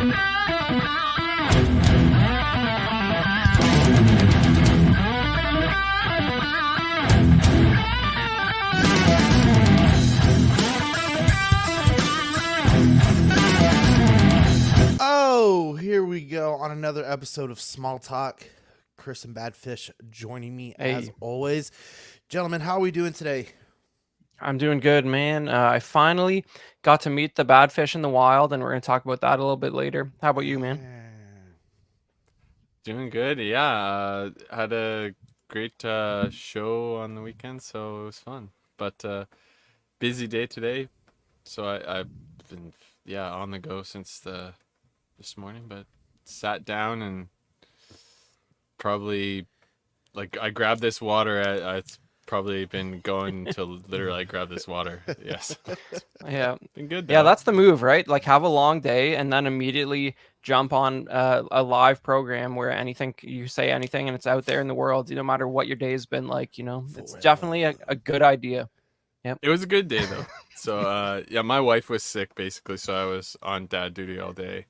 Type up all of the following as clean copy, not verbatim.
Oh, here we go on another episode of Small Talk. Chris and Badfish joining me as always. Gentlemen, how are we doing today? I'm doing good, man. I finally got to meet the badfish in the wild, and we're going to talk about that a little bit later. How about you, man? Doing good. Yeah, had a great show on the weekend, so it was fun. But busy day today, so I've been on the go since this morning. But sat down and probably I grabbed this water. It's probably been going to literally grab this water. Yes. Yeah. Been good. Yeah, though. that's the move, right? Like have a long day and then immediately jump on a live program where you say anything and it's out there in the world, no matter what your day has been like, it's definitely a good idea. Yep. It was a good day though. So my wife was sick basically, so I was on dad duty all day.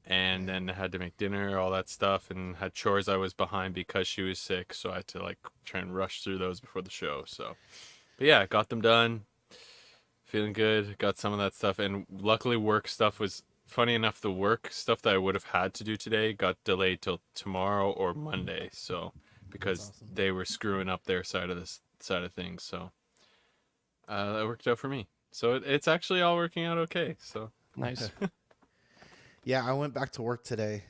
And then I had to make dinner, all that stuff, and had chores I was behind because she was sick, so I had to try and rush through those before the show. So, but yeah, got them done. Feeling good. Got some of that stuff, and luckily work stuff was funny enough. The work stuff that I would have had to do today got delayed till tomorrow or Monday. So because they were screwing up their side of things, so that worked out for me. So it's actually all working out okay. So nice. Yeah, I went back to work today,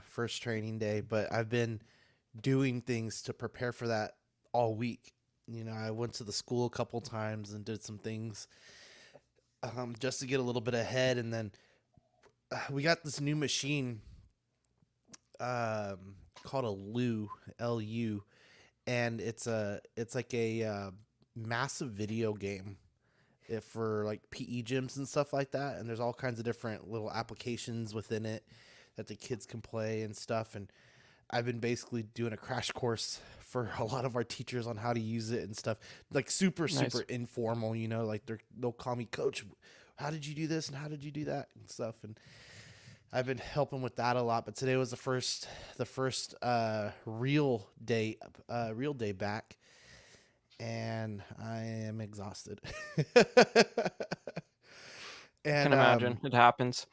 first training day, but I've been doing things to prepare for that all week. I went to the school a couple times and did some things just to get a little bit ahead. And then we got this new machine called a LU, L-U, and it's like a massive video game. For PE gyms and stuff like that, and there's all kinds of different little applications within it that the kids can play and stuff. And I've been basically doing a crash course for a lot of our teachers on how to use it and stuff, super informal. They'll call me, Coach, how did you do this and how did you do that and stuff. And I've been helping with that a lot. But today was the first real day back. And I am exhausted. I can imagine. It happens.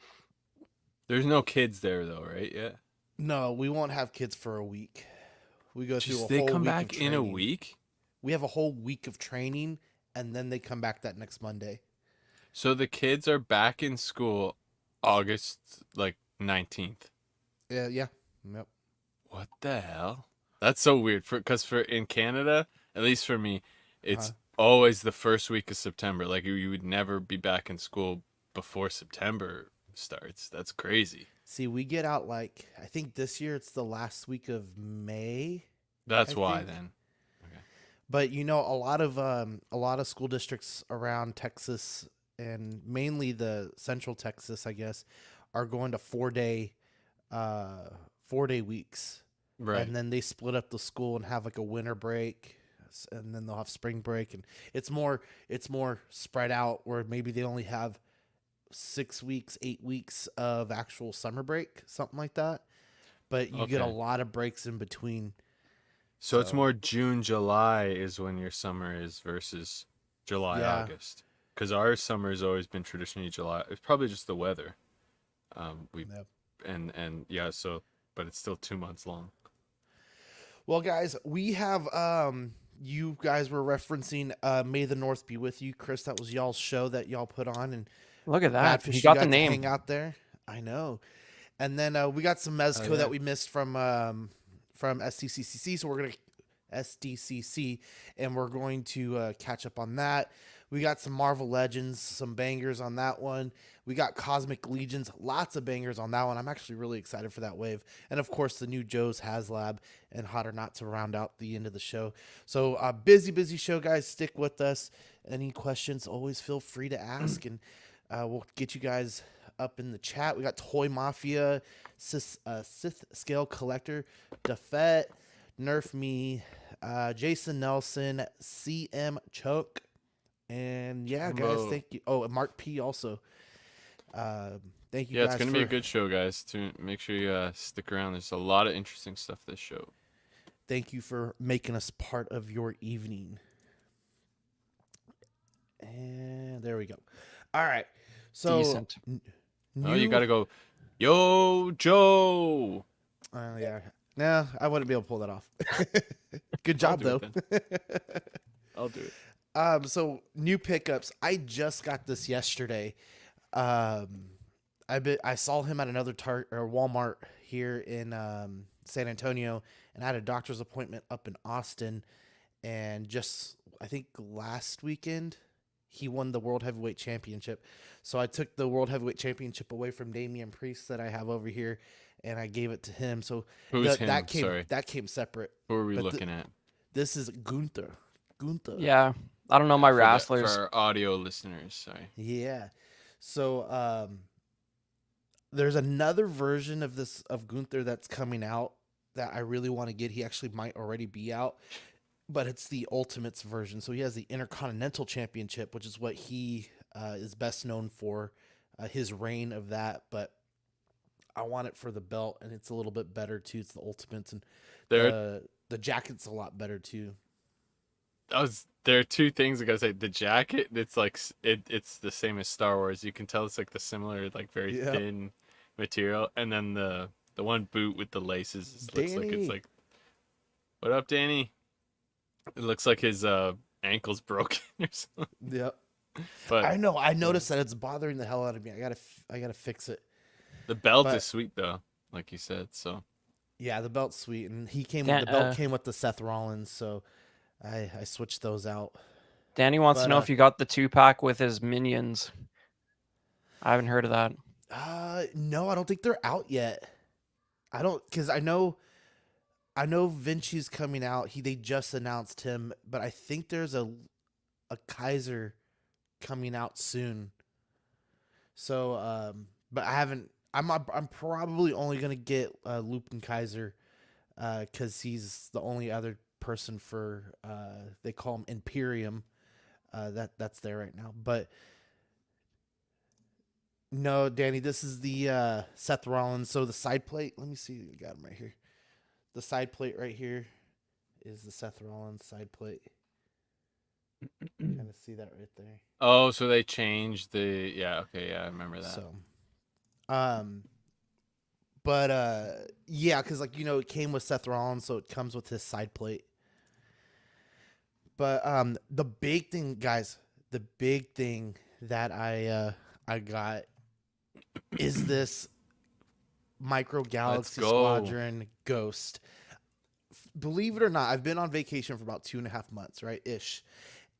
There's no kids there though, right? Yeah. No, we won't have kids for a week. We go through a whole They week come of back in a training. week? We have a whole week of training, and then they come back that next Monday. So the kids are back in school August 19th. Yeah. Yep. What the hell? That's so weird. Because in Canada, at least for me, it's always the first week of September. You would never be back in school before September starts. That's crazy. See, we get out I think this year it's the last week of May. That's why then. Okay. But a lot of school districts around Texas and mainly the Central Texas, I guess, are going to 4-day weeks. Right. And then they split up the school and have a winter break, and then they'll have spring break, and it's more spread out where maybe they only have 6 weeks, 8 weeks of actual summer break, something like that. But you get a lot of breaks in between. So it's more June, July is when your summer is versus July, August. Because our summer has always been traditionally July. It's probably just the weather. But it's still 2 months long. Well, guys, we have you guys were referencing May the North Be With You. Chris, that was y'all's show that y'all put on, and look at that. Badfish, you got the name. Hang out there. I know. And then we got some Mezco that we missed from SDCC, so we're going to SDCC, and we're going to catch up on that. We got some Marvel Legends, some bangers on that one. We got Cosmic Legions, lots of bangers on that one. I'm actually really excited for that wave. And, of course, the new Joes, HasLab, and Hot or Not to round out the end of the show. So, busy show, guys. Stick with us. Any questions, always feel free to ask, and we'll get you guys up in the chat. We got Toy Mafia, Sith Scale Collector, Defet, Nerf Me, Jason Nelson, CM Choke, and yeah, guys, thank you. Oh, and Mark P also. Thank you Yeah, guys it's gonna for be a good show, guys. To make sure you stick around. There's a lot of interesting stuff this show. thank you for making us part of your evening. And there we go. All right. So Decent. Oh, you new gotta go, yo, Joe. yeah. No, I wouldn't be able to pull that off. Good I'll job do though. it I'll do it. So new pickups. I just got this yesterday. I saw him at another Walmart here in San Antonio, and I had a doctor's appointment up in Austin. And just I think last weekend, he won the World Heavyweight Championship. So I took the World Heavyweight Championship away from Damian Priest that I have over here, and I gave it to him. So Who's him? that came separate. Who are we But looking at? This is Gunther. Gunther. Yeah, I don't know my wrestlers. For our audio listeners, sorry. Yeah. So there's another version of Gunther that's coming out that I really want to get. He actually might already be out, but it's the Ultimates version. So he has the Intercontinental Championship, which is what he is best known for, his reign of that. But I want it for the belt, and it's a little bit better too. It's the Ultimates, and the jacket's a lot better too. There are two things I gotta say. The jacket, it's like it's the same as Star Wars. You can tell it's like the similar, like very thin material. And then the one boot with the laces looks like it's like, what up, Danny? It looks like his ankle's broken or something. Yep. But I know. I noticed that it's bothering the hell out of me. I gotta fix it. The belt is sweet though, like you said. So yeah, the belt's sweet, and the belt came with the Seth Rollins, so I switched those out. Danny wants to know if you got the 2-pack with his minions. I haven't heard of that. No, I don't think they're out yet. Because I know Vinci's coming out. They just announced him, but I think there's a Kaiser coming out soon. So, but I haven't. I'm probably only gonna get Lupin Kaiser, because he's the only other person for they call him Imperium, that's there right now. But no, Danny, this is the Seth Rollins. So the side plate, let me see, I got him right here. The side plate right here is the Seth Rollins side plate. Kind of see that right there. Oh, so they changed the okay, I remember that. So but yeah, because it came with Seth Rollins, so it comes with his side plate. But the big thing, guys, that I got is this Micro Galaxy Squadron Ghost. Believe it or not, I've been on vacation for about 2.5 months, right, ish,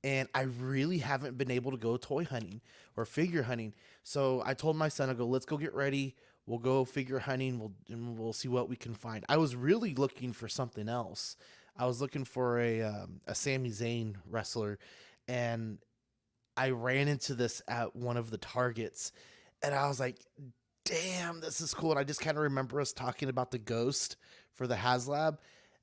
and I really haven't been able to go toy hunting or figure hunting. So I told my son, I go, let's go get ready. We'll go figure hunting. We'll see what we can find. I was really looking for something else. I was looking for a Sami Zayn wrestler, and I ran into this at one of the Targets, and I was like, damn, this is cool. And I just kind of remember us talking about the Ghost for the HasLab,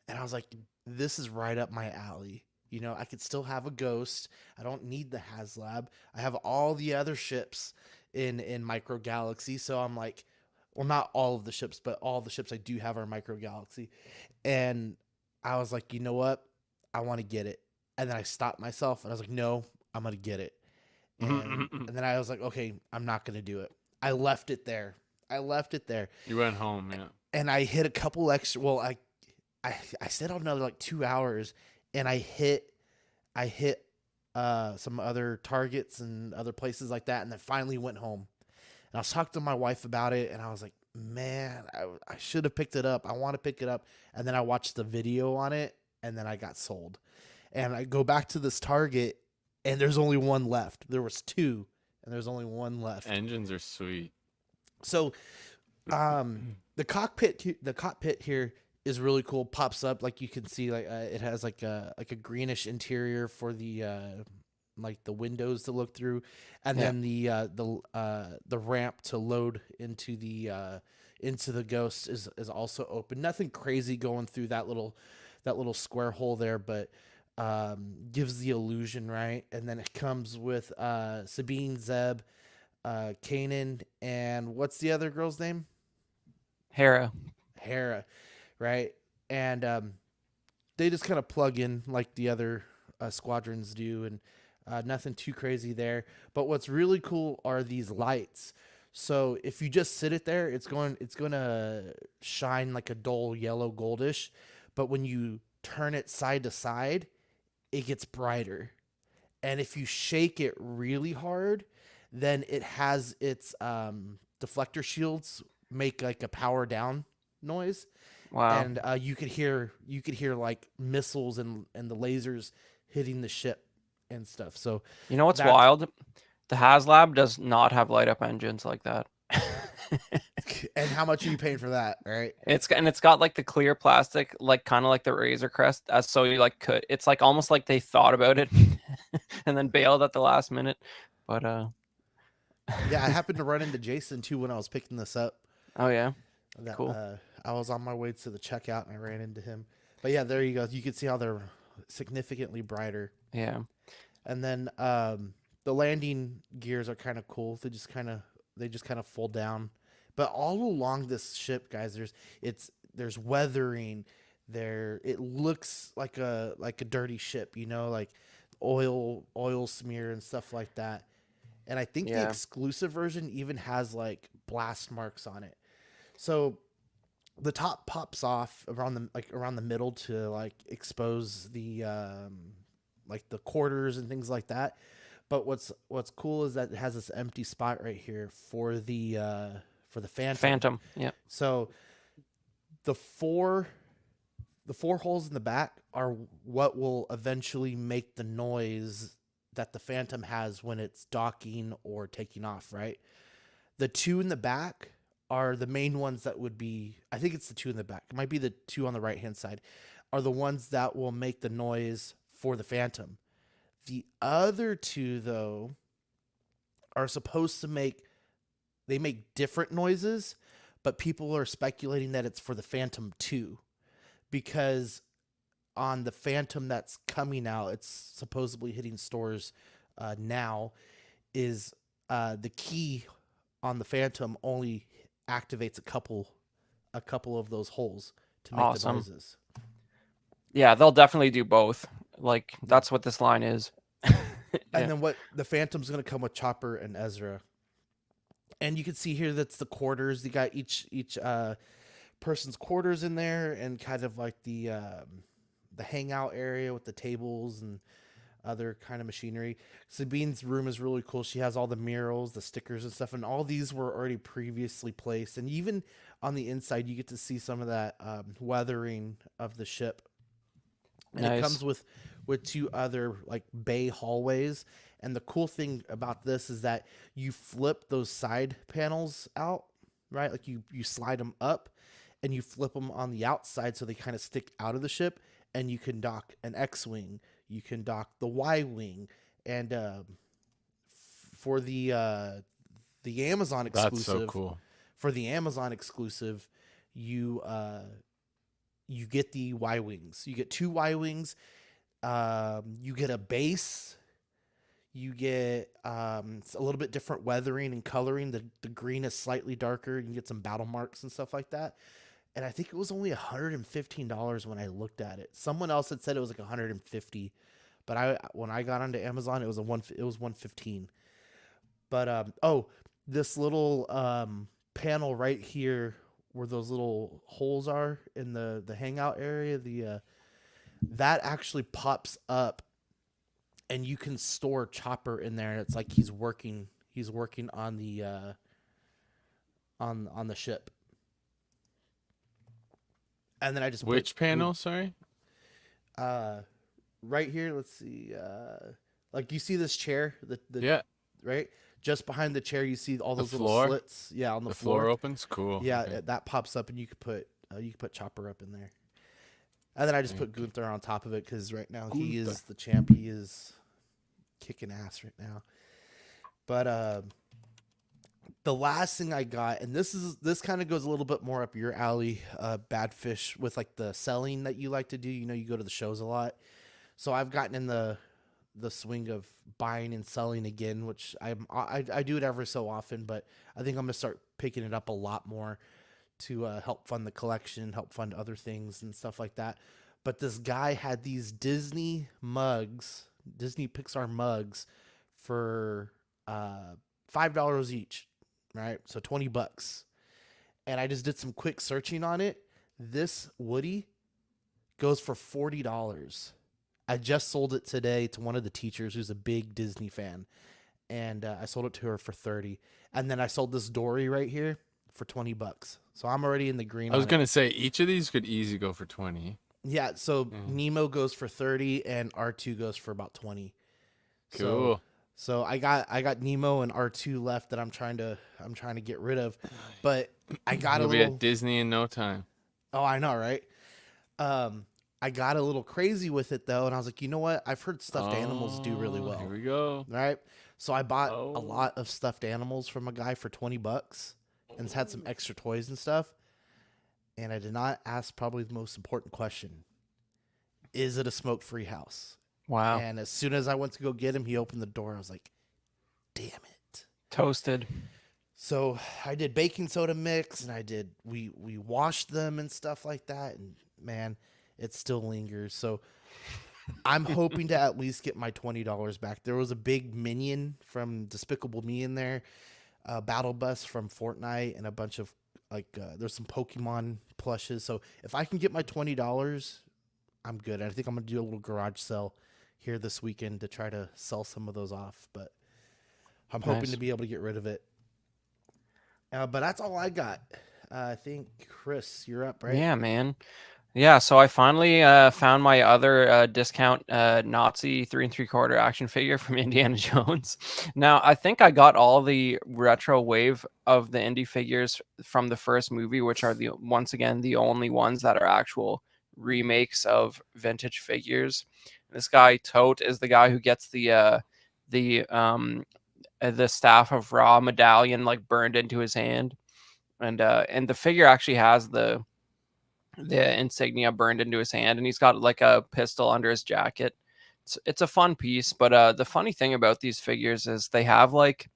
and I was like, this is right up my alley. I could still have a Ghost. I don't need the HasLab. I have all the other ships in Micro Galaxy, so I'm like, well, not all of the ships, but all the ships I do have are Micro Galaxy. And I was like, you know what? I want to get it. And then I stopped myself, and I was like, no, I'm going to get it. And then I was like, okay, I'm not going to do it. I left it there. You went home, yeah. And I hit a couple extra. Well, I stayed on another 2 hours, and I hit some other Targets and other places like that, and then finally went home. And I was talking to my wife about it, and I was like, man, I should have picked it up. I want to pick it up. And then I watched the video on it, and then I got sold. And I go back to this Target, and there's only one left. There was two, and there's only one left. Engines are sweet. So the cockpit here is really cool. Pops up, like you can see, it has like a greenish interior for the the windows to look through, and then the ramp to load into the Ghost is also open. Nothing crazy going through that little square hole there, but gives the illusion, right? And then it comes with Sabine, Zeb, Kanan, and what's the other girl's name? Hera. Hera, right? And they just kind of plug in like the other squadrons do, and nothing too crazy there. But what's really cool are these lights. So if you just sit it there, it's going to shine like a dull yellow goldish, but when you turn it side to side, it gets brighter. And if you shake it really hard, then it has its deflector shields make like a power down noise, Wow. and you could hear like missiles and the lasers hitting the ship and stuff. So You know what's that's wild? The HasLab does not have light up engines like that. and how much are you paying for that, right? It's got like the clear plastic, like kind of like the Razor Crest, as so you like could. It's like almost like they thought about it and then bailed at the last minute. But Yeah, I happened to run into Jason too when I was picking this up. oh yeah, That cool. I was on my way to the checkout and I ran into him. But yeah, there you go. You can see how they're significantly brighter. Yeah. And then the landing gears are kind of cool. They just kind of fold down. But all along this ship, guys, there's weathering. It looks like a dirty ship, like oil smear and stuff like that. And I think the Yeah. exclusive version even has like blast marks on it. So the top pops off around the middle to like expose the like the quarters and things like that. But what's cool is that it has this empty spot right here for the Phantom. Phantom. Yeah. So the four holes in the back are what will eventually make the noise that the Phantom has when it's docking or taking off, right? The two in the back are the main ones that would be, I think it's the two in the back. It might be the two on the right-hand side, are the ones that will make the noise for the Phantom. The other two, though, are supposed to make different noises, but people are speculating that it's for the Phantom 2 because on the Phantom that's coming out, it's supposedly hitting stores now, is the key on the Phantom only activates a couple of those holes to make the Awesome. noises. Yeah, they'll definitely do both. Like that's what this line is. And then what the Phantom's going to come with Chopper and Ezra. And you can see here that's the quarters. You got each person's quarters in there, and kind of like the hangout area with the tables and other kind of machinery. Sabine's room is really cool. She has all the murals, the stickers and stuff, and all these were already previously placed. And even on the inside, you get to see some of that weathering of the ship. And Nice. it comes with two other like bay hallways. And the cool thing about this is that you flip those side panels out, right? Like you slide them up and you flip them on the outside so they kind of stick out of the ship, and you can dock an X-wing, you can dock the Y-wing, and for the Amazon exclusive, That's so cool. for the Amazon exclusive, you get the Y-wings. You get 2 Y-wings. You get a base. You get it's a little bit different weathering and coloring. The green is slightly darker. You can get some battle marks and stuff like that. And I think it was only $115 when I looked at it. Someone else had said it was like $150, but when I got onto Amazon, it was $115. But this little panel right here where those little holes are in the hangout area, that actually pops up, and you can store Chopper in there, and it's like he's working on the on the ship. And then I just Which panel? Sorry. Right here. Let's see. Like you see this chair, Yeah. right just behind the chair, you see all The those little floor? slits. Yeah, on the floor opens. Cool. Yeah, Okay. that pops up, and you could put Chopper up in there. And then I just put Gunther on top of it because right now he Gunther. is the champ. He is kicking ass right now. But the last thing I got, and this kind of goes a little bit more up your alley, Badfish, with like the selling that you like to do. You go to the shows a lot. So I've gotten in the the swing of buying and selling again, which I do it ever so often, but I think I'm gonna start picking it up a lot more to help fund the collection, help fund other things and stuff like that. But this guy had these Disney Pixar mugs for $5 each, right? So $20. And I just did some quick searching on it. This Woody goes for $40. I just sold it today to one of the teachers who's a big Disney fan, and I sold it to her for 30. And then I sold this Dory right here for $20. So I'm already in the green. I was gonna say each of these could easily go for 20. Yeah, so Nemo goes for 30 and R2 goes for about 20. Cool. So I got Nemo and R2 left that I'm trying to get rid of, but I got You'll a be little. at Disney in no time. Oh, I know, right? I got a little crazy with it though, and I was like, you know what? I've heard stuffed animals do really well. Here we go. Right? So I bought a lot of stuffed animals from a guy for $20 and had some extra toys and stuff. And I did not ask probably the most important question. Is it a smoke-free house? Wow. And as soon as I went to go get him, he opened the door. I was like, damn it. Toasted. So I did baking soda mix, and we washed them and stuff like that. And man, it still lingers. So I'm hoping to at least get my $20 back. There was a big minion from Despicable Me in there, a battle bus from Fortnite, and a bunch of there's some Pokemon plushes. So if I can get my $20, I'm good. I think I'm gonna do a little garage sale here this weekend to try to sell some of those off. But I'm hoping to be able to get rid of it. But that's all I got. I think Chris, you're up, right? Yeah, man. Yeah, so I finally found my other discount Nazi 3 3/4 action figure from Indiana Jones. Now, I think I got all the retro wave of the indie figures from the first movie, which are once again the only ones that are actual remakes of vintage figures. This guy Tote is the guy who gets the Staff of Ra medallion like burned into his hand, and the figure actually has the insignia burned into his hand, and he's got like a pistol under his jacket. It's a fun piece, but the funny thing about these figures is they have like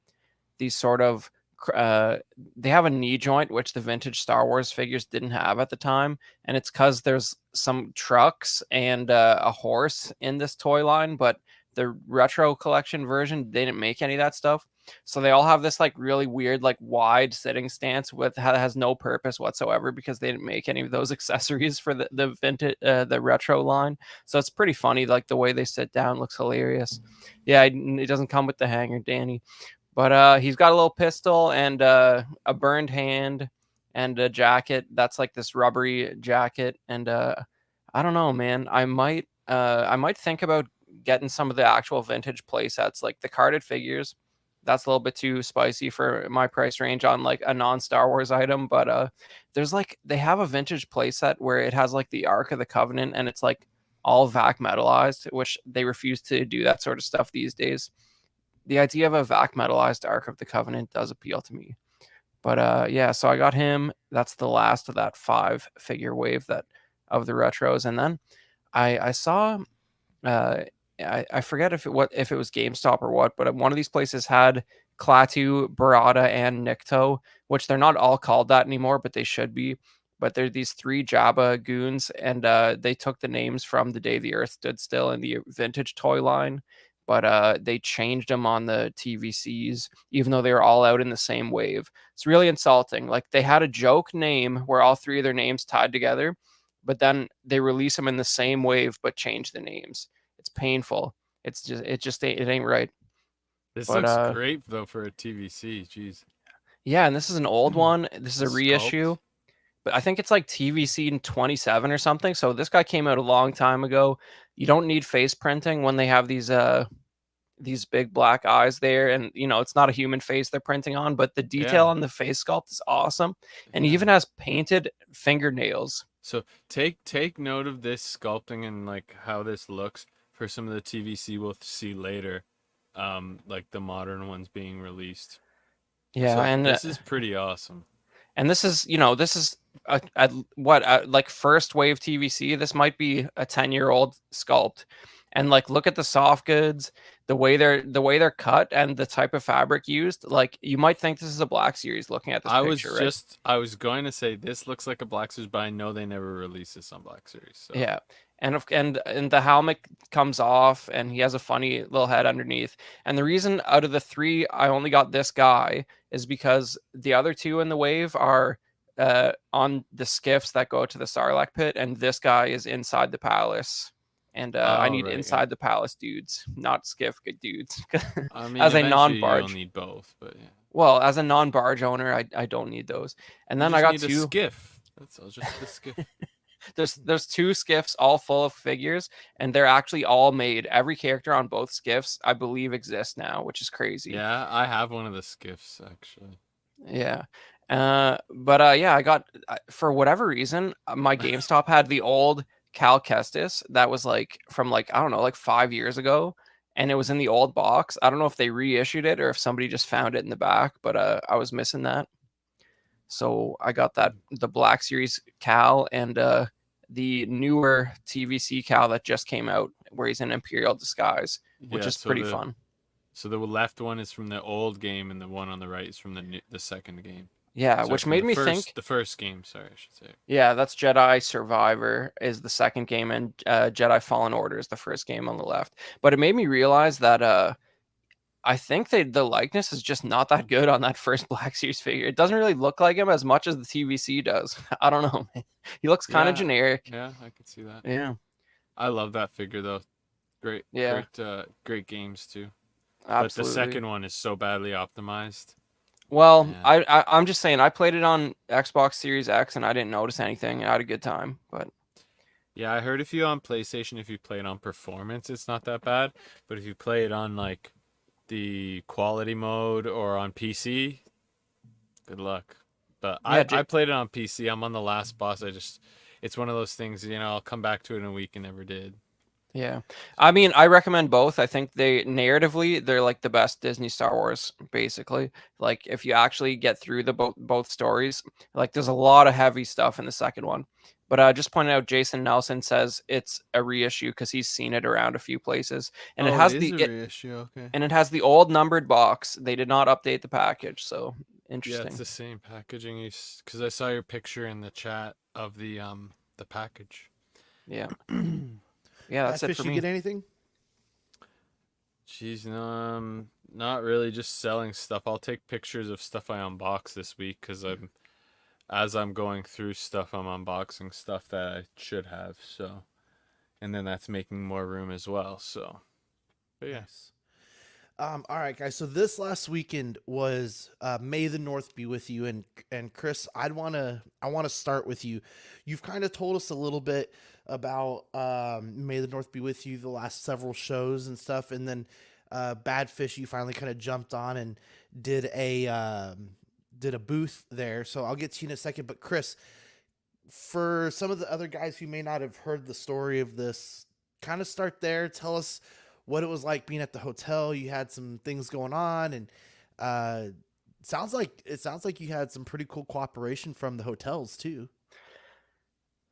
these sort of they have a knee joint, which the vintage Star Wars figures didn't have at the time, and it's because there's some trucks and a horse in this toy line, but the retro collection version, they didn't make any of that stuff. So they all have this like really weird, like wide sitting stance with has no purpose whatsoever because they didn't make any of those accessories for the vintage, the retro line. So it's pretty funny. Like the way they sit down looks hilarious. Yeah, it doesn't come with the hanger, Danny, but he's got a little pistol and a burned hand and a jacket. That's like this rubbery jacket. And I don't know, man. I might think about getting some of the actual vintage play sets, like the carded figures. That's a little bit too spicy for my price range on like a non-Star Wars item, but there's like they have a vintage playset where it has like the Ark of the Covenant and it's like all vac metalized, which they refuse to do that sort of stuff these days. The idea of a vac metalized Ark of the Covenant does appeal to me. But yeah, so I got him. That's the last of that 5 figure wave that of the retros, and then I saw I forget if it was GameStop or what, but one of these places had Klaatu, Barada, and Nikto, which they're not all called that anymore, but they should be. But they're these 3 Jabba goons, and they took the names from The Day the Earth Stood Still in the vintage toy line, but they changed them on the TVCs, even though they were all out in the same wave. It's really insulting. Like they had a joke name where all 3 of their names tied together, but then they release them in the same wave, but change the names. It's painful. It ain't right. This looks great though for a TVC. Jeez. Yeah, and this is an old one. This is a reissue, Sculpt. but I think it's like TVC in 27 or something. So this guy came out a long time ago. You don't need face printing when they have these big black eyes there, and it's not a human face they're printing on, but the detail on the face sculpt is awesome, and he even has painted fingernails. So take note of this sculpting and like how this looks for some of the TVC we'll see later, like the modern ones being released. Yeah, so and this is pretty awesome. And this is like first wave TVC. This might be a 10-year-old sculpt, And like, look at the soft goods, the way they're cut, and the type of fabric used. Like, you might think this is a Black Series looking at this picture, right? I was going to say this looks like a Black Series, but I know they never release this on Black Series. So. Yeah. And the helmet comes off, and he has a funny little head underneath. And the reason out of the 3 I only got this guy is because the other 2 in the wave are on the skiffs that go to the Sarlacc pit, and this guy is inside the palace. And I need inside the palace dudes, not skiff dudes. I mean, as a eventually non-barge, you'll need both, but yeah. Well, as a non-barge owner, I don't need those. And then I got 2 a skiff. That's all, just the skiff. There's 2 skiffs all full of figures, and they're actually all made. Every character on both skiffs, I believe, exists now, which is crazy. Yeah, I have one of the skiffs actually. Yeah. Yeah, I got, for whatever reason, my GameStop had the old Cal Kestis that was like from like, I don't know, like 5 years ago, and it was in the old box. I don't know if they reissued it or if somebody just found it in the back, but I was missing that. So I got the Black Series Cal, and the newer TVC Cal that just came out, where he's in Imperial disguise, which is pretty fun. So the left one is from the old game, and the one on the right is from the second game. Yeah, which made me think the first game. Sorry, I should say. Yeah, that's Jedi Survivor is the second game, and Jedi Fallen Order is the first game on the left. But it made me realize that I think the likeness is just not that good on that first Black Series figure. It doesn't really look like him as much as the TVC does. I don't know, man. He looks kind of generic. Yeah, I could see that. Yeah, I love that figure though. Great. Yeah. Great games too. Absolutely. But the second one is so badly optimized. Well, Yeah. I'm just saying, I played it on Xbox Series X, and I didn't notice anything. I had a good time, but Yeah, I heard if you on PlayStation, if you play it on performance, it's not that bad. But if you play it on like the quality mode or on PC, good luck. But Yeah, I played it on PC. I'm on the last boss. It's one of those things, I'll come back to it in a week and never did. yeah. I mean, I recommend both. I think narratively, they're like the best Disney Star Wars, basically. Like, if you actually get through the both stories, like, there's a lot of heavy stuff in the second one. But just pointing out, Jason Nelson says it's a reissue because he's seen it around a few places, and it has a reissue. Okay. and it has the old numbered box. They did not update the package, so interesting. Yeah, it's the same packaging. Because I saw your picture in the chat of the package. Yeah. Yeah, that's it for you me. Get anything? Jeez, no, not really. Just selling stuff. I'll take pictures of stuff I unbox this week because as I'm going through stuff, I'm unboxing stuff that I should have. So, and then that's making more room as well. So, but yeah. Nice. All right, guys. So this last weekend was May the North be with you, and Chris, I want to start with you. You've kind of told us a little bit about May the North be with you, the last several shows and stuff, and then Badfish, you finally kind of jumped on and did a booth there. So I'll get to you in a second. But Chris, for some of the other guys who may not have heard the story of this, kind of start there. Tell us what it was like being at the hotel. You had some things going on, and it sounds like you had some pretty cool cooperation from the hotels too.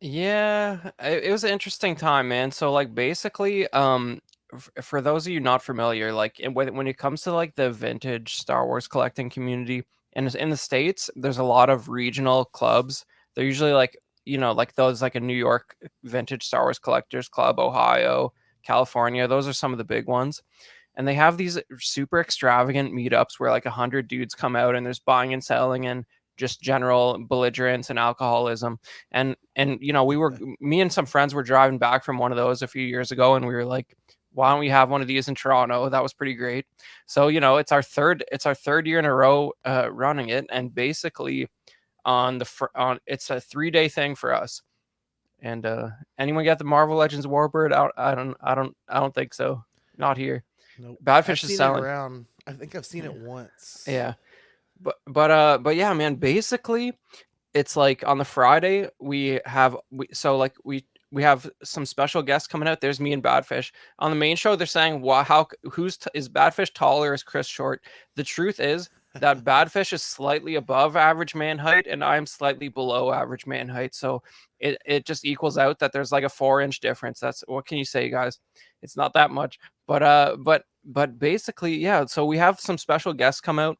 Yeah, it was an interesting time, man. So, like, basically, for those of you not familiar, like, when it comes to like the vintage Star Wars collecting community, and in the States, there's a lot of regional clubs. They're usually like, like those, like a New York Vintage Star Wars Collectors Club, Ohio, California. Those are some of the big ones. And they have these super extravagant meetups where like 100 dudes come out, and there's buying and selling and just general belligerence and alcoholism. And me and some friends were driving back from one of those a few years ago, and we were like, why don't we have one of these in Toronto? That was pretty great. So, it's our third year in a row running it. And basically it's a 3-day thing for us. And anyone get the Marvel Legends Warbird out? I don't think so. Not here. Nope. Badfish I've is selling. it around. I think I've seen it once. Yeah. But yeah, man, basically it's like on the Friday we have some special guests coming out. There's me and Badfish. On the main show, they're saying, is Badfish taller or is Chris short? The truth is, that Badfish is slightly above average man height and I'm slightly below average man height. So it just equals out that there's like a 4-inch difference. That's what can you say, guys? It's not that much. But basically, yeah. So we have some special guests come out.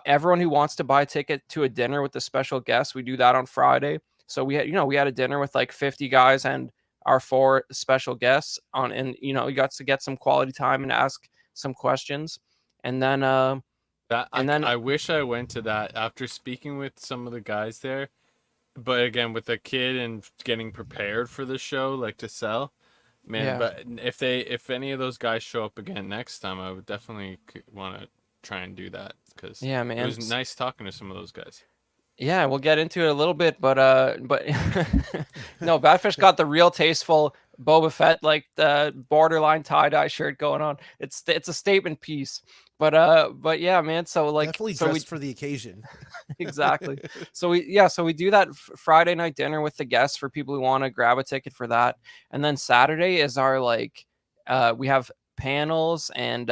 Everyone who wants to buy a ticket to a dinner with the special guests, we do that on Friday. So we had a dinner with like 50 guys and our 4 special guests on, and you got to get some quality time and ask some questions. And then I wish I went to that after speaking with some of the guys there, but again with a kid and getting prepared for the show, like to sell, man. Yeah. But if any of those guys show up again next time, I would definitely want to try and do that, because yeah, man, it was nice talking to some of those guys. Yeah, we'll get into it a little bit, but no, Badfish got the real tasteful Boba Fett, like the borderline tie-dye shirt going on. It's a statement piece. But yeah, man, so like definitely so dressed for the occasion. exactly. So we do that Friday night dinner with the guests for people who want to grab a ticket for that. And then Saturday is our like we have panels and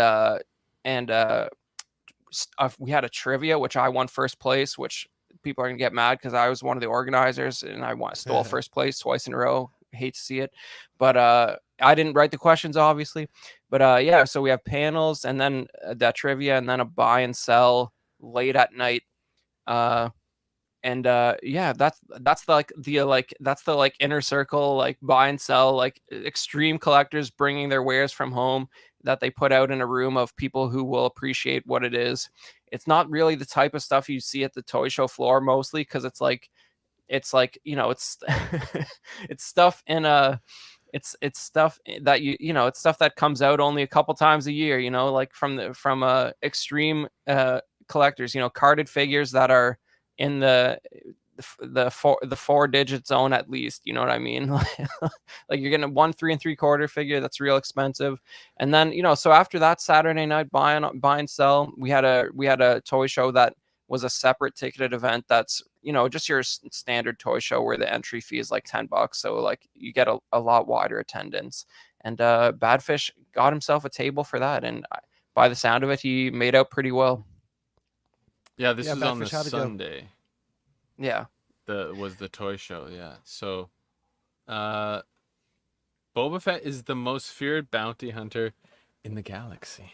we had a trivia, which I won first place, which people are gonna get mad because I was one of the organizers and I stole first place twice in a row. Hate to see it, but I didn't write the questions, obviously. But yeah, so we have panels and then that trivia and then a buy and sell late at night. Yeah, that's the inner circle, like buy and sell, like extreme collectors bringing their wares from home that they put out in a room of people who will appreciate what it is. It's not really the type of stuff you see at the toy show floor, mostly because it's it's stuff in a it's stuff that it's stuff that comes out only a couple times a year, like from extreme collectors, carded figures that are in the 4-digit zone at least, you know what I mean? Like you're getting a 1 3 3/4 figure that's real expensive. And then so after that Saturday night buy and sell, we had a toy show that was a separate ticketed event that's just your standard toy show where the entry fee is like $10, so like you get a lot wider attendance. And Badfish got himself a table for that, and by the sound of it he made out pretty well. Yeah, this is Badfish, on the Sunday. Yeah. Was the toy show, yeah. So Boba Fett is the most feared bounty hunter in the galaxy.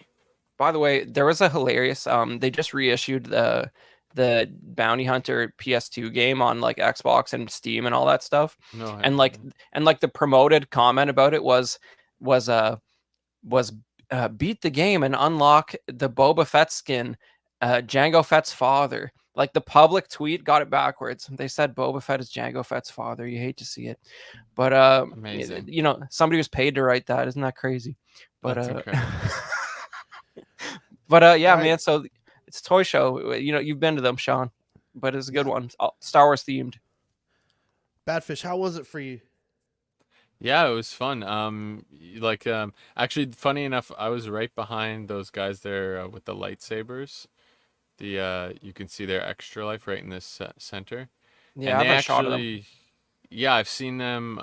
By the way, there was a hilarious they just reissued the Bounty Hunter PS2 game on like Xbox and Steam and all that stuff. No, and the promoted comment about it was beat the game and unlock the Boba Fett skin, Jango Fett's father. Like the public tweet got it backwards. They said Boba Fett is Jango Fett's father. You hate to see it, but amazing. Somebody was paid to write that. Isn't that crazy? But that's incredible. But yeah, Right. man. So it's a toy show. You've been to them, Sean, but it's a good one. Star Wars themed. Badfish, how was it for you? Yeah, it was fun. Actually, funny enough, I was right behind those guys there with the lightsabers. You can see their extra life right in this center. Yeah, and I've shot them. Yeah, I've seen them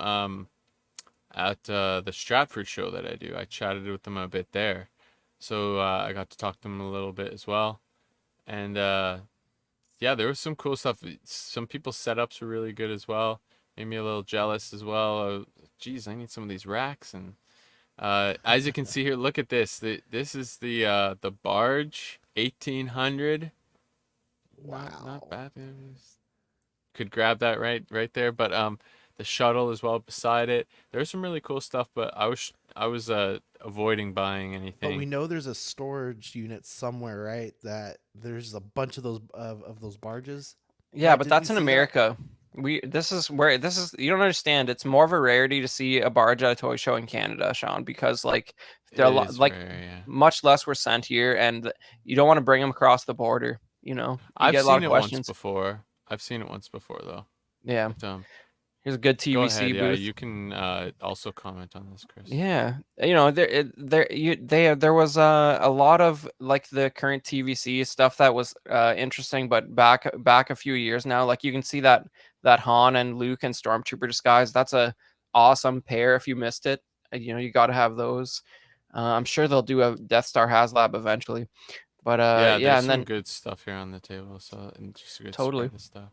at the Stratford show that I do. I chatted with them a bit there, so I got to talk to them a little bit as well. And yeah, there was some cool stuff. Some people's setups were really good as well. Made me a little jealous as well. Geez, I need some of these racks. And as you can see here, look at this. This is the barge 1800. Wow. Not bad. Could grab that right there. But the shuttle as well beside it. There's some really cool stuff, but I was avoiding buying anything. But we know there's a storage unit somewhere, right? That there's a bunch of those barges. Yeah, Right, but did that's you in see that? America. This is you don't understand. It's more of a rarity to see a barge at a toy show in Canada, Sean, because like they're It is rare, yeah. much less were sent here, and you don't want to bring them across the border. You I've get a lot seen of it questions. once before. I've seen it once before though. Yeah. But, Here's a good TVC go ahead, yeah, booth. you can also comment on this, Chris. Yeah, there was a lot of like the current TVC stuff that was interesting, but back a few years now, like you can see that Han and Luke and Stormtrooper disguise. That's a awesome pair. If you missed it, you got to have those. I'm sure they'll do a Death Star HasLab eventually, But Yeah, yeah, there's and some then good stuff here on the table, so and just a good totally. spread of stuff.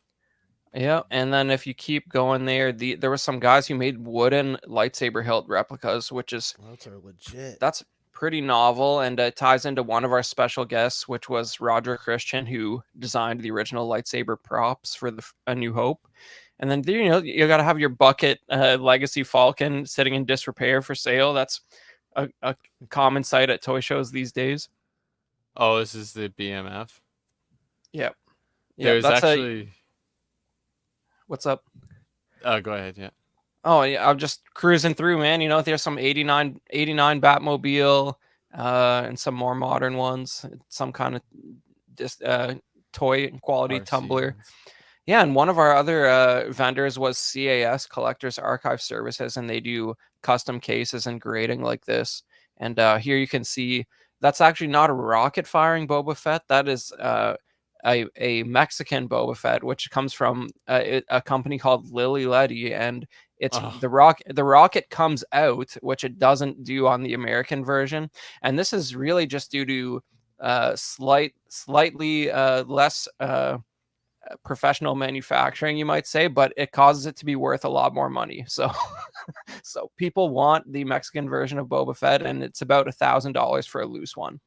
Yeah, and then if you keep going there, there was some guys who made wooden lightsaber hilt replicas, which is Those are legit. that's pretty novel, and it ties into one of our special guests, which was Roger Christian, who designed the original lightsaber props for A New Hope. And then you got to have your bucket Legacy Falcon sitting in disrepair for sale. That's a common sight at toy shows these days. Oh, this is the BMF. Yeah, yeah. There's That's actually. What's up? Go ahead. Yeah. Oh yeah, I'm just cruising through, man. There's some 89 Batmobile, and some more modern ones. Some kind of just toy quality RC tumbler. ones. Yeah, and one of our other vendors was CAS, Collectors Archive Services, and they do custom cases and grading like this. And here you can see that's actually not a rocket firing Boba Fett. That is a Mexican Boba Fett, which comes from a company called Lily Letty, and it's the rocket comes out, which it doesn't do on the American version, and this is really just due to slightly less professional manufacturing, you might say, but it causes it to be worth a lot more money. So so people want the Mexican version of Boba Fett, and it's about $1,000 for a loose one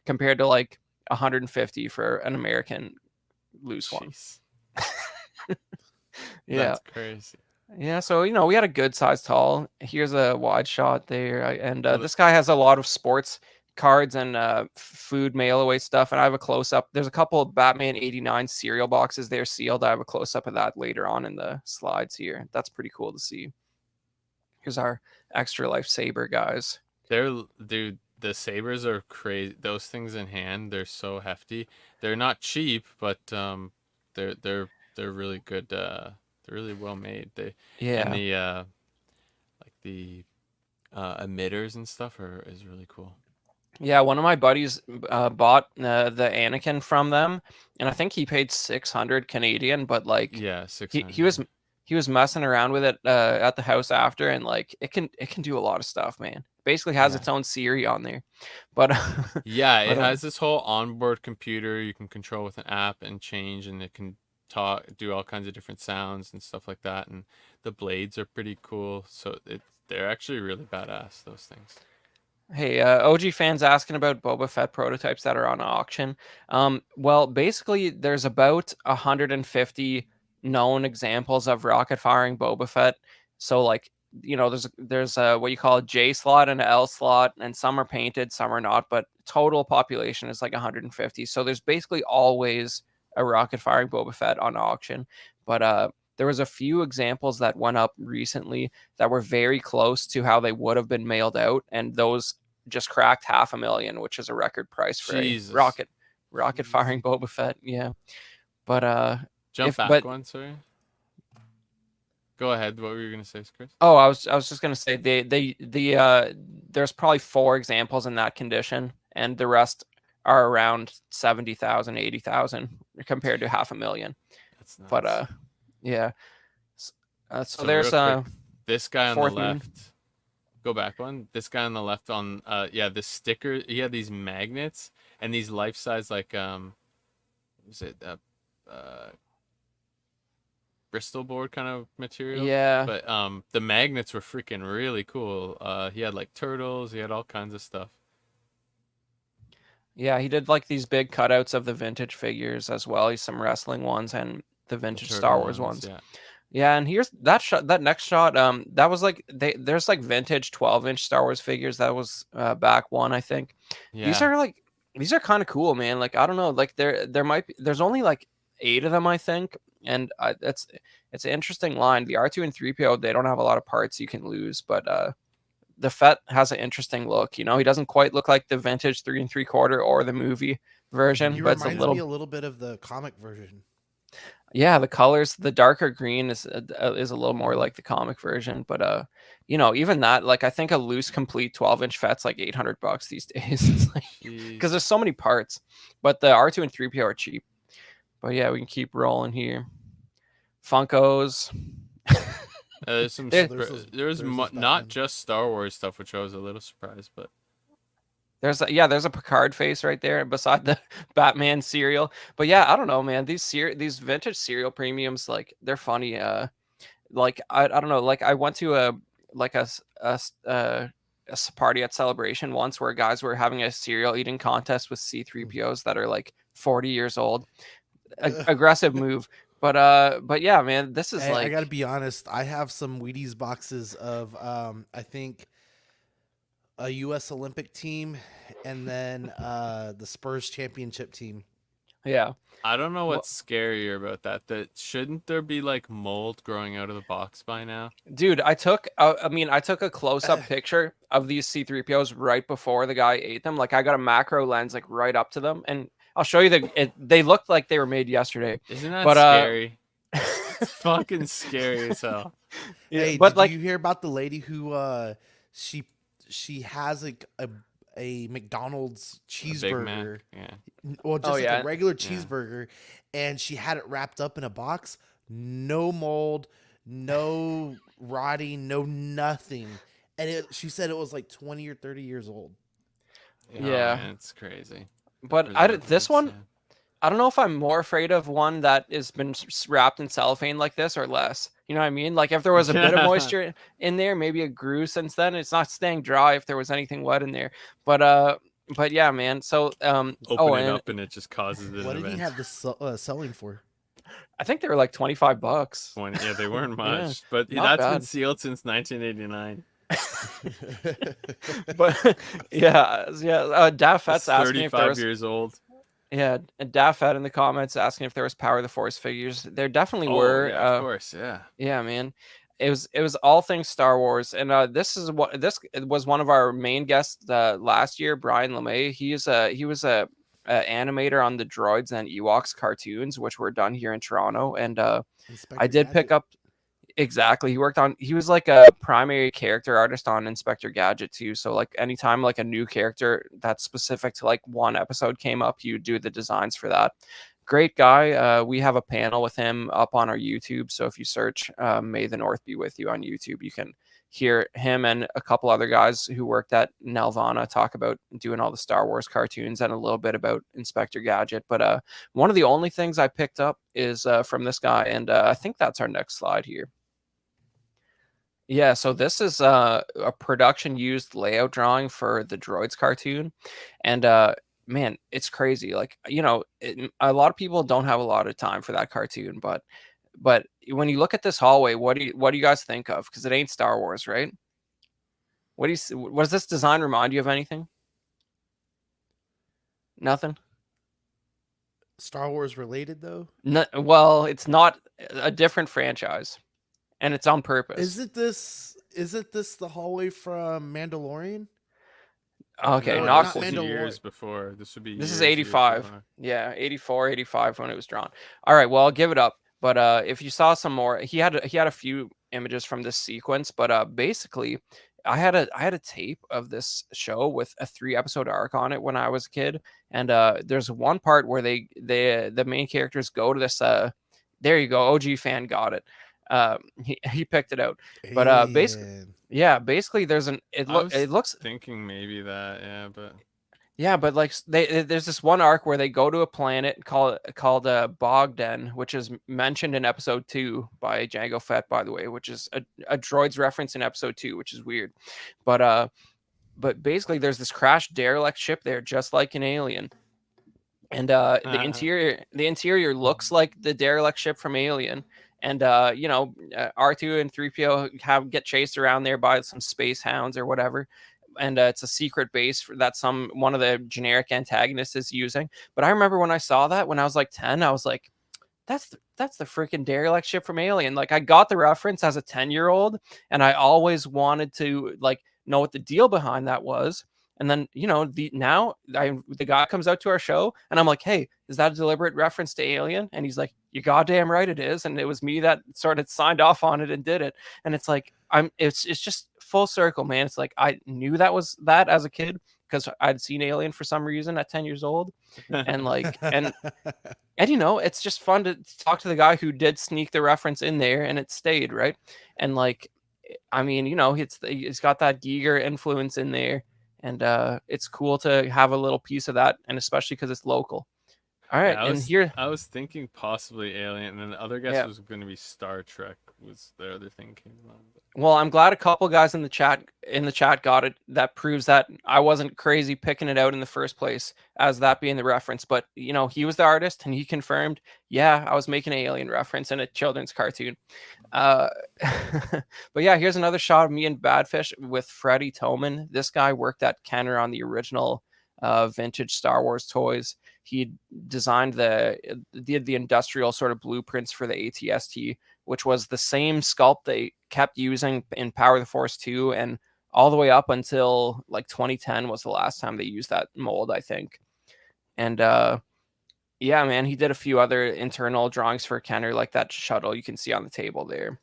compared to like 150 for an American loose one. Yeah, That's crazy. Yeah, so we had a good sized haul. Here's a wide shot there, and this guy has a lot of sports cards and food mail away stuff. And I have a close up. There's a couple of Batman '89 cereal boxes there sealed. I have a close up of that later on in the slides here. That's pretty cool to see. Here's our Extra Life Saber guys. Dude, the sabers are crazy. Those things in hand, they're so hefty. They're not cheap, but they're really good. They're really well made. And the like the emitters and stuff is really cool. Yeah, one of my buddies bought the Anakin from them, and I think he paid 600 Canadian. But like, yeah, 600. He was messing around with it at the house after, and like it can do a lot of stuff, man. It basically has its own Siri on there, but yeah, it has this whole onboard computer you can control with an app and change, and it can do all kinds of different sounds and stuff like that. And the blades are pretty cool, so they're actually really badass, those things. Hey, OG fans asking about Boba Fett prototypes that are on auction. Well, basically, there's about 150 known examples of rocket firing Boba Fett. So, like, there's what you call a J slot and an L slot, and some are painted, some are not. But total population is like 150. So there's basically always a rocket firing Boba Fett on auction. But there was a few examples that went up recently that were very close to how they would have been mailed out, and those just cracked $500,000, which is a record price for a rocket firing Boba Fett. Yeah, but jump back one, sorry. Go ahead. What were you gonna say, Chris? Oh, I was just gonna say there's probably 4 examples in that condition, and the rest are around 70,000, 80,000 compared to $500,000. That's nuts. But yeah. So there's there's this guy on the left. Go back one. This guy on the left on this sticker. He had these magnets and these life size Bristol board kind of material. Yeah. But the magnets were freaking really cool. He had like turtles. He had all kinds of stuff. Yeah, he did like these big cutouts of the vintage figures as well. He's some wrestling ones and the vintage Star Wars ones. Yeah, and here's that shot. That next shot, that was like there's like vintage 12-inch Star Wars figures. That was back one, I think. Yeah. These are kind of cool, man. Like I don't know, like there's only like 8 of them, I think, and it's an interesting line. The R2 and 3PO, they don't have a lot of parts you can lose, but the Fett has an interesting look. He doesn't quite look like the vintage 3 3/4 or the movie version, but it's me a little bit of the comic version. Yeah, the colors, the darker green is a little more like the comic version, but even that, like I think a loose complete 12-inch Fett's like $800 these days, because there's so many parts. But the R2 and 3PO are cheap. But yeah, we can keep rolling here. Funkos. There's some. There's not just Star Wars stuff, which I was a little surprised, but There's a Picard face right there beside the Batman cereal. But yeah, I don't know, man. These vintage cereal premiums, like, they're funny. Like I don't know. Like I went to like a, party at Celebration once where guys were having a cereal eating contest with C3POs that are like 40 years old. Aggressive move. But yeah, man, this is Hey, I like, gotta be honest. I have some Wheaties boxes of I think a U.S. Olympic team, and then the Spurs championship team. yeah. I don't know what's scarier about that. That shouldn't there be like mold growing out of the box by now? Dude, I took a close-up picture of these C3POs right before the guy ate them. Like I got a macro lens like right up to them, and I'll show you they looked like they were made yesterday. Isn't that But scary? It's fucking scary as hell. yeah, Hey, but did like, you hear about the lady who she has like a McDonald's A Big cheeseburger? Mac. Yeah. Well, just like yeah. a regular Yeah. cheeseburger, and she had it wrapped up in a box, no mold, no rotting, no nothing, and she said it was like 20 or 30 years old. Oh, Yeah. man, it's crazy. But this one, I don't know if I'm more afraid of one that has been wrapped in cellophane like this or less. You know what I mean? Like if there was a bit of moisture in there, maybe it grew since then. It's not staying dry if there was anything wet in there. But yeah, man. So Open it and up and it just causes an What did he event. have this selling for? I think they were like $25. Yeah, they weren't much, Yeah, but not that's been bad. sealed since 1989. But yeah. Daffet's It's asking if there 35 was years old. yeah, and Daffet in the comments asking if there was Power of the Force figures. There definitely Oh, were. yeah, of course, yeah. Yeah, man. It was all things Star Wars, and this was one of our main guests last year, Brian LeMay. He was a animator on the Droids and Ewoks cartoons, which were done here in Toronto, and I did pick up. Exactly. He was like a primary character artist on Inspector Gadget too. So like anytime like a new character that's specific to like one episode came up, you do the designs for that. Great guy. We have a panel with him up on our YouTube. So if you search May the North Be With You on YouTube, you can hear him and a couple other guys who worked at Nelvana talk about doing all the Star Wars cartoons and a little bit about Inspector Gadget. But one of the only things I picked up is from this guy. And I think that's our next slide here. Yeah, so this is a production used layout drawing for the Droids cartoon, and man, it's crazy. Like a lot of people don't have a lot of time for that cartoon, but when you look at this hallway, what do you guys think of? Because it ain't Star Wars, right? What does this design remind you of? Anything? Nothing. Star Wars related though? No, well, it's not a different franchise. And it's on purpose. Isn't this the hallway from Mandalorian? Okay, No, not this is Mandalorian. years before. This would be. This is years 85. before. Yeah, 84, 85 when it was drawn. All right, well, I'll give it up. But if you saw some more, he had a few images from this sequence. But basically, I had a tape of this show with a 3-episode arc on it when I was a kid, and there's one part where the main characters go to this. There you go, OG fan got it. He picked it out. But basically there's it looks thinking maybe that, yeah, but yeah, but like there's this one arc where they go to a planet called Bogden, which is mentioned in episode 2 by Jango Fett, by the way, which is a droid's reference in episode 2, which is weird. But basically there's this crashed derelict ship there, just like an Alien. And the interior looks like the derelict ship from Alien. And R2 and 3PO get chased around there by some space hounds or whatever, and it's a secret base that one of the generic antagonists is using. But I remember when I saw that when I was like 10, I was like, that's the freaking derelict ship from Alien. Like I got the reference as a 10-year-old, and I always wanted to like know what the deal behind that was. And then, the guy comes out to our show and I'm like, hey, is that a deliberate reference to Alien? And he's like, you're goddamn right it is. And it was me that sort of signed off on it and did it. And it's like, it's just full circle, man. It's like, I knew that was that as a kid because I'd seen Alien for some reason at 10 years old. And like, and it's just fun to talk to the guy who did sneak the reference in there and it stayed, right? And like, I mean, it's got that Giger influence in there. and it's cool to have a little piece of that, and especially because it's local. All right, Yeah, and here, I was thinking possibly Alien, and then the other guess yeah. was going to be Star Trek. Was the other thing came along? Well, I'm glad a couple guys in the chat got it. That proves that I wasn't crazy picking it out in the first place as that being the reference. But he was the artist, and he confirmed, yeah, I was making an alien reference in a children's cartoon. But yeah, here's another shot of me and Badfish with Freddie Toman. This guy worked at Kenner on the original vintage Star Wars toys. He designed the industrial sort of blueprints for the ATST, which was the same sculpt they kept using in Power of the Force 2, and all the way up until like 2010 was the last time they used that mold, I think. And yeah, man, he did a few other internal drawings for Kenner, like that shuttle you can see on the table there.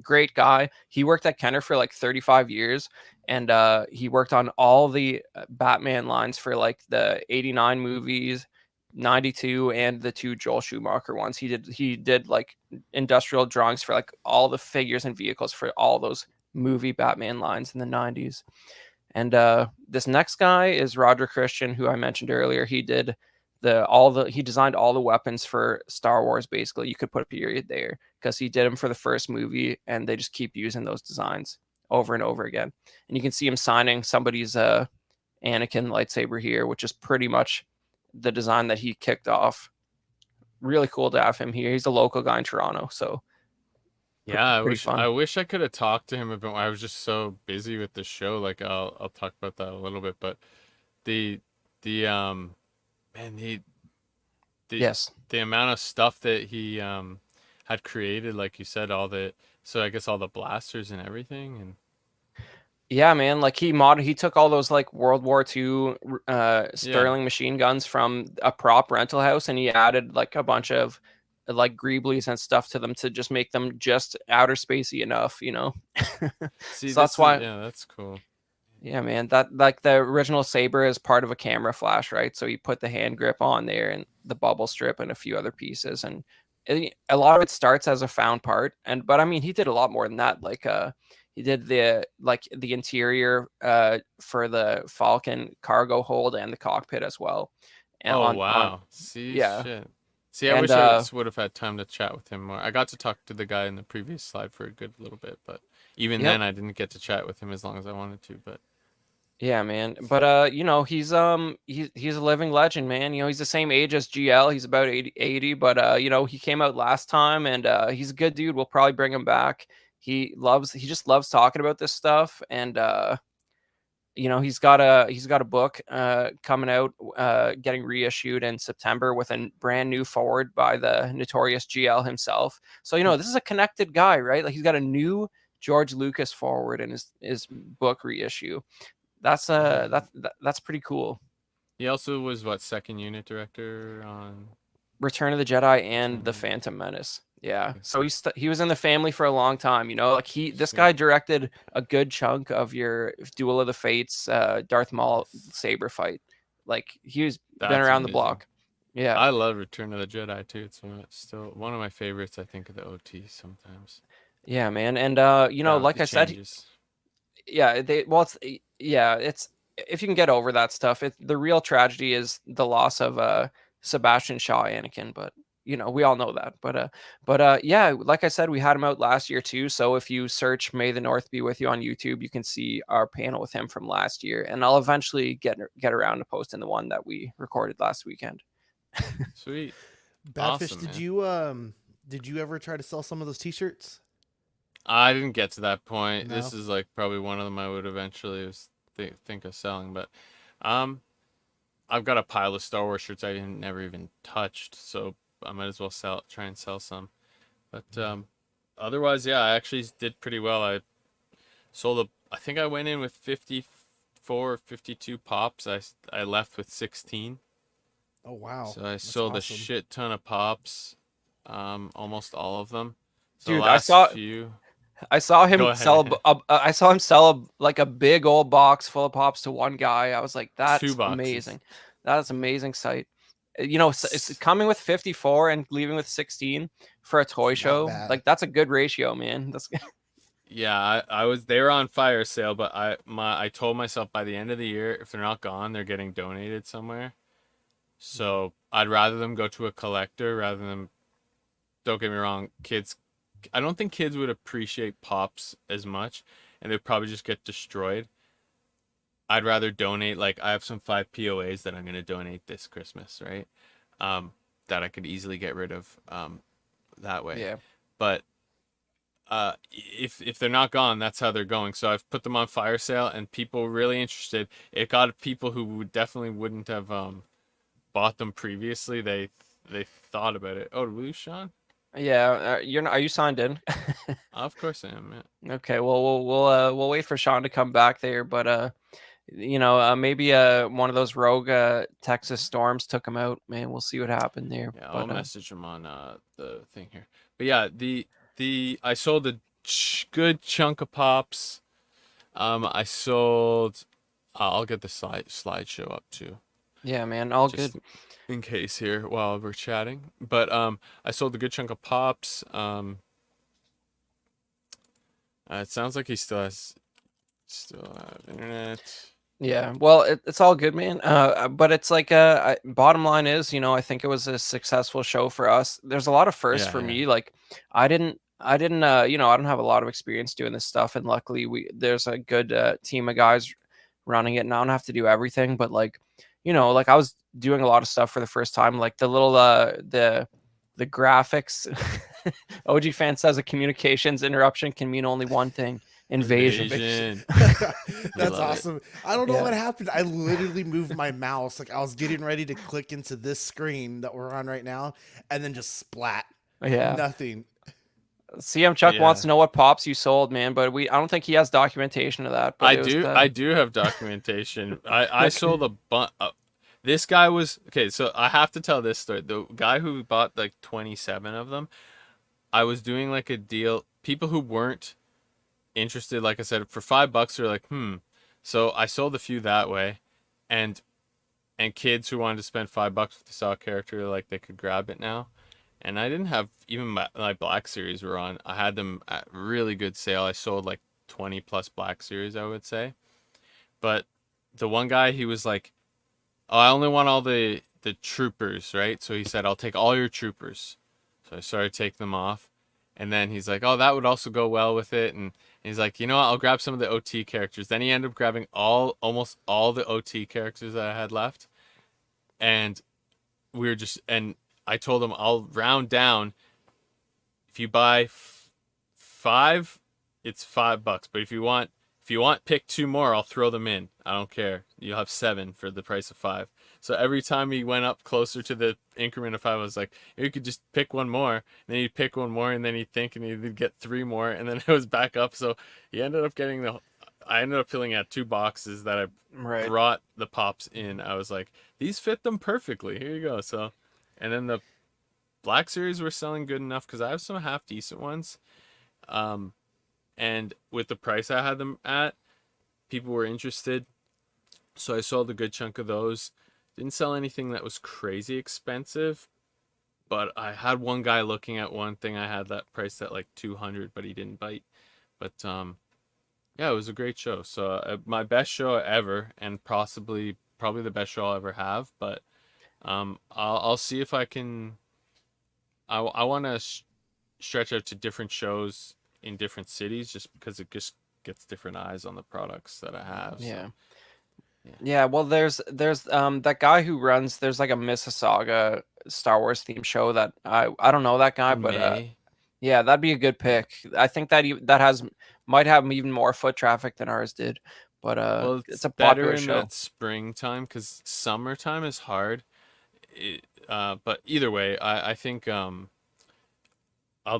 Great guy. He worked at Kenner for like 35 years, and he worked on all the Batman lines for like the 89 movies, 92, and the 2 Joel Schumacher ones. He did like industrial drawings for like all the figures and vehicles for all those movie Batman lines in the 90s. And this next guy is Roger Christian, who I mentioned earlier. He did he designed all the weapons for Star Wars. Basically, you could put a period there because he did them for the first movie, and they just keep using those designs over and over again. And you can see him signing somebody's Anakin lightsaber here, which is pretty much the design that he kicked off. Really cool to have him here. He's a local guy in Toronto, so yeah, fun. I wish I could have talked to him a bit more. I was just so busy with the show. Like I'll talk about that a little bit, but the man, yes, the amount of stuff that he had created, like you said, so I guess all the blasters and everything, and yeah, man, like he took all those like World War II Sterling machine guns from a prop rental house, and he added like a bunch of like greeblies and stuff to them to just make them just outer spacey enough, See, so that's why. Yeah, that's cool. Yeah, man, that like the original saber is part of a camera flash, right? So he put the hand grip on there and the bubble strip and a few other pieces, and a lot of it starts as a found part. But I mean, he did a lot more than that. Like he did the interior for the Falcon cargo hold and the cockpit as well. And wow. See, yeah. Shit. See, I wish I would have had time to chat with him more. I got to talk to the guy in the previous slide for a good little bit, but even then I didn't get to chat with him as long as I wanted to. But yeah, man. But he's a living legend, man. He's the same age as GL. He's about 80, but he came out last time, and he's a good dude. We'll probably bring him back. He just loves talking about this stuff, and he's got a book coming out, getting reissued in September with a brand new forward by the notorious GL himself. So this is a connected guy, right? Like he's got a new George Lucas forward in his book reissue. That's pretty cool. He also was second unit director on Return of the Jedi and The Phantom Menace. Yeah. So he was in the family for a long time, like this guy directed a good chunk of your Duel of the Fates, Darth Maul saber fight. Like been around the block. Yeah. I love Return of the Jedi too. It's still one of my favorites, I think, of the OT sometimes. Yeah, man. And like I said, yeah, it's if you can get over that stuff, the real tragedy is the loss of Sebastian Shaw Anakin, but we all know that. But yeah, like I said, we had him out last year too. So if you search May the North Be With You on YouTube, you can see our panel with him from last year, and I'll eventually get around to posting the one that we recorded last weekend. Sweet. Badfish, awesome, did you ever try to sell some of those t-shirts? I didn't get to that point. No? This is like probably one of them I would eventually think of selling, but I've got a pile of Star Wars shirts I never even touched, so I might as well try and sell some. But otherwise, yeah, I actually did pretty well. I sold I think I went in with 54 or 52 pops. I left with 16. Oh wow. So I sold a shit ton of pops, almost all of them. So dude, I saw him sell like a big old box full of pops to one guy. I was like, that's amazing. That's amazing sight. It's coming with 54 and leaving with 16 for a toy show. Like that's a good ratio, man. That's Yeah, I was. They were on fire sale, but I told myself by the end of the year, if they're not gone, they're getting donated somewhere. So I'd rather them go to a collector rather than. Don't get me wrong, kids. I don't think kids would appreciate pops as much, and they'd probably just get destroyed. I'd rather donate. Like I have some 5 POAs that I'm gonna donate this Christmas, right? That I could easily get rid of that way. Yeah. But if they're not gone, that's how they're going. So I've put them on fire sale, and people really interested. It got people who definitely wouldn't have bought them previously. They thought about it. Oh, did we lose Sean? Yeah, you're not, are you signed in? Of course I am. Yeah. Okay, well we'll wait for Sean to come back there, but maybe one of those rogue Texas storms took him out. Man, we'll see what happened there. Yeah, But I'll message him on the thing here. But yeah, the I sold a good chunk of pops. I sold. I'll get the slideshow up too. yeah, man, all Just good. in case here while we're chatting. But I sold a good chunk of pops. It sounds like he still have internet. Yeah, well, it's all good, man. But it's like, bottom line is, I think it was a successful show for us. There's a lot of firsts Yeah, for yeah. me. Like, I didn't, I don't have a lot of experience doing this stuff, and luckily there's a good team of guys running it, and I don't have to do everything. But like, like I was doing a lot of stuff for the first time, like the little the graphics. OG fan says a communications interruption can mean only one thing: invasion. Invasion. That's love it. awesome. I don't know Yeah. what happened. I literally moved my mouse. Like I was getting ready to click into this screen that we're on right now, and then just splat. Yeah. Nothing. CM Chuck Yeah. wants to know what pops you sold, man, but I don't think he has documentation of that. But I it was do. I do have documentation. I sold a bunch. This guy was okay. So I have to tell this story. The guy who bought like 27 of them, I was doing like a deal. People who weren't interested, like I said, for $5, they're like, So I sold a few that way, and kids who wanted to spend $5 if they saw a character, like they could grab it now. And I didn't have even my Black Series were on. I had them at really good sale. I sold like 20 plus Black Series, I would say. But the one guy, he was like, "Oh, I only want all the troopers, right?" So he said, "I'll take all your troopers." So I started taking them off, and then he's like, "Oh, that would also go well with it." And he's like, "You know what? I'll grab some of the OT characters." Then he ended up grabbing almost all the OT characters that I had left, and and I told him I'll round down. If you buy 5, it's $5. But if you want pick 2 more, I'll throw them in. I don't care. You'll have 7 for the price of 5. So every time he went up closer to the increment of 5, I was like, you could just pick one more. And then he'd pick one more, and then he'd think, and he'd get 3 more, and then it was back up. So he ended up getting I ended up filling out 2 boxes that I Right. brought the pops in. I was like, these fit them perfectly. Here you go. So, and then the Black Series were selling good enough because I have some half decent ones. And with the price I had them at, people were interested. So I sold a good chunk of those. Didn't sell anything that was crazy expensive, but I had one guy looking at one thing I had that priced at like 200, but he didn't bite. But yeah, it was a great show. So my best show ever, and probably the best show I'll ever have. But I'll see if I can. I want to stretch out to different shows in different cities, just because it just gets different eyes on the products that I have. So. Yeah. Yeah, well, there's that guy who runs. There's like a Mississauga Star Wars themed show that I don't know that guy, but May. yeah, that'd be a good pick. I think that might have even more foot traffic than ours did, but Well, it's a better popular in show. that springtime because summertime is hard. But either way, I think I'll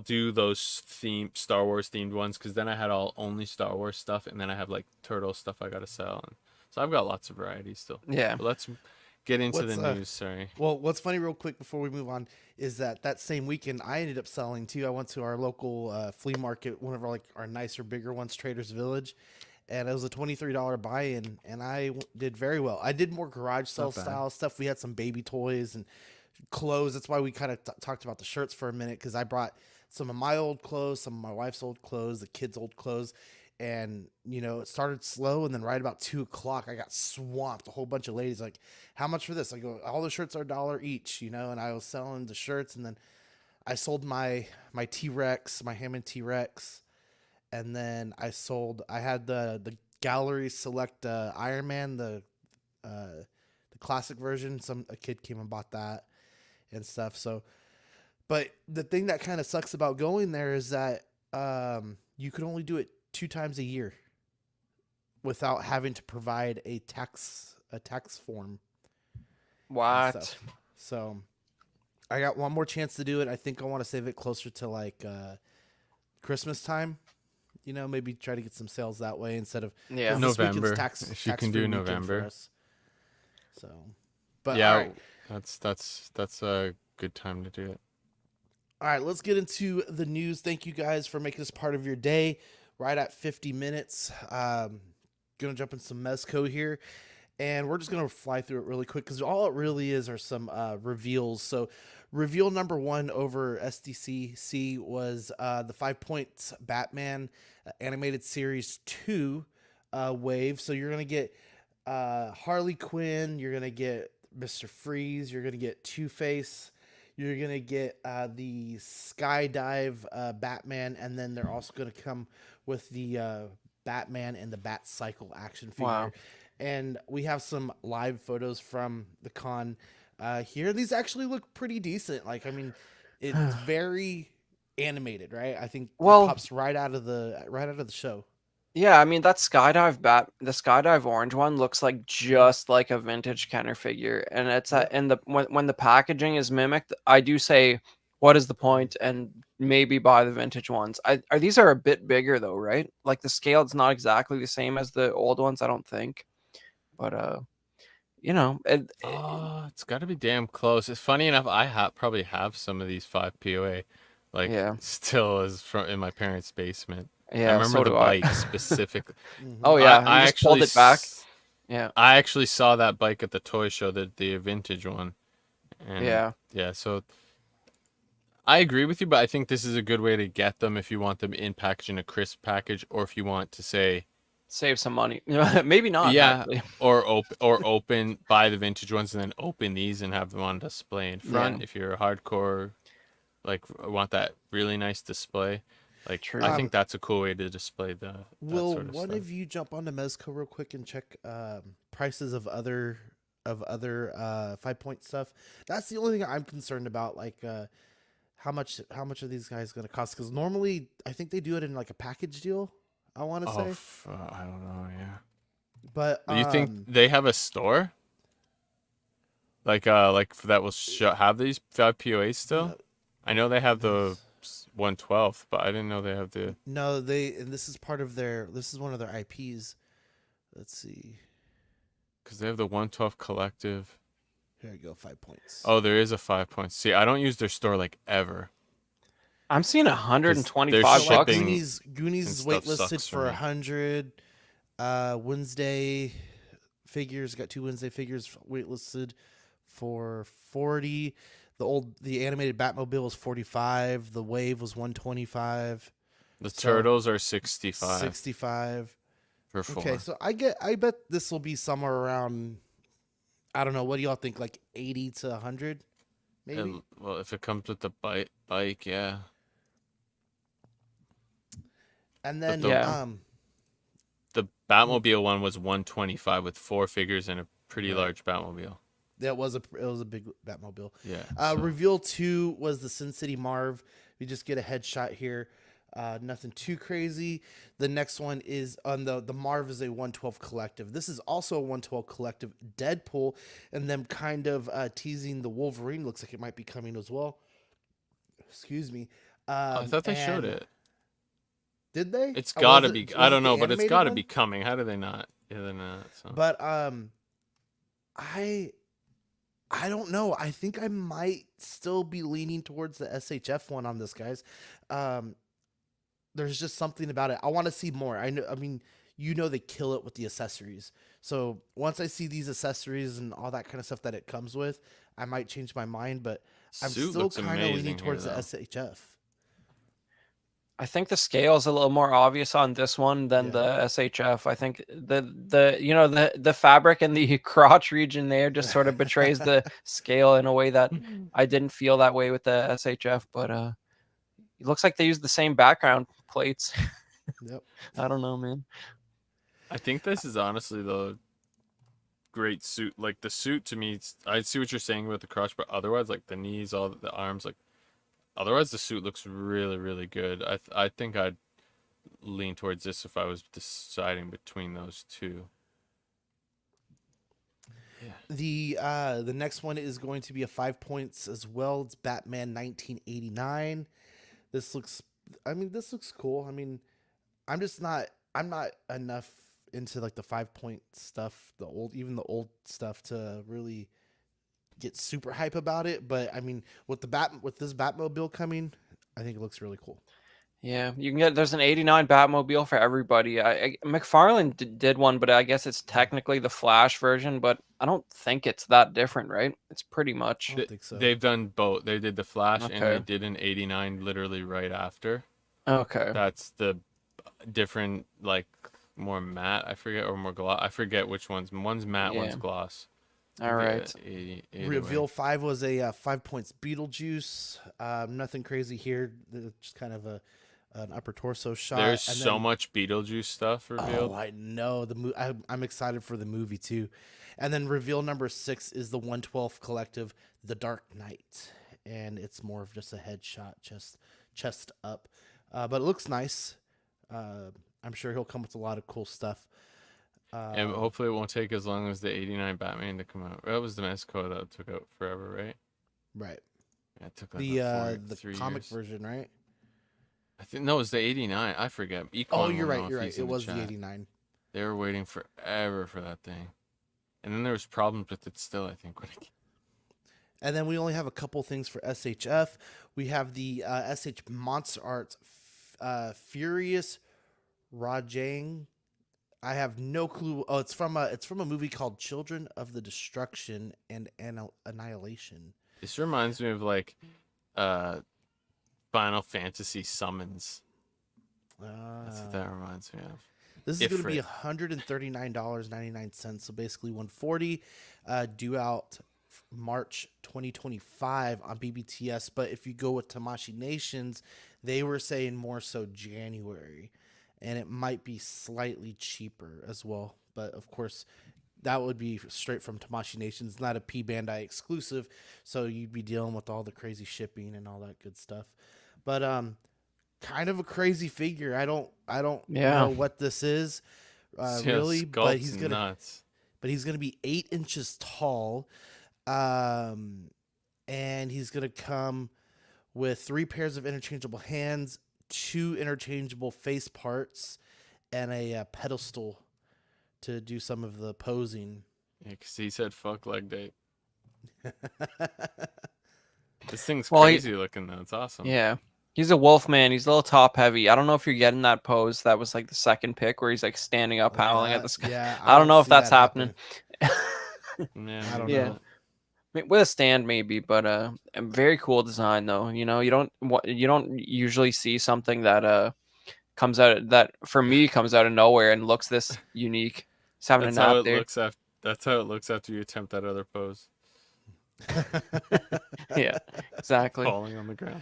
do those Star Wars themed ones because then I had only Star Wars stuff, and then I have like turtle stuff I gotta sell, and so I've got lots of variety still. Yeah. But let's get into What's, the news. Sorry. Well, what's funny, real quick, before we move on, is that same weekend I ended up selling too. I went to our local flea market, one of our nicer, bigger ones, Traders Village, and it was a $23 buy-in, and I did very well. I did more garage sale bad. style stuff. We had some baby toys and clothes. That's why we kind of talked about the shirts for a minute, because I brought some of my old clothes, some of my wife's old clothes, the kids' old clothes. And, it started slow. And then right about 2 o'clock, I got swamped. A whole bunch of ladies like, how much for this? I go, all the shirts are $1 each, and I was selling the shirts. And then I sold my T-Rex, my Hammond T-Rex. And then I had the gallery select Iron Man, the classic version. A kid came and bought that and stuff. So, but the thing that kind of sucks about going there is that you could only do it 2 times a year without having to provide a tax form. and What? stuff. So I got one more chance to do it. I think I want to save it closer to like Christmas time. Maybe try to get some sales that way instead of Yeah. 'cause this weekend's November, if you can do tax-free weekend for November. us. So, but Yeah, all right. that's a good time to do it. All right, let's get into the news. Thank you guys for making this part of your day. Right at 50 minutes. Gonna jump in some Mezco here, and we're just gonna fly through it really quick because all it really is are some reveals. So, reveal number 1 over SDCC was the 5 Points Batman animated series 2 wave. So you're gonna get Harley Quinn. You're gonna get Mr. Freeze. You're gonna get Two-Face. You're going to get the Skydive Batman, and then they're also going to come with the Batman and the Bat Cycle action figure. Wow. And we have some live photos from the con here. These actually look pretty decent. Like, I mean, it's very animated, right? I think it pops right out of the show. Yeah, I mean that the skydive orange one looks like just like a vintage Kenner figure, and it's and when the packaging is mimicked, I do say, what is the point? And maybe buy the vintage ones. These are a bit bigger though, right? Like the scale is not exactly the same as the old ones, I don't think, but It's got to be damn close. It's funny enough. I probably have some of these 5 POA, still from in my parents' basement. Yeah, I remember so the do I. bike specifically. Oh yeah, I you just pulled actually it back. Yeah. I actually saw that bike at the toy show, the vintage one. And Yeah. So I agree with you, but I think this is a good way to get them if you want them in package in a crisp package, or if you want to say save some money. Maybe not. Yeah, actually. or open buy the vintage ones and then open these and have them on display in front. Yeah. If you're a hardcore, like want that really nice display. Like, True. I think that's a cool way to display Will sort of one stuff. of you jump onto Mezco real quick and check prices of other 5 Point stuff? That's the only thing I'm concerned about. Like, how much are these guys going to cost? Because normally I think they do it in like a package deal. I want to say, I don't know. Yeah, but you think they have a store? Like that will have these 5 POAs still? I know they have the 112, but I didn't know they have the. No, and this is part of this is one of their IPs. Let's see. Because they have the 112 collective. Here you go, 5 Points. Oh, there is a 5 points. See, I don't use their store like ever. I'm seeing $125 their bucks. shipping Goonies is and stuff waitlisted sucks for for me. 100. Wednesday figures got 2 Wednesday figures waitlisted for 40. The animated Batmobile was 45. The Wave was 125. The turtles are 65 65. for 4. Okay, so I bet this will be somewhere around, I don't know, what do y'all think, like 80 to 100 maybe? Well, if it comes with the bike, yeah. And then The Batmobile one was 125 with 4 figures and a pretty large Batmobile. it was a big Batmobile. Yeah. Reveal 2 was the Sin City Marv. We just get a headshot here. Nothing too crazy. The next one is on the Marv is a 112 collective. This is also a 112 collective Deadpool, and them kind of teasing the Wolverine. Looks like it might be coming as well. Excuse me. I thought they showed it. Did they? It's got to Was be. it I don't the know, but it's animated got to one? be coming. How do they not? Yeah, they're not. So. But I don't know. I think I might still be leaning towards the SHF one on this, guys. There's just something about it. I want to see more. I mean, they kill it with the accessories. So once I see these accessories and all that kind of stuff that it comes with, I might change my mind. But I'm Suit still looks kind of amazing leaning here, towards the though. SHF. I think the scale is a little more obvious on this one than Yeah. the SHF. I think the fabric and the crotch region there just sort of betrays the scale in a way that I didn't feel that way with the SHF. But it looks like they use the same background plates. Yep. I don't know, man. I think this is honestly the great suit. Like the suit to me, I see what you're saying with the crotch, but otherwise, like the knees, all the arms, like otherwise the suit looks really, really good. I think I'd lean towards this if I was deciding between those two. The next one is going to be a 5 points as well. It's Batman 1989. This looks cool. I mean, I'm not enough into like the 5 point stuff, even the old stuff to really get super hype about it. But I mean, with this Batmobile coming, I think it looks really cool. Yeah, you can get there's an 89 Batmobile for everybody. McFarlane did one, but I guess it's technically the Flash version, but I don't think it's that different, right? It's pretty much. I don't think so. They've done both. They did the Flash and Okay. they did an 89 literally right after. Okay. That's the different, like more matte, I forget, or more gloss. I forget which one's. One's matte, one's Yeah. gloss. All right. Reveal 5 was a 5 points Beetlejuice. Nothing crazy here. Just kind of an upper torso shot. There's And so then- much Beetlejuice stuff revealed. Oh, I know I'm excited for the movie too. And then reveal number 6 is the 112 Collective, The Dark Knight, and it's more of just a headshot, chest up, but it looks nice. I'm sure he'll come with a lot of cool stuff. And hopefully it won't take as long as the 89 Batman to come out. That was the Mexico that took out forever, right? Right. Yeah, it took like The 3 comic years. version, right? I think no, it was the 89. I forget. Oh, you're right. It was the 89. They were waiting forever for that thing. And then there was problems with it still, I think. And then we only have a couple things for SHF. We have the SH Monster Arts Furious Rajang. I have no clue. Oh, it's from a movie called Children of the Destruction and Annihilation. This reminds me of like Final Fantasy Summons. That's what that reminds me of. This is going to be Ifrit. $139.99, so basically $140. Due out March 2025 on BBTS, but if you go with Tamashii Nations, they were saying more so January, and it might be slightly cheaper as well. But of course, that would be straight from Tamashii Nations, not a P Bandai exclusive, so you'd be dealing with all the crazy shipping and all that good stuff. But kind of a crazy figure. I don't know what this is really, but he's nuts. gonna be 8 inches tall, and he's gonna come with 3 pairs of interchangeable hands, 2 interchangeable face parts, and a pedestal to do some of the posing. Yeah, because he said fuck leg day. This thing's Well, crazy looking though. It's awesome. Yeah. He's a wolf man. He's a little top heavy. I don't know if you're getting that pose. That was like the second pick where he's like standing up, howling at the sky. Yeah, I don't know if that's happening. Man, I don't Yeah. know. I mean, with a stand maybe, but a very cool design though. You know, you don't usually see something that comes out of nowhere and looks this unique. He's having that's a nap how it there. looks after. That's how it looks after you attempt that other pose. Yeah, exactly. Falling on the ground.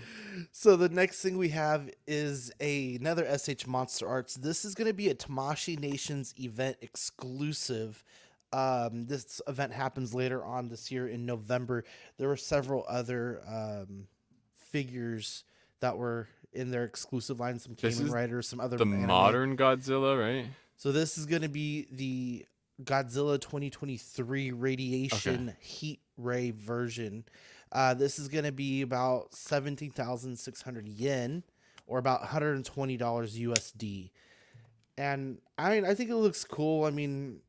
So the next thing we have is another SH Monster Arts. This is going to be a Tamashii Nations event exclusive. This event happens later on this year in November. There were several other figures that were in their exclusive line. Some Kamen Riders, some other The anime. modern Godzilla, right? So this is going to be the Godzilla 2023 Radiation Heat Ray version. This is going to be about 17,600 yen, or about $120 USD. And I think it looks cool. I mean,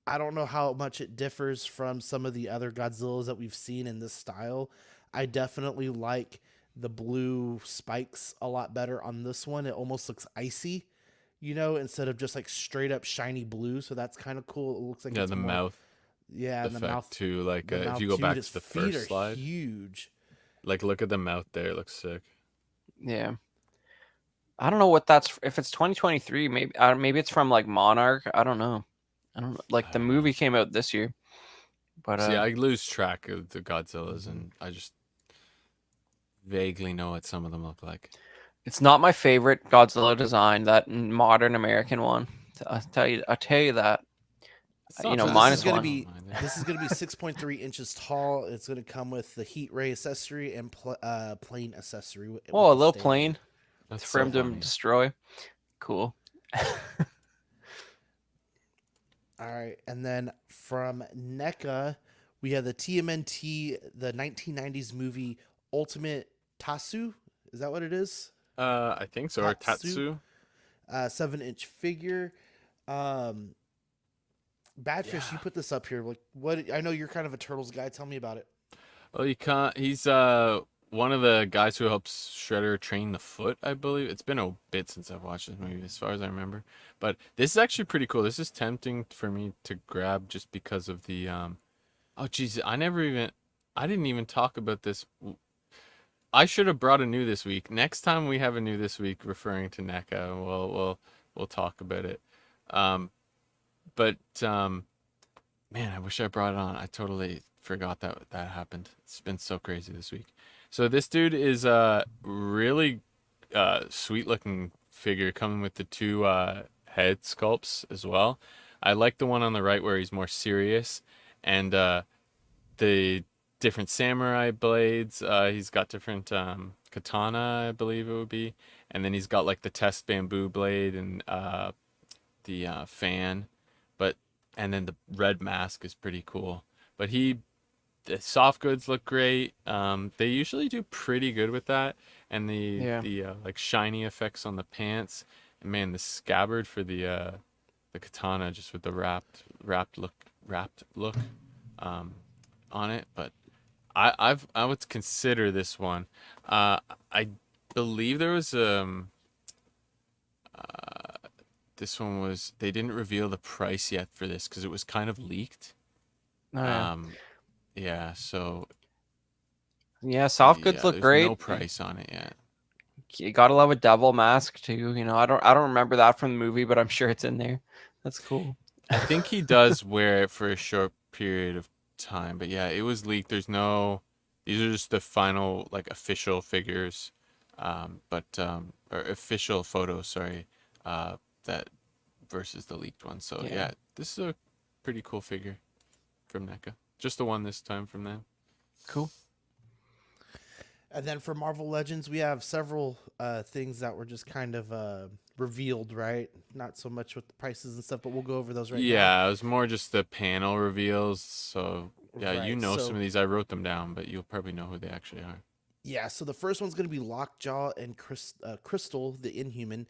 I don't know how much it differs from some of the other Godzillas that we've seen in this style. I definitely like the blue spikes a lot better on this one. It almost looks icy, you know, instead of just like straight up shiny blue. So that's kind of cool. It looks like Yeah, the mouth. Yeah, And the mouth too. Like if you go go back to the first slide, huge. like look at the mouth there. It looks sick. Yeah. I don't know what if it's 2023, maybe it's from like Monarch. I don't know. Like the movie came out this year. But See, I lose track of the Godzillas, and I just vaguely know what some of them look like. it's not my favorite Godzilla design, that modern American one. I'll tell you that. It's not So bad. this is minus gonna one. be this is gonna be 6.3 inches tall. It's gonna come with the heat ray accessory and plane accessory. Oh, a the little stand. plane That's for so him to funny. destroy. Cool. All right, and then from NECA, we have the TMNT, the 1990s movie Ultimate Tatsu. Is that what it is? I think so. Or Tatsu. Tatsu. 7-inch figure. Badfish, you put this up here. Like, what? I know you're kind of a Turtles guy. Tell me about it. Well, you can't. He's one of the guys who helps Shredder train the foot, I believe. It's been a bit since I've watched this movie, as far as I remember. But this is actually pretty cool. This is tempting for me to grab just because of the Oh, geez, I didn't even talk about this. I should have brought a new this week. Next time we have a new this week referring to NECA, we'll talk about it. But man, I wish I brought it on. I totally forgot that happened. It's been so crazy this week. So this dude is a really sweet looking figure, coming with the two head sculpts as well. I like the one on the right where he's more serious, and the different samurai blades. He's got different katana, I believe it would be, and then he's got like the test bamboo blade and the fan, but and then the red mask is pretty cool. But the soft goods look great. They usually do pretty good with that, and the like shiny effects on the pants. And man, the scabbard for the katana, just with the wrapped look on it. But I would consider this one. I believe there was this one was, they didn't reveal the price yet for this because it was kind of leaked. Oh, yeah. Yeah, so Yeah, soft goods look there's great. no price on it yet. You gotta love a devil mask too. I don't remember that from the movie, but I'm sure it's in there. That's cool. I think he does wear it for a short period of time, but yeah, it was leaked. These are just the final like official figures, or official photos, sorry, that versus the leaked one. So yeah, this is a pretty cool figure from NECA. Just the one this time from them. Cool. And then for Marvel Legends, we have several things that were just kind of revealed, right? Not so much with the prices and stuff, but we'll go over those right now. Yeah, it was more just the panel reveals. So yeah, Right, some of these. I wrote them down, but you'll probably know who they actually are. Yeah, so the first one's going to be Lockjaw and Crystal, the Inhuman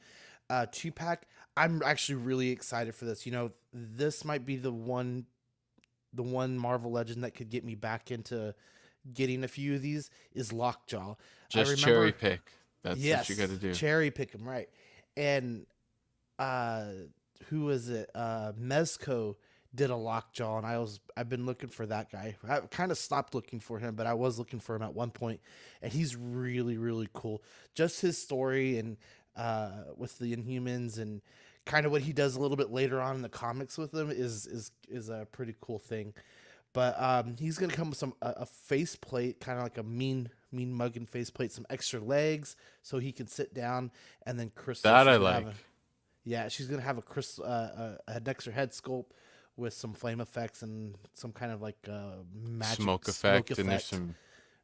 2-pack. I'm actually really excited for this. This might be the one Marvel Legend that could get me back into getting a few of these is Lockjaw. Just cherry pick. That's yes, what you got to do. Cherry pick them, right. And who was it? Mezco did a Lockjaw, and I've been looking for that guy. I kind of stopped looking for him, but I was looking for him at one point, and he's really, really cool. Just his story and with the Inhumans and kind of what he does a little bit later on in the comics with them is a pretty cool thing. But he's gonna come with a face plate, kind of like a mean mugging face plate, some extra legs so he can sit down, and then Crystal. That I like. She's gonna have an extra head sculpt with some flame effects and some kind of like magic smoke effect. And there's some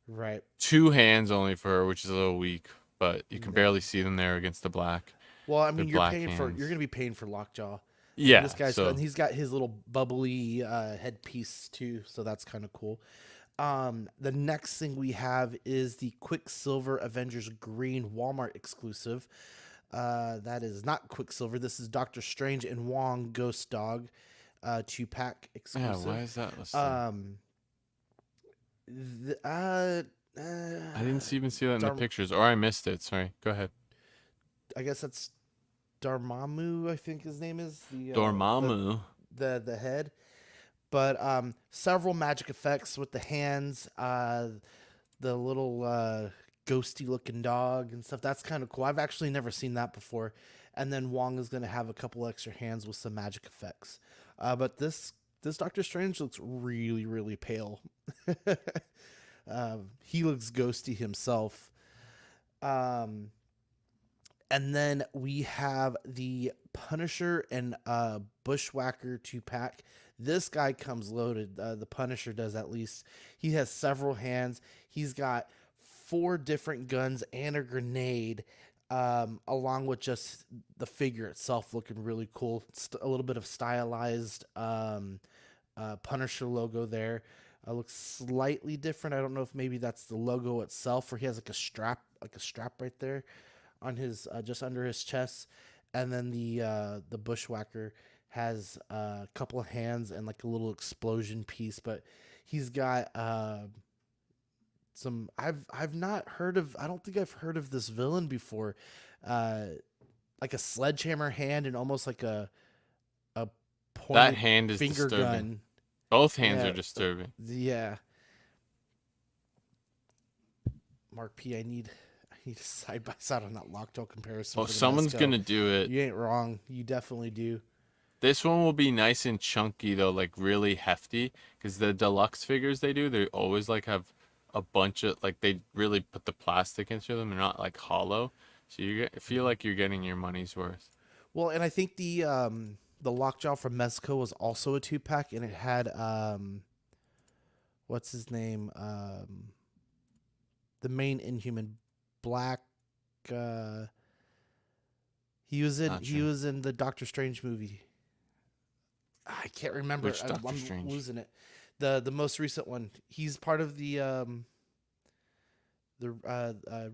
right 2 hands only for her, which is a little weak, but you can barely see them there against the black. Well, I mean, you're hands. gonna be paying for Lockjaw. Yeah, this guy's and he's got his little bubbly headpiece too, so that's kind of cool. The next thing we have is the Quicksilver Avengers Green Walmart exclusive. That is not Quicksilver. This is Doctor Strange and Wong Ghost Dog 2-pack exclusive. Yeah, why is that listed? I didn't even see that in the pictures, or I missed it. Sorry, go ahead. I guess that's Dormammu, I think his name is. Dormammu. The head. But several magic effects with the hands, the little ghosty looking dog and stuff. That's kind of cool. I've actually never seen that before. And then Wong is going to have a couple extra hands with some magic effects. But this Doctor Strange looks really, really pale. He looks ghosty himself. And then we have the Punisher and Bushwhacker 2-pack. This guy comes loaded. The Punisher does, at least. He has several hands. He's got 4 different guns and a grenade, along with just the figure itself looking really cool. A little bit of stylized Punisher logo there. Looks slightly different. I don't know if maybe that's the logo itself, or he has like a strap right there on his just under his chest. And then the Bushwhacker has a couple of hands and like a little explosion piece, but he's got some I've not heard of. I don't think I've heard of this villain before. Like a sledgehammer hand and almost like a pointed That hand is finger disturbing. gun. Both hands Yeah. are disturbing. Yeah. Mark P, I need a side by side on that lockjaw comparison. Well, for the someone's Mezco. gonna do it. You ain't wrong. You definitely do. This one will be nice and chunky though, like really hefty. Because the deluxe figures they always like have a bunch of like they really put the plastic into them. They're not like hollow, so feel like you're getting your money's worth. Well, and I think the lockjaw from Mezco was also a 2-pack, and it had what's his name? The main Inhuman, Black. He was in the Doctor Strange movie. I can't remember. Which Doctor I'm Strange? losing it. The most recent one. He's part of the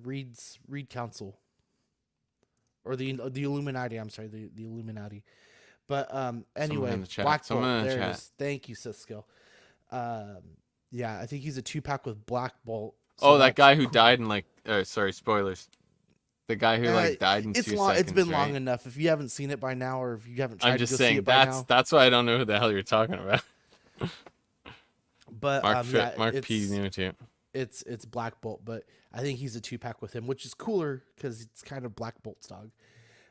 Reed Council, or the Illuminati. I'm sorry, the Illuminati. But anyway, in the chat. Black Bolt. Someone in the There it chat. is. Thank you, Cisco. Yeah, I think he's a 2-pack with Black Bolt. Oh, that that's guy who cool. died in like sorry, spoilers. The guy who like died in It's 2 long. seconds. It's been right? long enough. If you haven't seen it by now, or if you haven't tried I'm to just go see saying it by now, that's why I don't know who the hell you're talking about. but Mark P knew it too. it's Black Bolt, but I think he's a 2-pack with him, which is cooler because it's kind of Black Bolt's dog.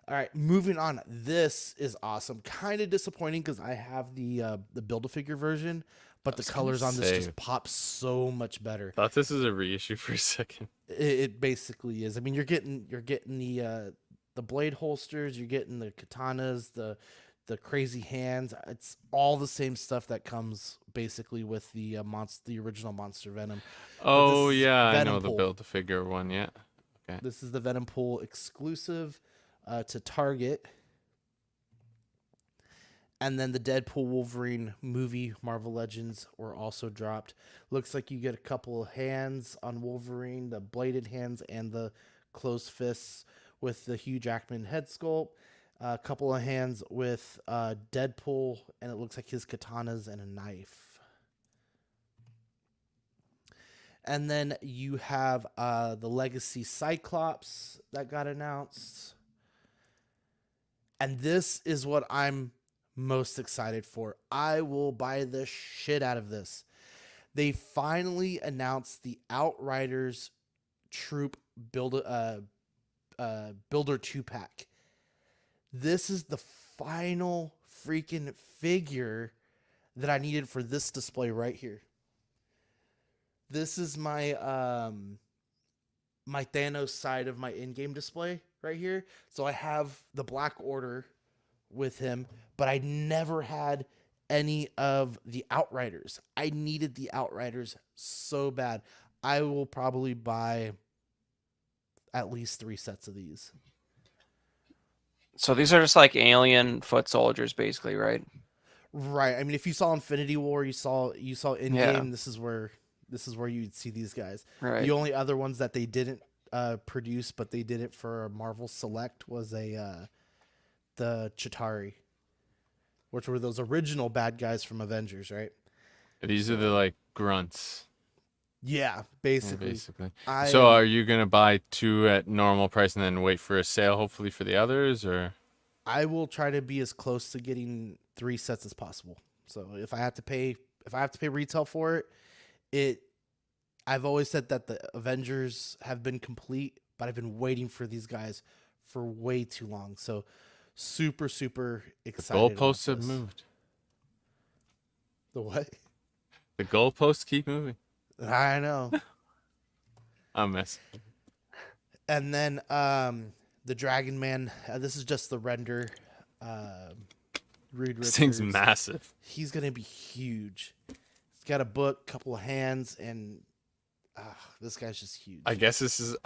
All right, moving on. This is awesome. Kind of disappointing because I have the Build-A-Figure version, but the colors on this just pop so much better. Thought this was a reissue for a second. It basically is. I mean, you're getting the blade holsters, you're getting the katanas, the crazy hands. It's all the same stuff that comes basically with the original Monster Venom. Oh this is yeah, I Venom know the Pool. Build-A-Figure one. Yeah. Okay. This is the Venom Pool exclusive to Target. And then the Deadpool Wolverine movie Marvel Legends were also dropped. Looks like you get a couple of hands on Wolverine, the bladed hands and the closed fists with the Hugh Jackman head sculpt. A couple of hands with Deadpool, and it looks like his katanas and a knife. And then you have the Legacy Cyclops that got announced. And this is what I'm most excited for. I will buy the shit out of this. They finally announced the Outriders Troop Builder 2-pack. This is the final freaking figure that I needed for this display right here. This is my my Thanos side of my in-game display right here. So I have the Black Order with him, but I never had any of the Outriders. I needed the Outriders so bad. I will probably buy at least 3 sets of these. So these are just like alien foot soldiers, basically, right? Right. I mean, if you saw Infinity War, you saw in game. Yeah. This is where you'd see these guys. Right. The only other ones that they didn't produce, but they did it for Marvel Select, was the Chitauri, which were those original bad guys from Avengers, right? These are the like grunts. Yeah, Yeah, basically. basically. So are you gonna buy 2 at normal price and then wait for a sale, hopefully for the others, or? I will try to be as close to getting 3 sets as possible. So if I have to pay retail for it, I've always said that the Avengers have been complete, but I've been waiting for these guys for way too long. So super, super The excited about goalposts have this. moved. The what? The goalposts keep moving. I know. I'm messing. And then the Dragon Man. This is just the render. Reed This thing's Richards. massive. He's gonna be huge. He's got a book, couple of hands, and this guy's just huge. I guess this is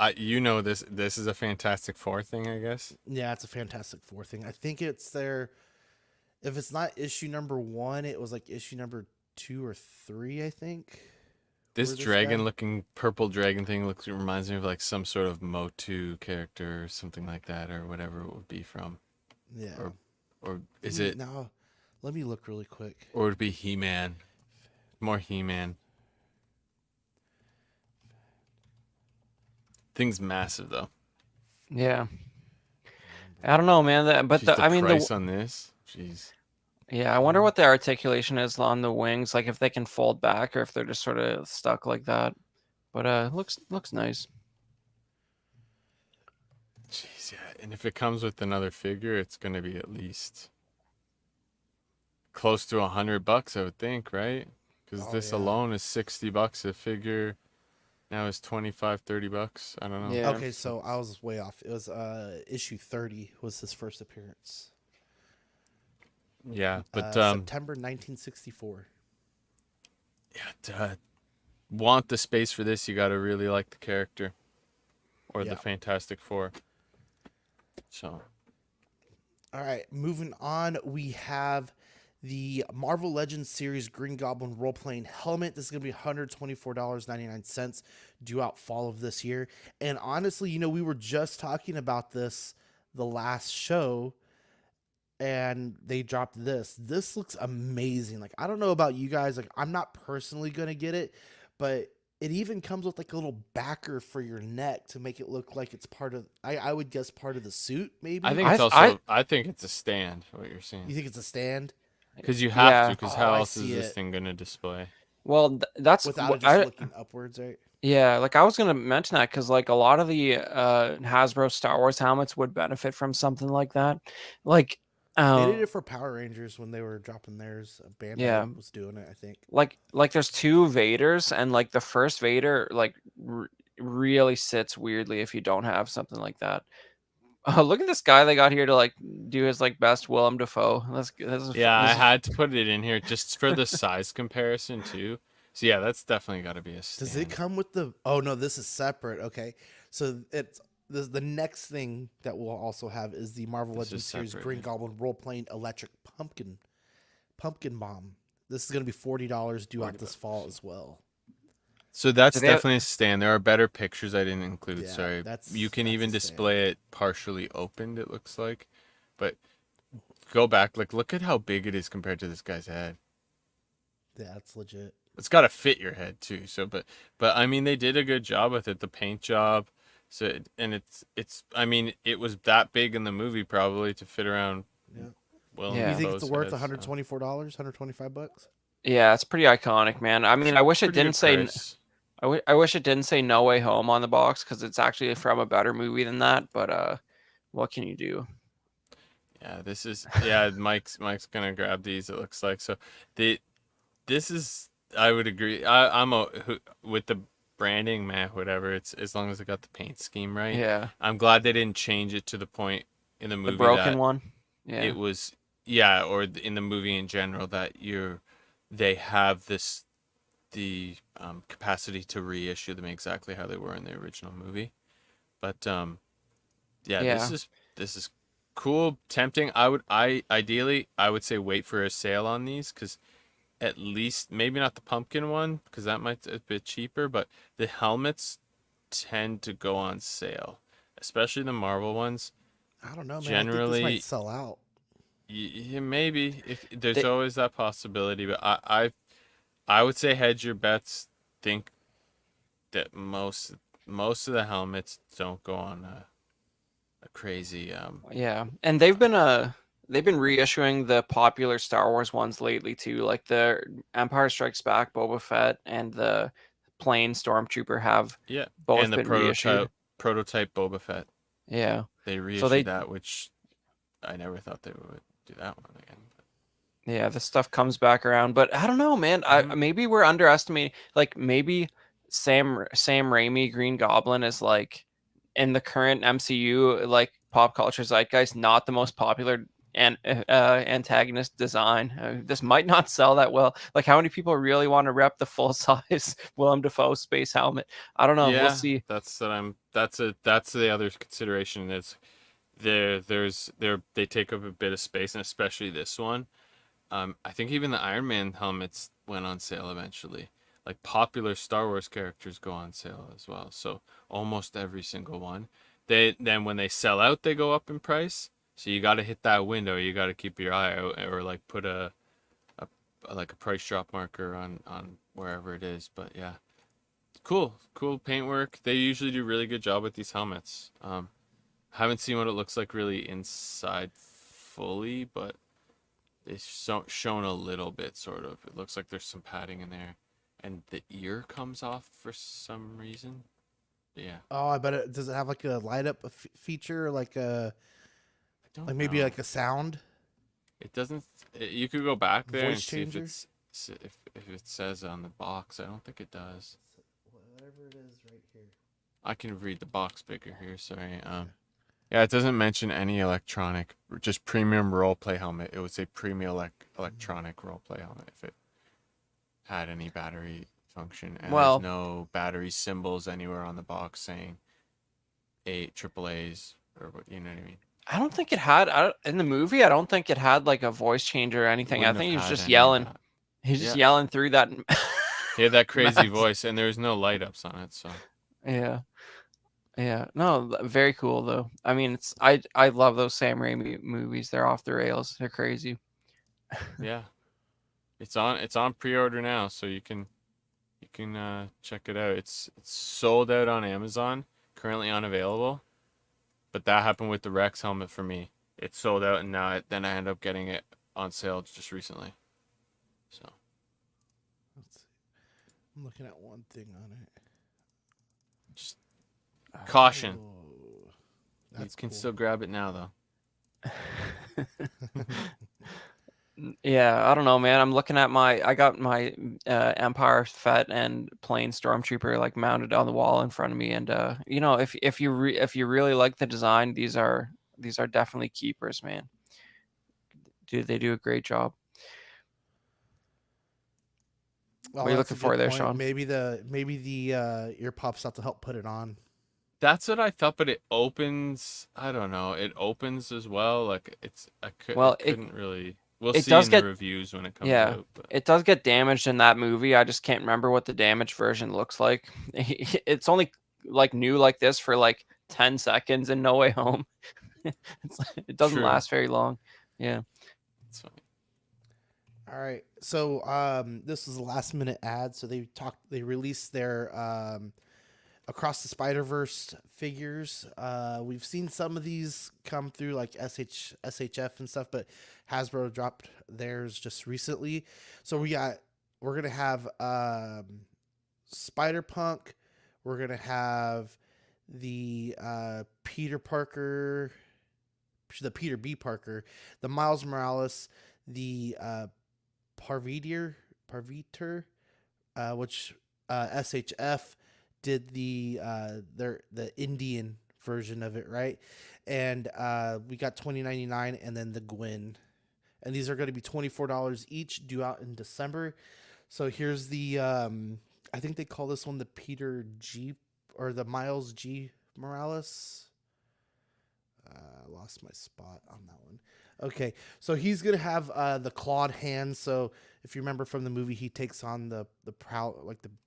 this is a Fantastic Four thing, I guess. Yeah, it's a Fantastic Four thing. I think it's their. If it's not issue number 1, it was like issue number 2 or 3, I think. This for this dragon guy. looking purple dragon thing reminds me of like some sort of Motu character or something like that, or whatever it would be from. Yeah. Or is it Now, let me look really quick. or would it be He-Man? More He-Man. Thing's massive though. Yeah. I don't know, man. But Jeez, I mean, price on this. Jeez. yeah, I wonder what the articulation is on the wings, like if they can fold back or if they're just sort of stuck like that. But looks nice. Jeez, yeah. And if it comes with another figure, it's gonna be at least close to $100, I would think, right? Because Oh, this yeah. alone is $60 a figure. Now it's $25-$30. I don't know. Yeah. Okay, so I was way off. It was issue 30 was his first appearance. Yeah, but September 1964. yeah, to want the space for this, you got to really like the character or Yeah. the Fantastic Four. So, All right, moving on, we have the Marvel Legends series Green Goblin role-playing helmet. This is going to be $124.99 due out fall of this year. And honestly, we were just talking about this the last show, and they dropped this. This looks amazing. Like, I don't know about you guys. Like, I'm not personally going to get it, but it even comes with like a little backer for your neck to make it look like it's part of, I would guess, part of the suit, maybe. I think it's I think it's a stand, what you're saying. You think it's a stand? Because you have Yeah. to, because Oh, how I else is see this it. thing going to display? Well, that's Without it what just looking upwards, right? yeah, like I was gonna mention that because like a lot of the Hasbro Star Wars helmets would benefit from something like that. Like, They did it for Power Rangers when they were dropping theirs. Bandai Yeah. was doing it, I think. like there's 2 Vaders, and like the first Vader like really sits weirdly if you don't have something like that. Oh, look at this guy they got here to like do his like best Willem Dafoe. Yeah, I had to put it in here just for the size comparison too. So yeah, that's definitely got to be a stand. Does it come with the? Oh no, this is separate. Okay, so it's the next thing that we'll also have is the Marvel This Legends is series separate, Green yeah. Goblin role playing electric pumpkin bomb. This is gonna be $40 due out this fall as well. So that's Do they have- definitely a stand. There are better pictures I didn't include. Yeah, Sorry. that's- You can that's even a display it partially opened, it looks like. But go back, like look at how big it is compared to this guy's head. Yeah, that's legit. It's got to fit your head too. So but I mean they did a good job with it, the paint job. So and it's I mean it was that big in the movie probably to fit around. Yeah. Well, Yeah. You think it's worth $124? $124, $125? Yeah, it's pretty iconic, man. I mean, I wish it didn't say I wish it didn't say No Way Home on the box because it's actually from a better movie than that. But what can you do? Yeah, this is Mike's gonna grab these. It looks like so. This is I would agree. I'm with the branding, man. Whatever. It's as long as it got the paint scheme right. Yeah, I'm glad they didn't change it to the point in the movie the broken that one. Yeah, it was or in the movie in general that they have the capacity to reissue them exactly how they were in the original movie. But Yeah. this is cool, tempting. Ideally I would say wait for a sale on these because at least maybe not the pumpkin one because that might be a bit cheaper, but the helmets tend to go on sale, especially the Marvel ones. I don't know, man. Generally- I think this might sell out. Yeah, maybe if there's They- always that possibility, but I would say hedge your bets. Think that most of the helmets don't go on a crazy yeah, and they've been reissuing the popular Star Wars ones lately too, like the Empire Strikes Back Boba Fett and the plain Stormtrooper have Yeah, both and the been reissued. prototype Boba Fett. Yeah. They So reissued that, which I never thought they would do that one again. yeah, this stuff comes back around, but I don't know, man. Maybe we're underestimating. Like maybe Sam Raimi Green Goblin is like in the current MCU like pop culture zeitgeist not the most popular and antagonist design. This might not sell that well. Like how many people really want to rep the full size Willem Dafoe space helmet? I don't know. We'll Yeah, see. that's the other consideration is they take up a bit of space, and especially this one. I think even the Iron Man helmets went on sale eventually. Like popular Star Wars characters go on sale as well. So almost every single one. Then when they sell out, they go up in price. So you got to hit that window. You got to keep your eye out, or like put a like a price drop marker on wherever it is. But yeah, cool paintwork. They usually do really good job with these helmets. Haven't seen what it looks like really inside fully, but it's shown a little bit, sort of. It looks like there's some padding in there, and the ear comes off for some reason. Yeah. Oh, I bet it does. It have like a light up feature, like a I don't like maybe know. like a sound It doesn't. You could go back there voice and see changer. if it says on the box. I don't think it does. Whatever it is, right here. I can read the box bigger here. Sorry. Yeah, it doesn't mention any electronic, just premium roleplay helmet. It would say premium electronic roleplay helmet if it had any battery function. And Well, there's no battery symbols anywhere on the box saying AAAs or what, you know what I mean? I don't think it had in the movie. I don't think it had like a voice changer or anything. I Wouldn't think he have was had just any of yelling. that. He's just Yeah. yelling through that. He had that crazy mask. voice, and there's no light ups on it, so. Yeah. Yeah. No, very cool though. I mean, I love those Sam Raimi movies. They're off the rails. They're crazy. Yeah. It's on pre-order now, so you can check it out. It's sold out on Amazon, currently unavailable. But that happened with the Rex helmet for me. It sold out, and then I ended up getting it on sale just recently. So Let's see. I'm looking at one thing on it. just caution. Oh, You that's can cool. still grab it now though. Yeah, I don't know, man. I'm looking at I got my Empire Fett and plain Stormtrooper like mounted on the wall in front of me, and you know, if you really like the design, these are definitely keepers, man. They do a great job. Well, What are you that's a looking for good there, point. Sean? Maybe the ear pops out to help put it on. That's what I thought, but it opens. I don't know. It opens as well. Like I Well, couldn't really. We'll it see does in get the reviews when it comes yeah, out. But it does get damaged in that movie. I just can't remember what the damaged version looks like. It's only like new like this for like 10 seconds in No Way Home. It doesn't True. last very long. Yeah. it's fine. All right. So this is a last minute ad. So they released their Across the Spider-Verse figures. We've seen some of these come through like SHF and stuff, but Hasbro dropped theirs just recently. So we're gonna have Spider-Punk. We're gonna have the Peter Parker, the Peter B. Parker, the Miles Morales, the Parviter, which SHF did the Indian version of it, right? And we got 2099 and then the Gwen. And these are going to be $24 each, due out in December. So here's the I think they call this one the Peter G or the Miles G Morales. I lost my spot on that one. Okay, so he's gonna have the clawed hands. So if you remember from the movie, he takes on the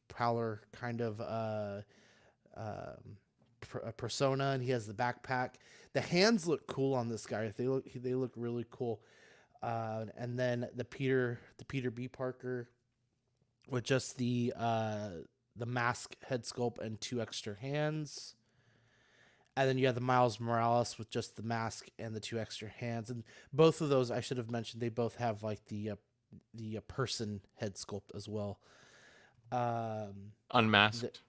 prowler kind of persona, and he has the backpack. The hands look cool on this guy. They look really cool. And then the Peter B. Parker with just the mask head sculpt and 2 extra hands. And then you have the Miles Morales with just the mask and the 2 extra hands. And both of those, I should have mentioned, they both have like the person head sculpt as well. Um, Unmasked.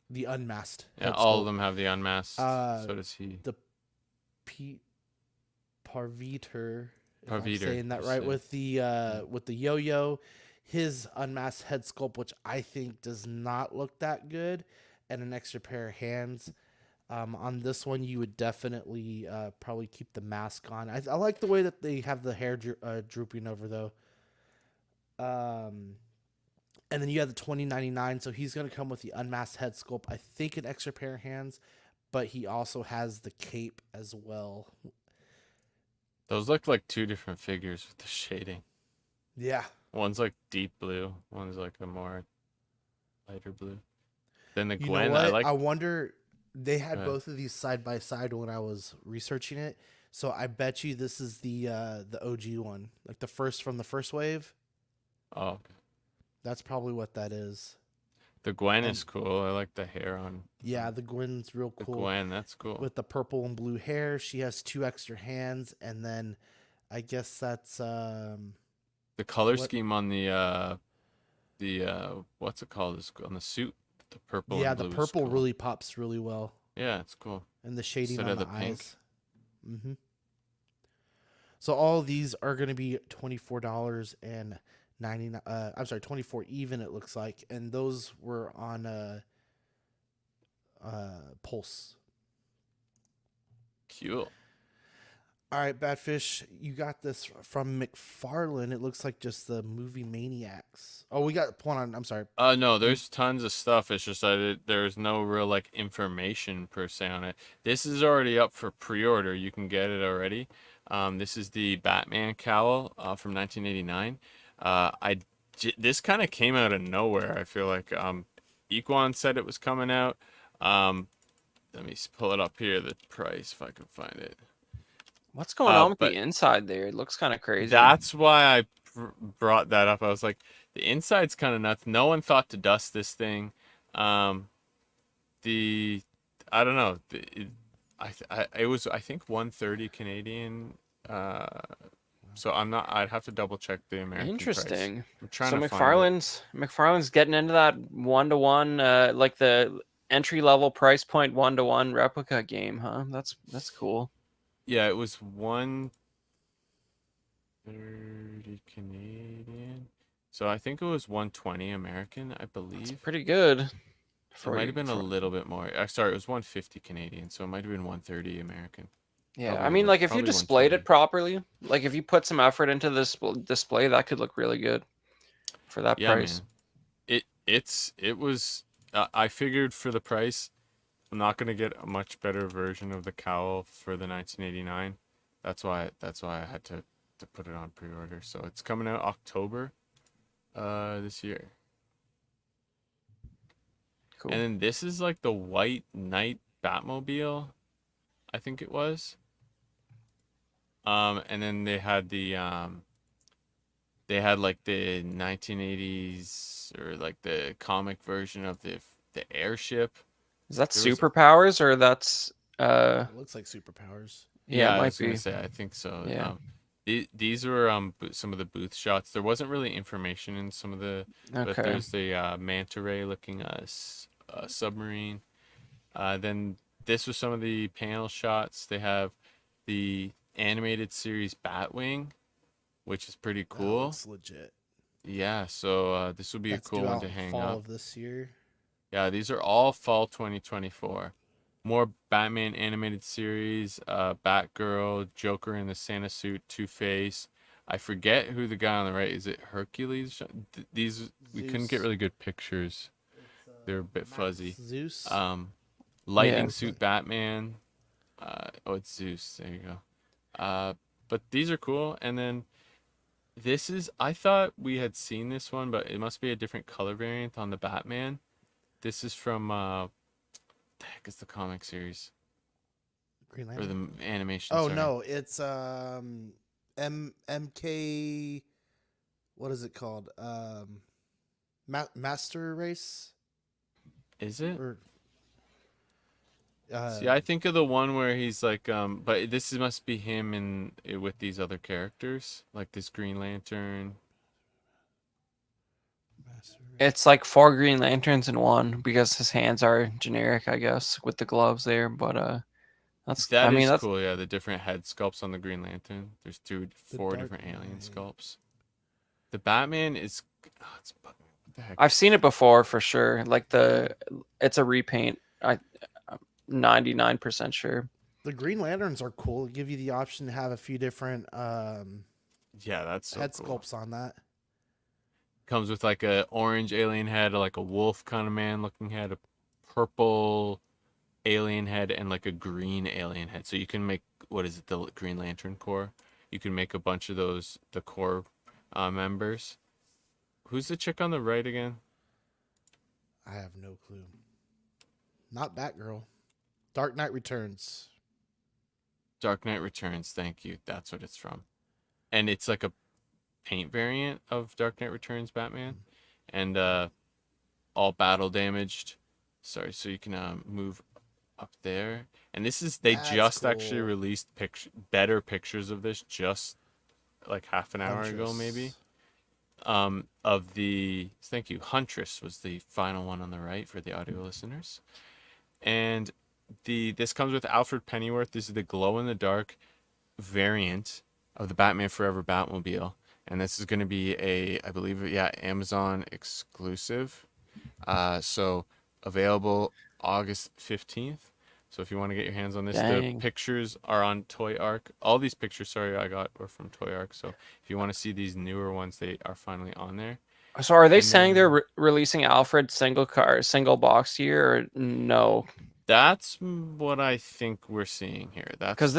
the unmasked Yeah, head all of sculpt. them have the unmasked. Uh, So does he. the Pete Parviter, if I'm Parviter, saying that you right, say. with the yo-yo, his unmasked head sculpt, which I think does not look that good, and an extra pair of hands. On this one, you would definitely probably keep the mask on. I like the way that they have the hair drooping over though. And then you have the 2099, so he's gonna come with the unmasked head sculpt. I think an extra pair of hands, but he also has the cape as well. Those look like two different figures with the shading. Yeah. One's like deep blue. One's like a more lighter blue. Then the You know Gwen, what? I like. I wonder they had Go ahead. both of these side by side when I was researching it. So I bet you this is the OG one, like the first from the first wave. Oh, okay. That's probably what that is. The Gwen And is cool. I like the hair on. yeah, the Gwen's real The cool Gwen, that's cool. with the purple and blue hair. She has 2 extra hands, and then I guess that's The color what- scheme on the what's it called? On the suit, the purple. yeah, and the blue is purple cool. really pops really well, Yeah, it's cool. and the shading Instead on of the the pink. eyes. Mm-hmm. So all of these are going to be $24.99. I'm sorry, 24 even. It looks like, and those were on Pulse. Cool. All right, Badfish, you got this from McFarlane. It looks like just the movie Maniacs. Oh, we got one on. I'm sorry. No, there's tons of stuff. It's just that there's no real like information per se on it. This is already up for pre-order. You can get it already. This is the Batman cowl from 1989. This kind of came out of nowhere. I feel like Equan said it was coming out. Let me pull it up here. The price, if I can find it. What's going on with but the inside there? It looks kind of crazy. That's why I brought that up. I was like, the inside's kind of nuts. No one thought to dust this thing. I don't know. It was, I think, 130 Canadian. So I'd have to double check the American price. Interesting. I'm trying So to find it. McFarlane's getting into that 1-to-1, like the entry level price point 1-to-1 replica game, huh? That's cool. Yeah, it was 130 Canadian. So I think it was 120 American, I believe. It's pretty good. It might have been a little bit more. Sorry, it was 150 Canadian, so it might have been 130 American. Yeah, Probably I mean, like if you probably displayed 120. it properly, like if you put some effort into this display, that could look really good for that Yeah, price. man. It was. I figured for the price, I'm not gonna get a much better version of the cowl for the 1989. That's why I had to put it on pre-order. So it's coming out October, this year. Cool. And then this is like the White Knight Batmobile, I think it was. And then they had like the 1980s or like the comic version of the airship. Is that there was- superpowers or that's It looks like superpowers. yeah, it I might was gonna be. say, I think so. Yeah. These were some of the booth shots. There wasn't really information in some of the, but Okay. there's the manta ray looking submarine. Then this was some of the panel shots. They have the animated series Batwing, which is pretty That cool. looks legit. Yeah, so this would be That's a cool due one out to in hang fall up. of this year. Yeah, these are all fall 2024. More Batman animated series, Batgirl, Joker in the Santa suit, Two-Face. I forget who the guy on the right is. It Hercules? These we couldn't get Zeus. really good pictures. They're a bit Max fuzzy. Zeus. Lightning Yeah. suit Batman. It's Zeus. There you go. But these are cool. And then this is, I thought we had seen this one, but it must be a different color variant on the Batman. This is from the heck is the comic series Green or Lantern. the animation? Oh sorry. no, it's MK. What is it called? Master Race Is it? or See, I think of the one where he's like, but this must be him with these other characters, like this Green Lantern. Master It's like 4 Green Lanterns in one because his hands are generic, I guess, with the gloves there. But That is that's cool. Yeah, the different head sculpts on the Green Lantern. There's The four Dark different alien Knight. sculpts. The Batman is. What the heck? I've seen it before for sure. Like it's a repaint. I'm 99% sure. The Green Lanterns are cool. They give you the option to have a few different Yeah, that's so head cool. sculpts on that. Comes with like a orange alien head, like a wolf kind of man looking head, a purple alien head, and like a green alien head. So you can make, what is it, the Green Lantern Corps? You can make a bunch of those, the core members. Who's the chick on the right again? I have no clue. Not Batgirl. Dark Knight Returns. Dark Knight Returns, thank you. That's what it's from. And it's like a paint variant of Dark Knight Returns Batman. And all battle damaged. Sorry, so you can move up there. And this is, they That's just actually cool. released better pictures of this just like half an hour ago, Huntress. maybe. Of the, thank you, Huntress was the final one on the right for the audio listeners. And this comes with Alfred Pennyworth. This is the glow-in-the-dark variant of the Batman Forever Batmobile. And this is going to be I believe, Amazon exclusive. So available August 15th. So if you want to get your hands on this, Dang. the pictures are on Toy Arc. All these pictures, I got were from Toy Arc. So if you want to see these newer ones, they are finally on there. So are they And saying then- they're releasing Alfred single box here, or no? That's what I think we're seeing here. Because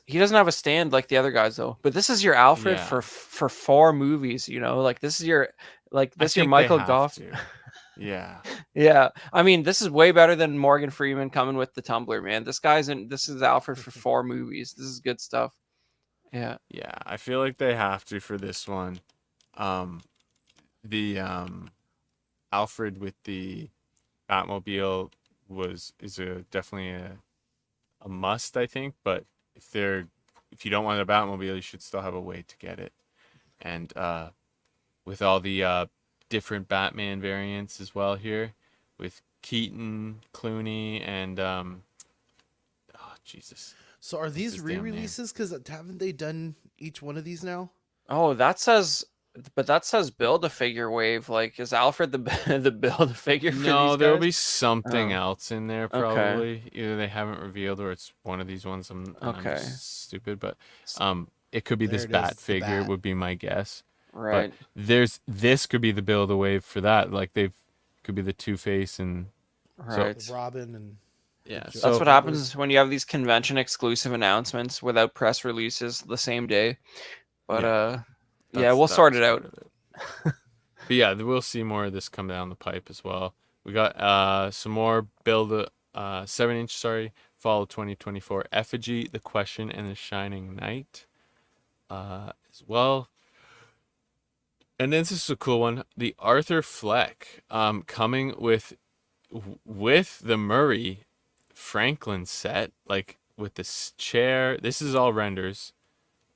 he doesn't have a stand like the other guys though. But this is your Alfred Yeah. for 4 movies. Like this is your I your think Michael they have Goff. to. Yeah. Yeah, I mean this is way better than Morgan Freeman coming with the tumbler, man. This is Alfred for 4 movies. This is good stuff. Yeah. Yeah, I feel like they have to for this one. The Alfred with the Batmobile is definitely a must, I think. But if you don't want a Batmobile, you should still have a way to get it. And with all the different Batman variants as well here, with Keaton, Clooney, and oh Jesus. So are these his damn name? re-releases? Because haven't they done each one of these now? Oh, that says build a figure wave. Like, is Alfred the the build a figure for No, these there'll guys? be something Oh. else in there Okay. probably. Either they haven't revealed or it's one of these ones. I'm Okay. just stupid, but it could be There this it is, bat it's the figure bat. would be my guess. Right. But this could be the build a wave for that. Like could be the Two-Face and Right. The Robin and yeah. That's That's So what happens when you have these convention exclusive announcements without press releases the same day. But we'll sort it that's out. part of it. But yeah, we'll see more of this come down the pipe as well. We got some more build 7-inch fall of 2024 Effigy, The Question, and The Shining Knight as well. And then this is a cool one, the Arthur Fleck coming with the Murray Franklin set, like with this chair. This is all renders,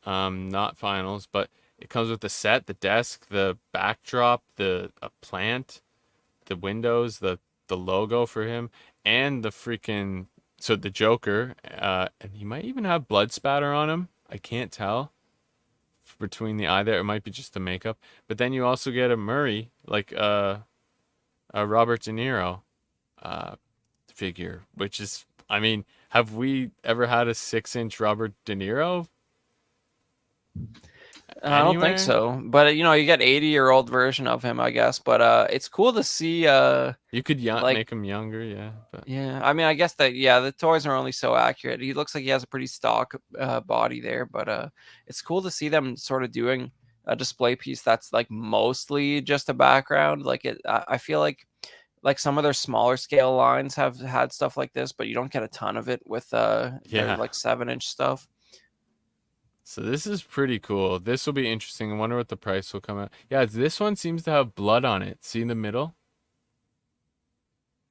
not finals, but it comes with the set, the desk, the backdrop, a plant, the windows, the logo for him, and the Joker, and he might even have blood spatter on him. I can't tell between the eye there. It might be just the makeup. But then you also get a Murray, like a Robert De Niro figure, which is, I mean, have we ever had a 6-inch Robert De Niro? I don't Anywhere? think so. But you get 80-year-old version of him, I guess. But it's cool to see You could like- make him younger, yeah. But yeah, I mean, I guess that the toys are only so accurate. He looks like he has a pretty stock body there, but it's cool to see them sort of doing a display piece that's like mostly just a background. Like I feel like some of their smaller scale lines have had stuff like this, but you don't get a ton of it with their like 7-inch stuff. So this is pretty cool. This will be interesting. I wonder what the price will come out. Yeah, this one seems to have blood on it. See in the middle?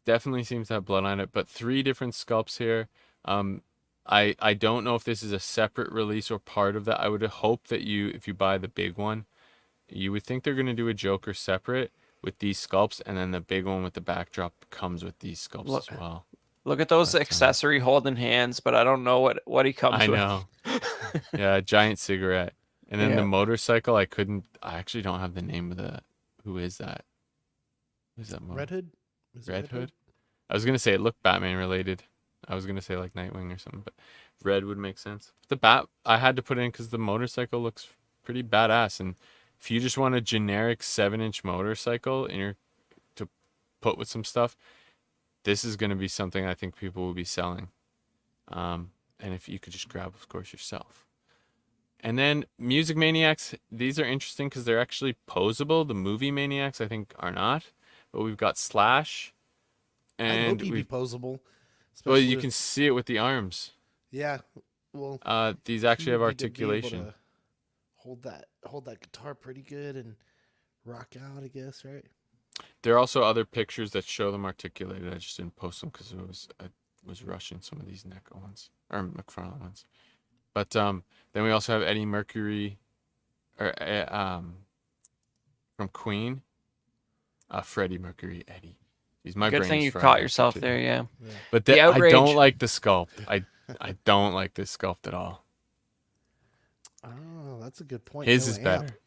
Definitely seems to have blood on it, but 3 different sculpts here. I don't know if this is a separate release or part of that. I would hope that if you buy the big one, you would think they're going to do a Joker separate with these sculpts, and then the big one with the backdrop comes with these sculpts Look, as well. Look at those But, accessory holding hands, but I don't know what he comes I with. know. Yeah, a giant cigarette. And then the Yeah. motorcycle, I actually don't have the name of who is that? Who's that Red Hood. Is it Red Hood? I was gonna say it looked Batman related. I was gonna say like Nightwing or something, but red would make sense. The bat I had to put in because the motorcycle looks pretty badass. And if you just want a generic 7-inch motorcycle to put with some stuff, this is gonna be something I think people will be selling. And if you could just grab, of course, yourself. And then Music Maniacs, these are interesting because they're actually posable. The movie Maniacs, I think, are not. But we've got Slash. I And hope he'd be posable. well, you especially can see it with the arms. Yeah. Well, These he actually have would need to be able articulation. to hold that guitar pretty good and rock out, I guess, right? There are also other pictures that show them articulated. I just didn't post them because I was rushing some of these NECA ones or McFarlane ones. But then we also have Eddie Mercury, or from Queen. Freddie Mercury, Eddie. He's my Good brain's thing you fried caught after yourself today. there, yeah. Yeah. But The I outrage. don't like the sculpt. I don't like this sculpt at all. Oh, that's a good point. His No is amp. better.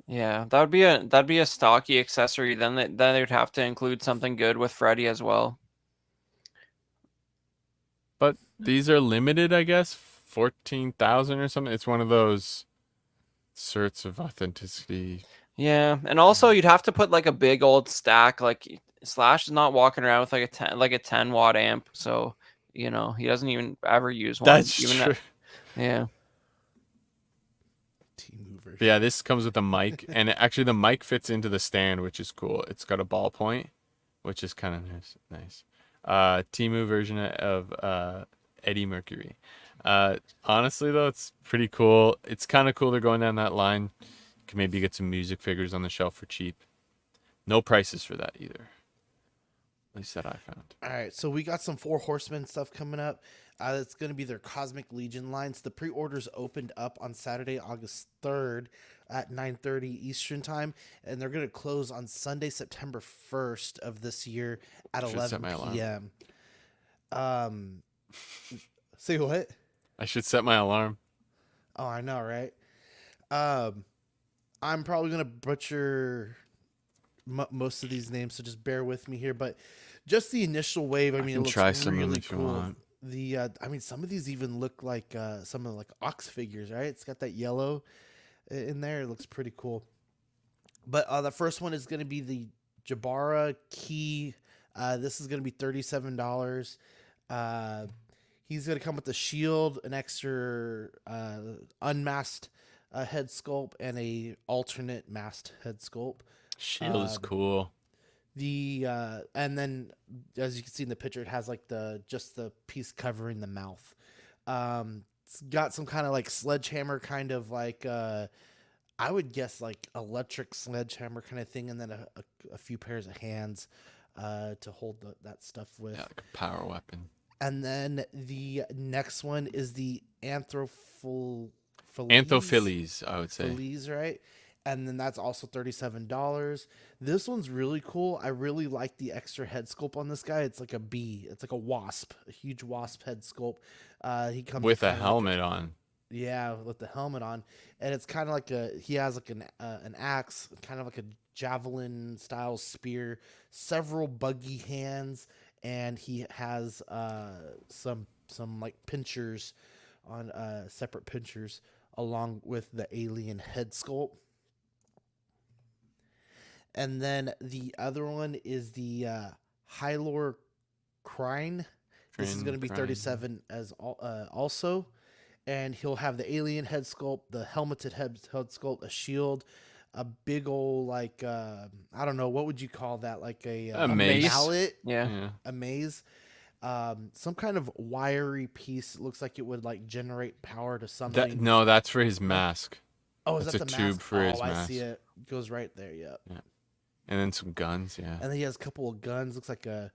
Yeah, that'd be a stocky accessory. Then they would have to include something good with Freddy as well. But these are limited, I guess, 14,000 or something. It's one of those certs of authenticity. Yeah, and also you'd have to put like a big old stack. Like Slash is not walking around with like a 10 watt amp, so he doesn't even ever use one. That's even true. Yeah. T-mover. Yeah, this comes with a mic, and actually the mic fits into the stand, which is cool. It's got a ballpoint, which is kind of nice. Temu version of Eddie Mercury. Honestly though, it's pretty cool. It's kind of cool they're going down that line. You can maybe get some music figures on the shelf for cheap. No prices for that either. At least that I found. All right, so we got some Four Horsemen stuff coming up. It's going to be their Cosmic Legion lines. The pre-orders opened up on Saturday, August 3rd at 9:30 Eastern time, and they're going to close on Sunday, September 1st of this year at Should set 11 my alarm. p.m. Say what? I should set my alarm. Oh, I know, right? I'm probably going to butcher most of these names, so just bear with me here. But just the initial wave, I mean, can it try looks some of them really if you cool. want. I mean, some of these even look like some of like Ox figures, right? It's got that yellow in there. It looks pretty cool. But the first one is going to be the Jabara Key. This is going to be $37. He's going to come with a shield, an extra unmasked head sculpt, and a alternate masked head sculpt. Shield is cool. And then as you can see in the picture, it has like the piece covering the mouth. It's got some kind of like sledgehammer kind of like I would guess like electric sledgehammer kind of thing, and then a few pairs of hands to hold that stuff with. Yeah, like a power weapon. And then the next one is the Anthophiles, I would say. Phillies, right? And then that's also $37. This one's really cool. I really like the extra head sculpt on this guy. It's like a bee. It's like a wasp, a huge wasp head sculpt. He comes With a kind of helmet on. Yeah, with the helmet on, and it's kind of like he has like an axe, kind of like a javelin style spear, several buggy hands, and he has some like pinchers on separate pinchers along with the alien head sculpt. And then the other one is the Hylor Crine. This is going to be 37 as also. And he'll have the alien head sculpt, the helmeted head sculpt, a shield, a big old, like, I don't know, what would you call that? Like a mace. mallet? Yeah. A maze. Some kind of wiry piece. It looks like it would, like, generate power to something. No, that's for his mask. Oh, is That's that the a tube mask? for his I mask. see it. It goes right there, yep. Yeah. And then some guns, yeah. And then he has a couple of guns. Looks like a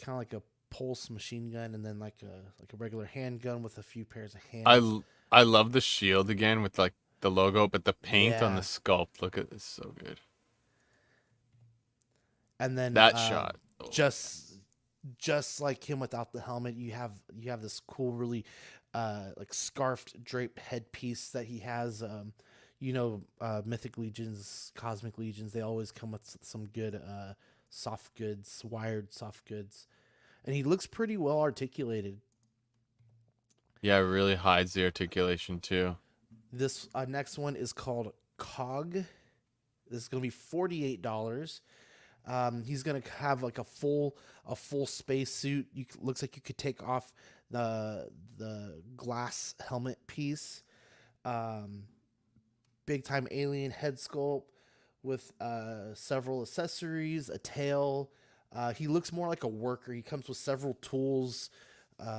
kind of like a pulse machine gun, and then like a regular handgun with a few pairs of hands. I love the shield again with like the logo, but the paint on Yeah. the sculpt. Look at this, so good. And then That shot. Oh, just like him without the helmet, you have this cool, really like scarfed draped headpiece that he has. Mythic legions, cosmic legions, they always come with some good soft goods, wired soft goods, and he looks pretty well articulated. yeah, it really hides the articulation too. This next one is called Cog. This is gonna be $48. He's gonna have like a full space suit. Looks like you could take off the glass helmet piece. Big time alien head sculpt with several accessories, a tail. He looks more like a worker. He comes with several tools.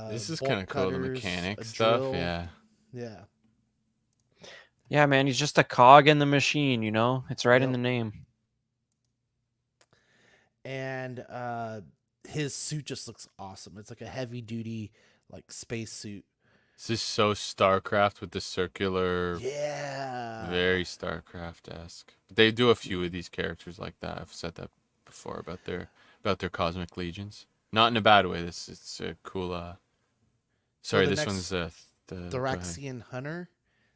This is bolt kind of cool, the cutters, mechanic a stuff. drill. Yeah. Yeah. Yeah, man, he's just a cog in the machine, you know? It's right in Yep. the name. And his suit just looks awesome. It's like a heavy duty like space suit. This is so StarCraft with the circular, Yeah. very StarCraft-esque. They do a few of these characters like that. I've said that before about their cosmic legions. Not in a bad way. It's a cool. Sorry, the this next- one's The go ahead. Raxian Hunter.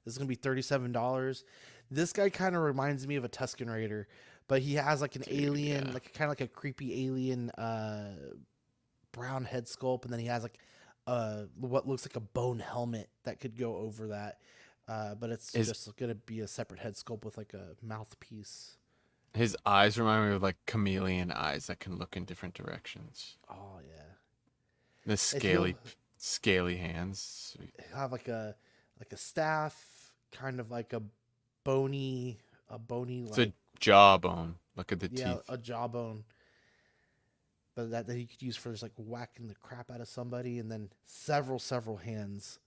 This is gonna be $37. This guy kind of reminds me of a Tusken Raider, but he has like an alien, yeah. like kind of like a creepy alien brown head sculpt, and then he has like what looks like a bone helmet that could go over that. But it's just gonna be a separate head sculpt with like a mouthpiece. His eyes remind me of like chameleon eyes that can look in different directions. Oh yeah. The scaly hands. Sweet. He'll have like a staff, kind of like a bony It's like a jawbone. Look at the yeah, teeth. a jawbone. But that he could use for just like whacking the crap out of somebody, and then several hands.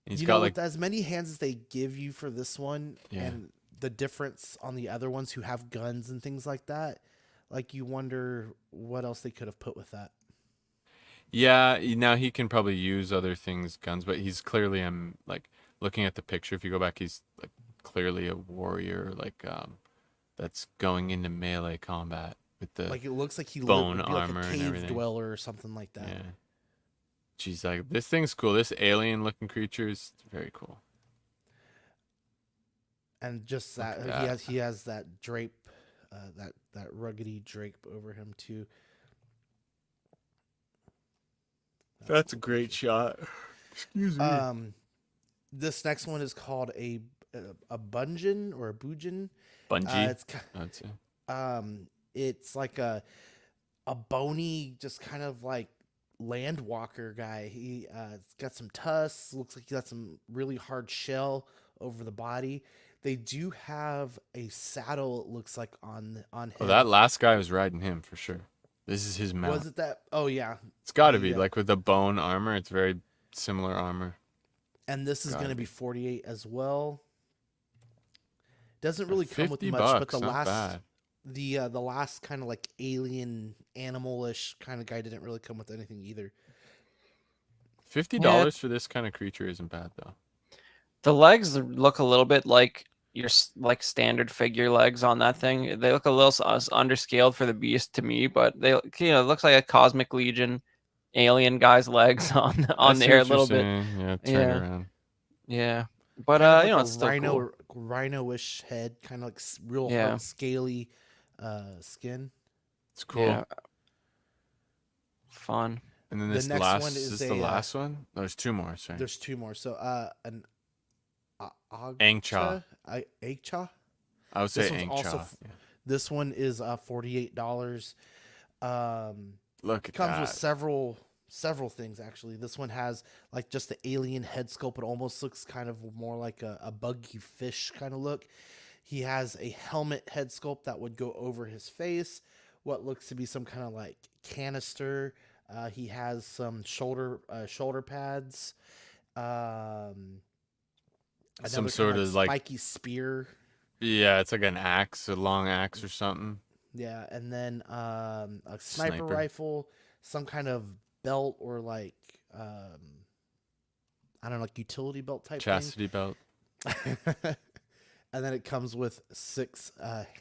He's You got know, like with as many hands as they give you for this one, Yeah. and the difference on the other ones who have guns and things like that, like you wonder what else they could have put with that. yeah. Now he can probably use other things, guns, but he's clearly like looking at the picture. If you go back, he's like clearly a warrior, like that's going into melee combat with the Like it looks like he bone would be like armor a and cave everything. dweller or something like that. Yeah. She's like, this thing's cool. This alien-looking creature is very cool. And just Look that, at he has that drape, that ruggedy drape over him too. That's a great shot. Excuse me. This next one is called a bungeon or a boujin. Bungee. It's That's it. it's like a bony, just kind of like land walker guy. He got some tusks. Looks like he got some really hard shell over the body. They do have a saddle. It looks like on him. Oh, that last guy was riding him for sure. This is his mount. Was it that? Oh yeah. It's got to be Yeah. like with the bone armor. It's very similar armor. And this is Gotta going to be be. 48 as well. Doesn't really come with $50, much, but the not last bad. the last kind of like alien animal-ish kind of guy didn't really come with anything either. $50 for this kind of creature isn't bad though. The legs look a little bit like your like standard figure legs on that thing. They look a little underscaled for the beast to me, but they it looks like a Cosmic Legion alien guy's legs on I see there a what you're little bit. saying. Yeah, turn Yeah. around. Yeah, but Kind of like it's a still cool. rhino-ish head, kind of like real Yeah. hard, scaly skin. It's cool. Yeah. Fun. And then The this next last one is is this a, the last one? No, there's two more. Sorry. There's two more. So an Angcha. Agcha. I would say This one's Angcha. also Yeah. This one is $48. Look at Comes that. with several things actually. This one has like just the alien head sculpt. It almost looks kind of more like a buggy fish kind of look. He has a helmet head sculpt that would go over his face. What looks to be some kind of like canister. He has some shoulder pads. Some Another sort kinda of like spiky spear. yeah, it's like an axe, a long axe or something. Yeah, and then a sniper Sniper. rifle, some kind of belt or like I don't know, like utility belt type Chastity belt. thing. And then it comes with 6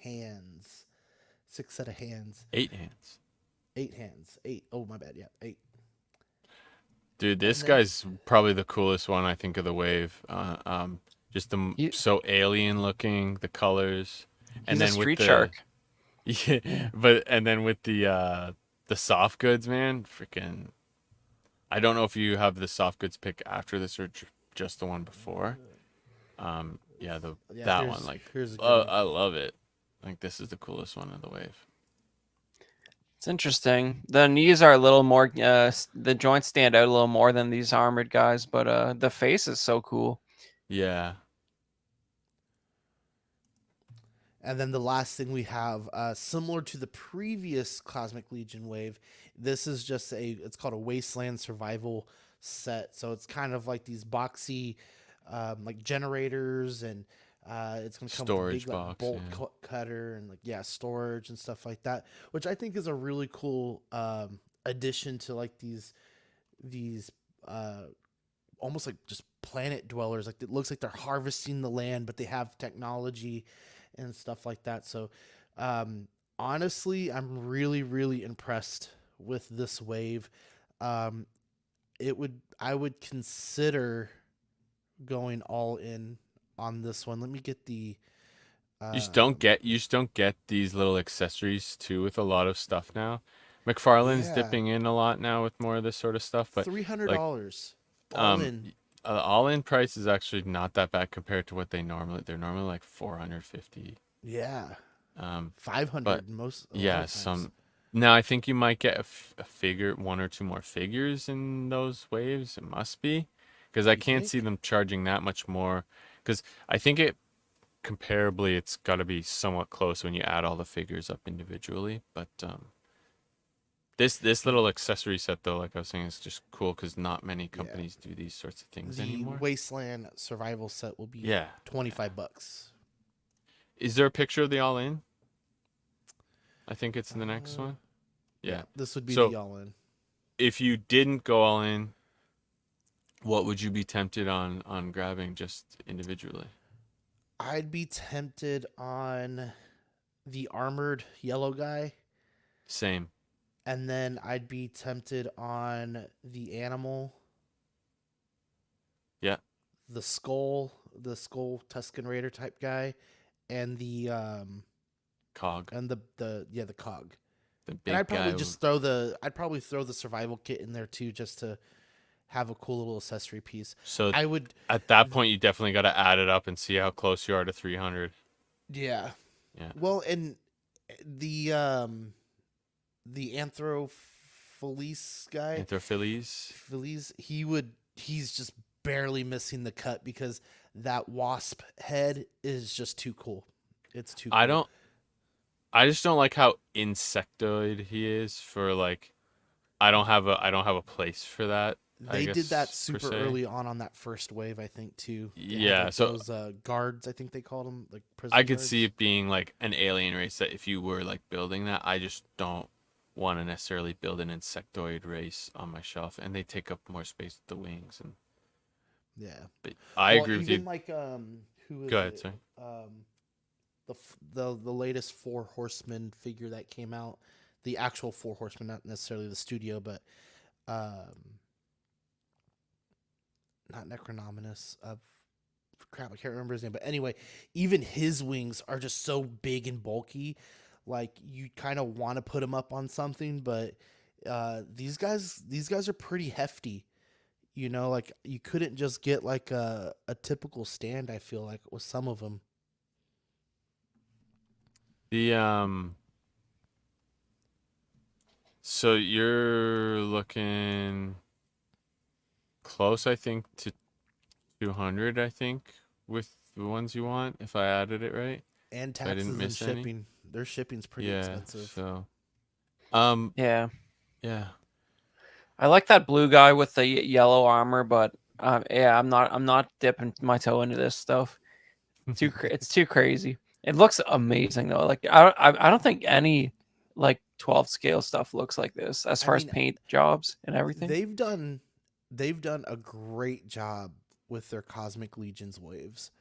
hands. 6 set of hands. 8 hands. 8 hands. 8. Oh, my bad. Yeah, 8. Dude, this And then- guy's probably the coolest one I think of the wave. Just so alien looking, the colors, and He's a then with street the shark. yeah, and then with the soft goods, man, freaking. I don't know if you have the soft goods pick after this or just the one before. Yeah, that one, like, here's a good one. I love it. Like, this is the coolest one of the wave. It's interesting. The knees are a little more, the joints stand out a little more than these armored guys, but the face is so cool. Yeah. And then the last thing we have, similar to the previous Cosmic Legion wave, this is just it's called a Wasteland Survival set. So it's kind of like these boxy, like generators, and it's going to come Storage with a big box, like, bolt yeah. cutter and storage and stuff like that, which I think is a really cool addition to like these almost like just planet dwellers. Like it looks like they're harvesting the land, but they have technology and stuff like that. So honestly, I'm really, really impressed with this wave. I would consider going all in on this one. Let me get the You just don't get these little accessories too with a lot of stuff now. McFarlane's Yeah. dipping in a lot now with more of this sort of stuff, but $300 all um, in. all-in price is actually not that bad compared to what they're normally like 450. Yeah, Um, 500 but most. A lot yeah, of times. Now I think you might get a figure, 1 or 2 more figures in those waves. It must be, because I You can't think? see them charging that much more. Because I think comparably, it's got to be somewhat close when you add all the figures up individually. But this little accessory set, though, like I was saying, is just cool because not many companies do these sorts of things The anymore. Wasteland Survival set will be Yeah. $25. Is there a picture of the all-in? I think it's in the next one. Yeah. This would be So- the all in. If you didn't go all in, what would you be tempted on grabbing just individually? I'd be tempted on the armored yellow guy, Same. and then I'd be tempted on the animal. Yeah. The skull Tusken Raider type guy, and the Cog. and the cog. The big And I'd probably guy. just throw the survival kit in there too, just to have a cool little accessory piece. So I would, at that point, you definitely got to add it up and see how close you are to 300. yeah. Yeah. Well, and the Anthrophiles guy, Anthrophiles. he's just barely missing the cut because that wasp head is just too cool. It's too cool. I just don't like how insectoid he is for like. I don't have a place for that. They did that per super se. early on that first wave, I think, too. They had, Yeah, like, so- those guards, I think they called them, like prison I could guards. see it being like an alien race that if you were like building that, I just don't want to necessarily build an insectoid race on my shelf, and they take up more space with the wings. And Yeah. but I Well, agree with even you. like who is Go ahead, it? sorry. The latest Four Horsemen figure that came out, the actual Four Horsemen, not necessarily the studio, but not Necronominus. Crap, I can't remember his name. But anyway, even his wings are just so big and bulky, like you kind of want to put him up on something. But these guys are pretty hefty. You know, like you couldn't just get like a typical stand. I feel like with some of them. So you're looking close, I think, to 200. I think with the ones you want, if I added it right. And I didn't taxes and miss any? shipping. Their shipping's pretty expensive. So, Yeah. yeah. I like that blue guy with the yellow armor, but yeah, I'm not dipping my toe into this stuff. It's too crazy. It looks amazing though. Like I don't think any like 12 scale stuff looks like this as far as paint jobs and everything. They've done a great job with their Cosmic Legions waves.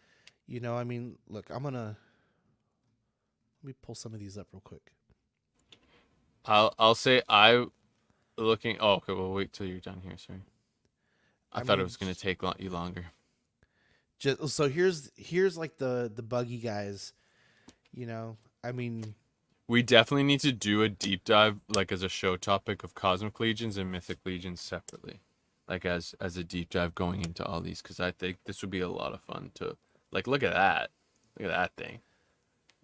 You know, I mean, look, let me pull some of these up real quick. I'll say I looking. Oh, okay. Well, wait till you're done here. Sorry. I thought it was gonna take you longer. Just so here's like the buggy guys. You know, I mean, We definitely need to do a deep dive, like as a show topic, of Cosmic Legions and Mythic Legions separately, like as a deep dive going into all these, because I think this would be a lot of fun to like look at that thing.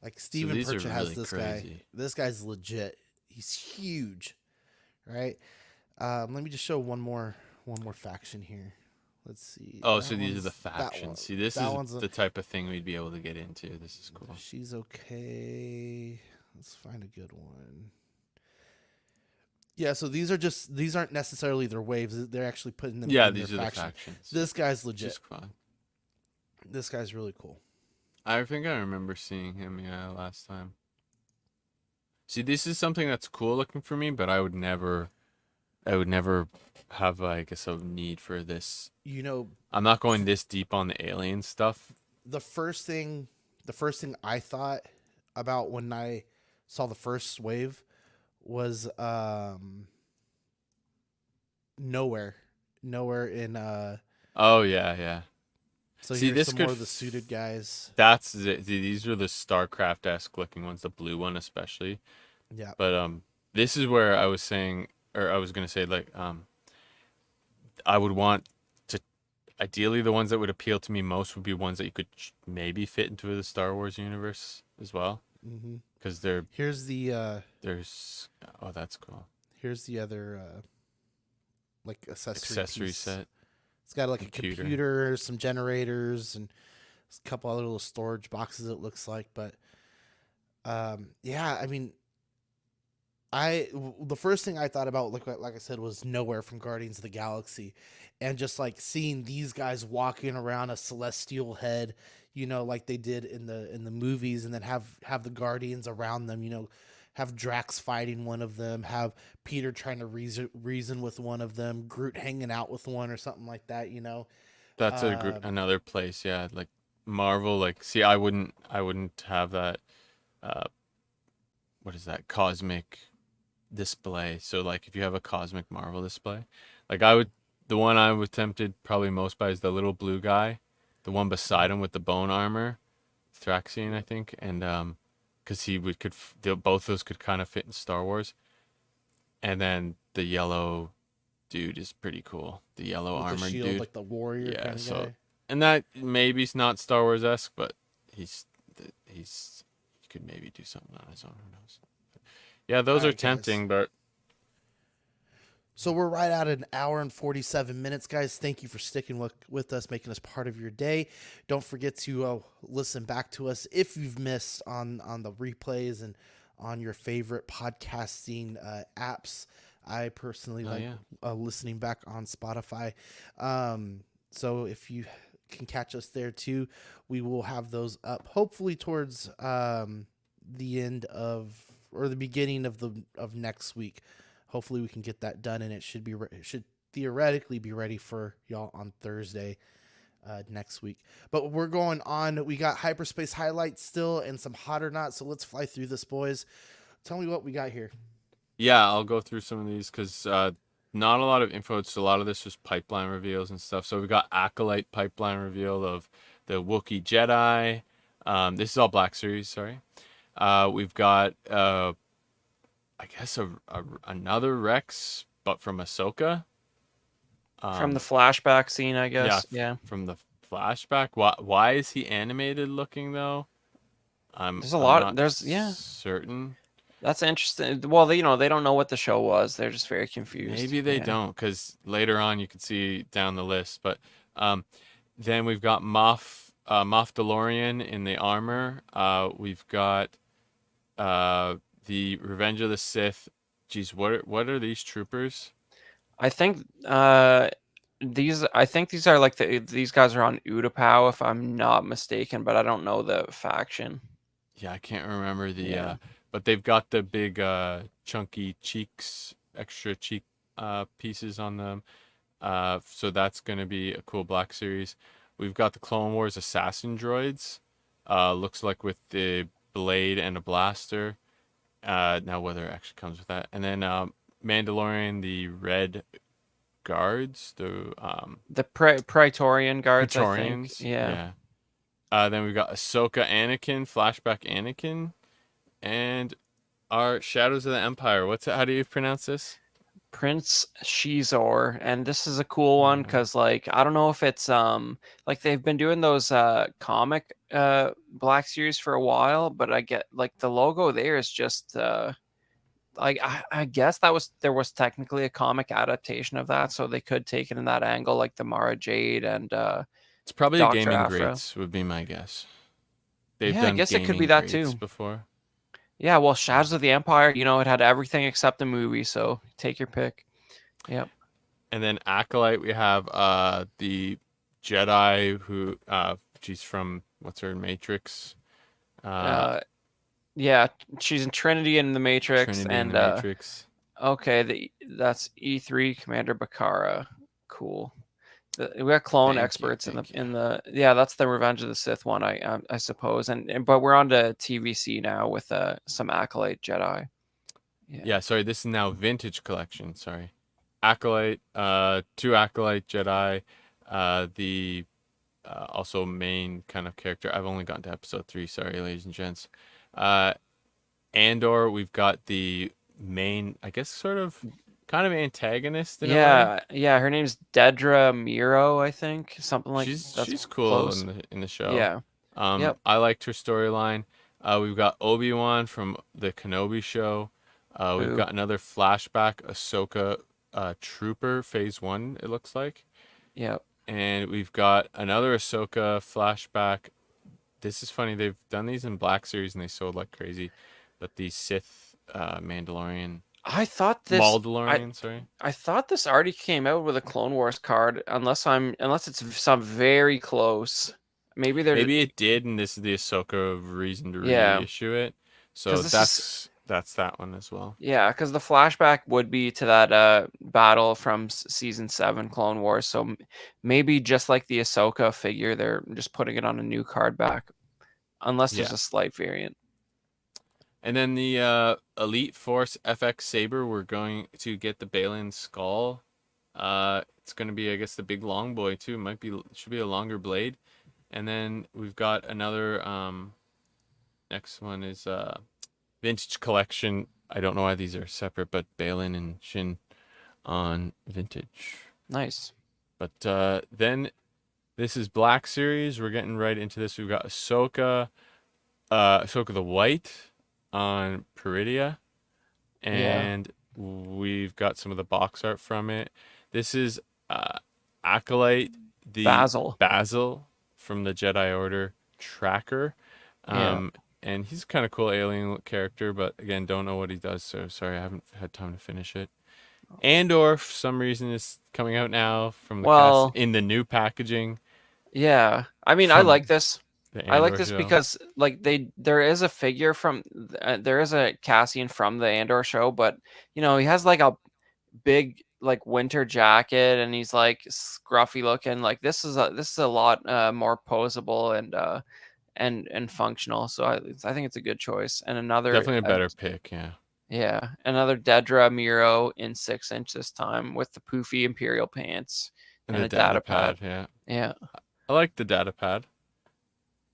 like Steven these are Percha has really this guy. crazy. This guy's legit. He's huge, right? Let me just show one more faction here. Let's see. Oh, That so these are the one's- that one- factions. See, this that one's is the type of thing we'd be able to get into. This is cool. She's okay. Let's find a good one. Yeah, so these aren't necessarily their waves. They're actually putting them. Yeah, in these are their the faction. factions. This guy's legit. Just fun. This guy's really cool. I think I remember seeing him, last time. See, this is something that's cool looking for me, but I would never have, I guess, a need for this. You know, I'm not going this deep on the alien stuff. the first thing I thought about when I saw the first wave was nowhere in Oh yeah. so See, here's this some could more of the suited guys. These are the StarCraft-esque looking ones, the blue one especially. Yeah. But this is where I was saying, or I was gonna say, like, I would want to, ideally, the ones that would appeal to me most would be ones that you could maybe fit into the Star Wars universe as well, Mm-hmm. because Here's the that's cool. here's the other like accessory piece. Set. It's got like Computer. a computer, some generators, and a couple other little storage boxes. It looks like, but yeah, I mean, the first thing I thought about, like I said, was Nowhere from Guardians of the Galaxy, and just like seeing these guys walking around a celestial head, you know, like they did in the movies, and then have the Guardians around them, you know, have Drax fighting one of them, have Peter trying to reason with one of them, Groot hanging out with one or something like that, you know. That's another place, yeah. Like Marvel, like, see, I wouldn't have that. What is that, cosmic display? So like, if you have a cosmic Marvel display, like the one I was tempted probably most by is the little blue guy, the one beside him with the bone armor, Thraxian, I think, and because both those could kind of fit in Star Wars, and then the yellow dude is pretty cool. The yellow With armored the shield, dude, like the warrior kind of guy. and that maybe's not Star Wars esque, but he could maybe do something on his own. Who knows? Yeah, those are Alright, guys. tempting, but So we're right at an hour and 47 minutes, guys. Thank you for sticking with us, making us part of your day. Don't forget to listen back to us if you've missed on the replays and on your favorite podcasting apps. I personally like listening back on Spotify. So if you can catch us there too, we will have those up hopefully towards the end of, or the beginning of next week. Hopefully we can get that done, and it should theoretically be ready for y'all on Thursday next week. But we're going on. We got hyperspace highlights still and some hot or not. So let's fly through this, boys. Tell me what we got here. yeah, I'll go through some of these because not a lot of info. It's a lot of this was pipeline reveals and stuff. So we got Acolyte pipeline reveal of the Wookiee Jedi. This is all Black Series, sorry. We've got I guess another Rex, but from Ahsoka. From the flashback scene, I guess. Yeah. From the flashback. Why is he animated looking though? There's a lot. Certain. That's interesting. Well, they don't know what the show was. They're just very confused. Maybe they don't, because later on you can see down the list. But then we've got Moff DeLorean in the armor. We've got the Revenge of the Sith. Geez, what are these troopers? I think these are like these guys are on Utapau, if I'm not mistaken, but I don't know the faction. Yeah, I can't remember the but they've got the big chunky cheeks, extra cheek pieces on them. So that's gonna be a cool Black Series. We've got the Clone Wars assassin droids. Looks like with the blade and a blaster. Now whether it actually comes with that. And then Mandalorian, the Red Guards, The Praetorian Guards, I think. Praetorians. Yeah. Yeah. Then we've got Ahsoka Anakin, flashback Anakin, and our Shadows of the Empire. How do you pronounce this? Prince Shizor, and this is a cool one because like I don't know if it's like they've been doing those comic Black Series for a while, but I get like the logo there is just like I guess there was technically a comic adaptation of that, so they could take it in that angle, like the Mara Jade and It's probably a Dr. Gaming Afra. Greats would be my guess. They've Yeah, I done guess it could be Gaming that Greats too. before. Yeah, well, Shadows of the Empire, it had everything except the movie, so take your pick. Yep. And then Acolyte, we have the Jedi who she's from what's her Matrix. Yeah, she's in Trinity and the Matrix, Trinity and in the Matrix. okay, that's E3 Commander Bakara. Cool. We got clone experts in the yeah, that's the Revenge of the Sith one, I suppose, and but we're on to TVC now with some Acolyte Jedi. Yeah, sorry, this is now Vintage Collection. Sorry, Acolyte, 2 Acolyte Jedi, the also main kind of character. I've only gotten to episode 3. Sorry, ladies and gents. Andor, we've got the main, I guess, sort of kind of antagonist in a way. Yeah, her name's Dedra Miro, I think, something like that. She's cool in the show. Yeah. Yep. I liked her storyline. We've got Obi-Wan from the Kenobi show. We've got another flashback Ahsoka Trooper Phase 1, it looks like. Yep. And we've got another Ahsoka flashback. This is funny. They've done these in Black Series and they sold like crazy. But the Sith Mandalorian. I thought this Maldalorian, sorry. I thought this already came out with a Clone Wars card, unless it's some very close. Maybe it did, and this is the Ahsoka reason to reissue it. So that's that one as well. Yeah, because the flashback would be to that battle from season 7 Clone Wars. So maybe just like the Ahsoka figure, they're just putting it on a new card back, unless there's a slight variant. And then the Elite Force FX Saber, we're going to get the Balin Skull. It's going to be, I guess, the big long boy too. Should be a longer blade. And then we've got another. Next one is Vintage Collection. I don't know why these are separate, but Balin and Shin on Vintage. Nice. But then this is Black Series. We're getting right into this. We've got Ahsoka the White on Peridia, and we've got some of the box art from it. This is Acolyte, the Basil from the Jedi Order Tracker, and he's a kind of cool alien character, but again, don't know what he does, so sorry, I haven't had time to finish it. Andor, for some reason, is coming out now from the cast in the new packaging. Yeah, I mean, I like this. I like this show. because like there is a figure from there is a Cassian from the Andor show, but he has like a big like winter jacket and he's like scruffy looking. Like this is a lot more posable and functional. So I think it's a good choice. And another definitely a better pick, yeah. Yeah, another Dedra Miro in 6-inch this time with the poofy Imperial pants and a data pad. Yeah. I like the data pad.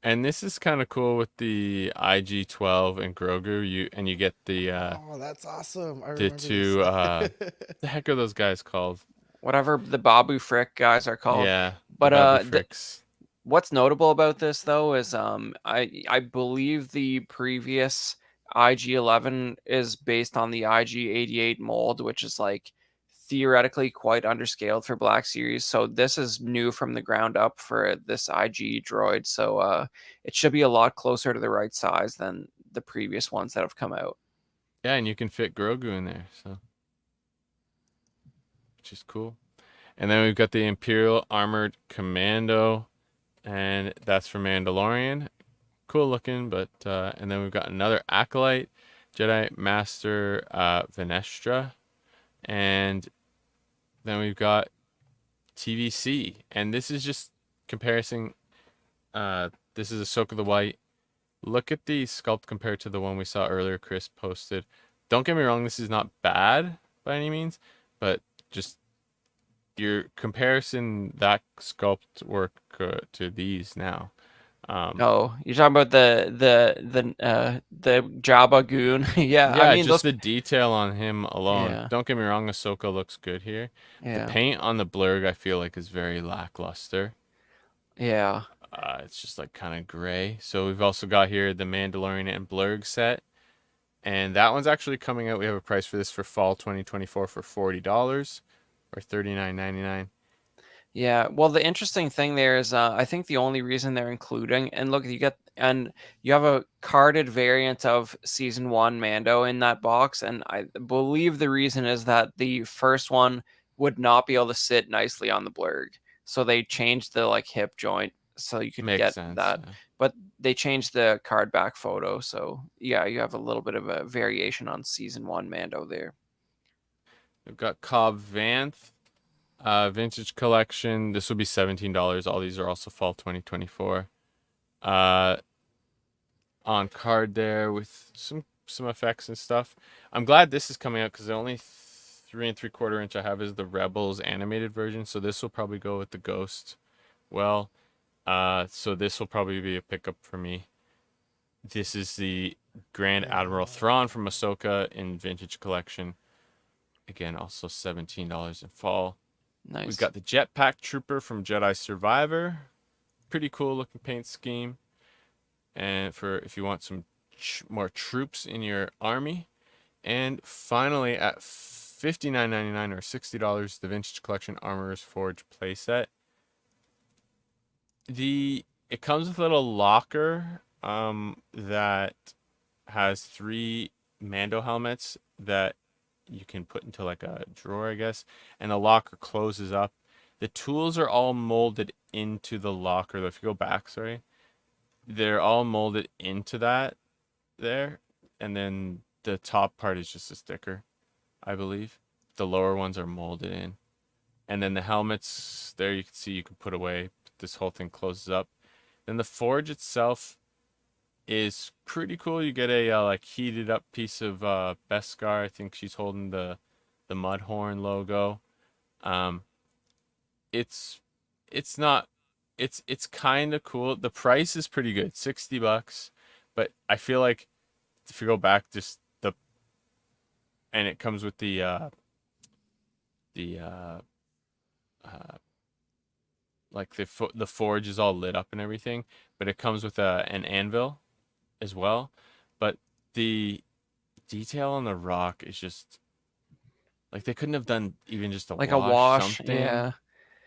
And this is kind of cool with the IG-12 and Grogu. You get the oh, that's awesome! the two the heck are those guys called? Whatever the Babu Frick guys are called. Yeah, but what's notable about this though is I believe the previous IG-11 is based on the IG-88 mold, which is like theoretically quite underscaled for Black Series. So this is new from the ground up for this IG droid. So it should be a lot closer to the right size than the previous ones that have come out. Yeah, and you can fit Grogu in there, so which is cool. And then we've got the Imperial Armored Commando, and that's for Mandalorian. Cool looking, but and then we've got another Acolyte, Jedi Master Venestra, and then we've got TVC, and this is just comparison. This is Ahsoka the White, look at the sculpt compared to the one we saw earlier Chris posted. Don't get me wrong, this is not bad by any means, but just your comparison, that sculpt work to these now. Oh, you're talking about the Jabba goon. Yeah, I Yeah, mean just those. the detail on him alone. Yeah, Don't get me wrong, Ahsoka looks good here. The yeah, paint on the blurg, I feel like, is very lackluster. yeah. It's just like kind of gray. So we've also got here the Mandalorian and blurg set. And that one's actually coming out. We have a price for this for fall 2024 for $40 or $39.99. Yeah, well, the interesting thing there is, I think the only reason they're including, and look, you have a carded variant of season one Mando in that box, and I believe the reason is that the first one would not be able to sit nicely on the blurg, so they changed the like hip joint so you could Makes get sense. that, Yeah. but they changed the card back photo, so yeah, you have a little bit of a variation on season one Mando there. We've got Cobb Vanth, vintage collection. This will be $17. All these are also fall 2024. On card there with some effects and stuff. I'm glad this is coming out because the only 3 3/4 inch I have is the Rebels animated version. So this will probably go with the Ghost. Well, so this will probably be a pickup for me. This is the Grand Admiral Thrawn from Ahsoka in vintage collection. Again, also $17 in fall. Nice. We've got the Jetpack Trooper from Jedi Survivor. Pretty cool looking paint scheme. And for if you want some more troops in your army. And finally, at $59.99 or $60, the Vintage Collection Armorer's Forge playset. It comes with a little locker that has 3 Mando helmets that you can put into like a drawer, I guess, and the locker closes up. The tools are all molded into the locker. If you go back, sorry, they're all molded into that there, and then the top part is just a sticker, I believe. The lower ones are molded in, and then the helmets there you can see you can put away. This whole thing closes up. Then the forge itself is pretty cool. You get a like heated up piece of Beskar. I think she's holding the Mudhorn logo. It's not it's kind of cool. The price is pretty good, $60, but I feel like if you go back just and it comes with the like the forge is all lit up and everything, but it comes with an anvil as well. But the detail on the rock is just like they couldn't have done even just like a wash, something. yeah.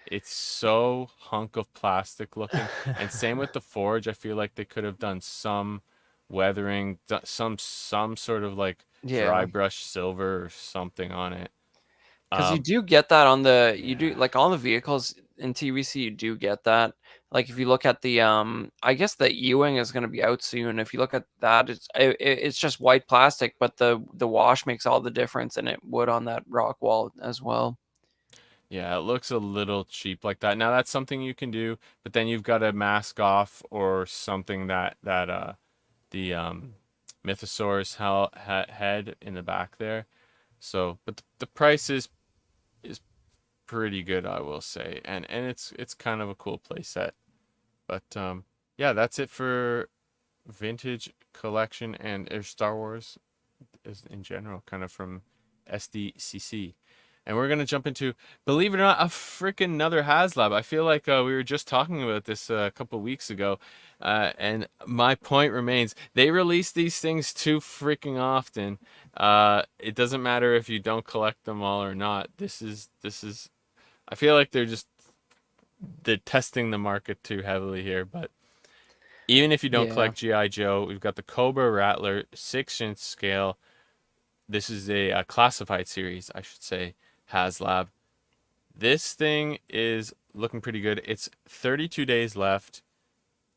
It's so hunk of plastic looking. And same with the forge. I feel like they could have done some weathering, some sort of like dry brush silver or something on it. Because you do get that on the you do like all the vehicles in TVC, you do get that. Like if you look at the I guess the E-wing is going to be out soon. If you look at that, it's just white plastic, but the wash makes all the difference, and it would on that rock wall as well. Yeah, it looks a little cheap like that. Now that's something you can do, but then you've got to mask off or something that the Mythosaurus head in the back there. So, but the price is pretty good, I will say, and it's kind of a cool play set. But yeah, that's it for vintage collection and Star Wars in general, kind of from SDCC. And we're gonna jump into, believe it or not, a freaking another HasLab. I feel like we were just talking about this a couple weeks ago, and my point remains: they release these things too freaking often. It doesn't matter if you don't collect them all or not. This is. I feel like they're testing the market too heavily here. But even if you don't collect GI Joe, we've got the Cobra Rattler 6-inch scale. This is a classified series, I should say. HasLab. This thing is looking pretty good. It's 32 days left,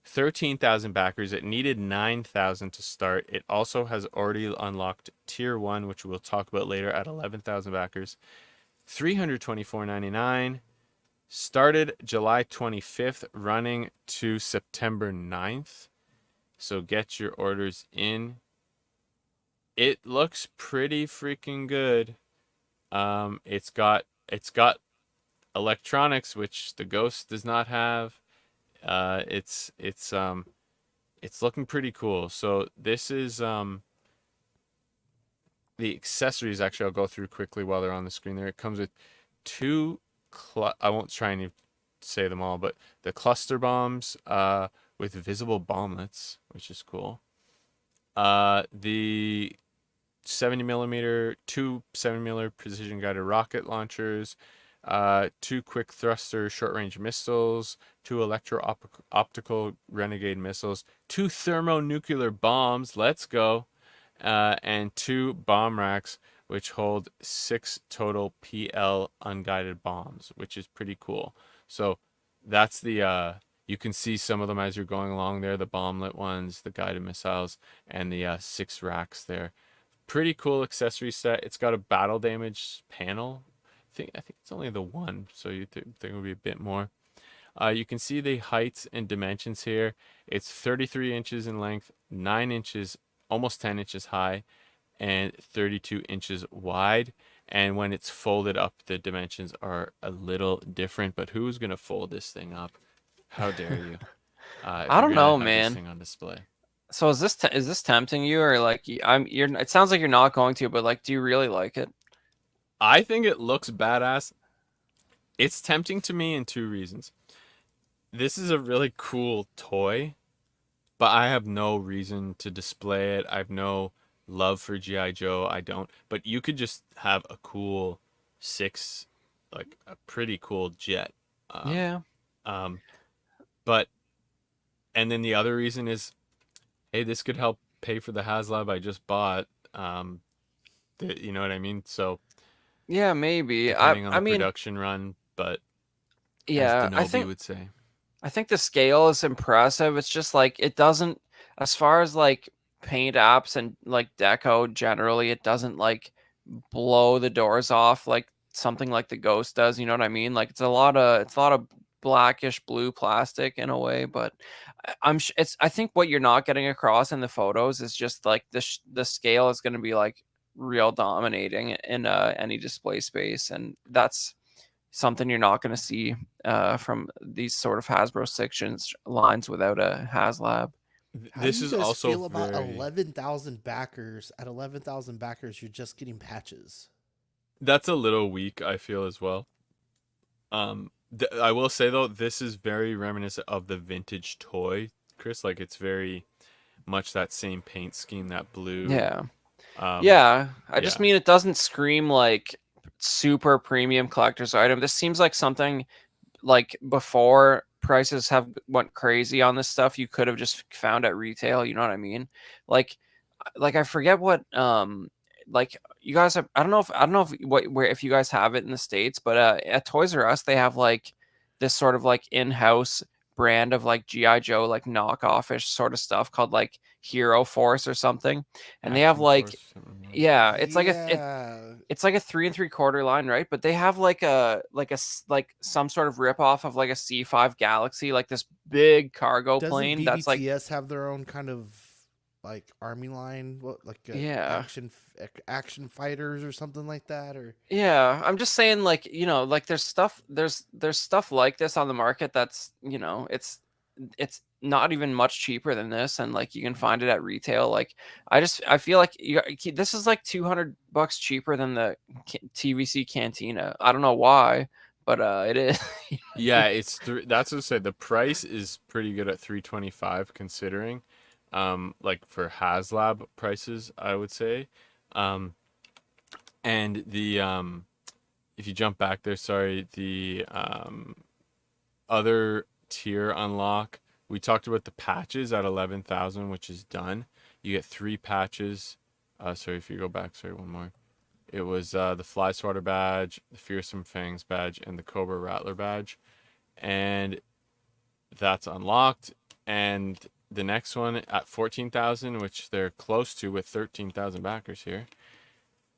13,000 backers. It needed 9,000 to start. It also has already unlocked tier 1, which we'll talk about later, at 11,000 backers. $324.99. Started July 25th, running to September 9th. So get your orders in. It looks pretty freaking good. It's got electronics, which the Ghost does not have. It's looking pretty cool. So this is the accessories. Actually, I'll go through quickly while they're on the screen there. It comes with two I won't try and say them all, but the cluster bombs with visible bomblets, which is cool. The 70mm, two 70mm precision guided rocket launchers, two quick thruster short range missiles, two electro optical renegade missiles, two thermonuclear bombs, let's go, and two bomb racks, which hold 6 total PL unguided bombs, which is pretty cool. So that's the you can see some of them as you're going along there, the bomblet ones, the guided missiles, and the 6 racks there. Pretty cool accessory set. It's got a battle damage panel. I think it's only the one, so you think it would be a bit more. You can see the heights and dimensions here. It's 33 inches in length, 9 inches, almost 10 inches high, and 32 inches wide. And when it's folded up, the dimensions are a little different. But who's gonna fold this thing up? How dare you? I don't know, man. This thing on display. So is this tempting you, or like you're? It sounds like you're not going to, but like, do you really like it? I think it looks badass. It's tempting to me in 2 reasons. This is a really cool toy, but I have no reason to display it. I have no love for G.I. Joe. I don't. But you could just have a cool like a pretty cool jet. Yeah. But, and then the other reason is, hey, this could help pay for the HasLab I just bought. You know what I mean? So Yeah, maybe. depending on I the mean, production run, but yeah, as Denobi would say. I think the scale is impressive. It's just like it doesn't, as far as like paint apps and like deco generally, it doesn't like blow the doors off like something like the Ghost does. You know what I mean? Like it's a lot of blackish blue plastic in a way, but I think what you're not getting across in the photos is just like the scale is going to be like real dominating in any display space, and that's something you're not going to see from these sort of Hasbro sections lines without a HasLab. How This do you is guys also feel about very... 11,000 backers? At 11,000 backers, you're just getting patches. That's a little weak, I feel, as well. I will say though, this is very reminiscent of the vintage toy, Chris. Like it's very much that same paint scheme, that blue. Yeah. Um, Yeah. I just yeah. mean it doesn't scream like super premium collector's item. This seems like something like before prices have went crazy on this stuff, you could have just found at retail. You know what I mean? Like I forget what like you guys have, I don't know if where if you guys have it in the States, but at Toys R Us they have like this sort of like in-house brand of like GI Joe like knockoff-ish sort of stuff called like Hero Force or something, and they have Action like Force, something like that. yeah, it's like Yeah. it's like a 3 3/4 line, right? But they have like like some sort of rip off of like a C5 Galaxy, like this big cargo Doesn't plane that's like BBTS have their own kind of like army line? What, like yeah. action fighters or something like that? Or Yeah, I'm just saying, like, you know, like there's stuff like this on the market that's, you know, it's not even much cheaper than this, and like you can find it at retail. Like I feel like this is like $200 cheaper than the TVC Cantina. I don't know why, but it is. Yeah, it's that's what I said. The price is pretty good at 325 considering, like for HasLab prices, I would say. And the if you jump back there, sorry, the other tier unlock, we talked about the patches at 11,000, which is done. You get 3 patches. Sorry, if you go back, sorry, one more. It was the Fly Swatter badge, the Fearsome Fangs badge, and the Cobra Rattler badge. And that's unlocked. And the next one at 14,000, which they're close to with 13,000 backers here.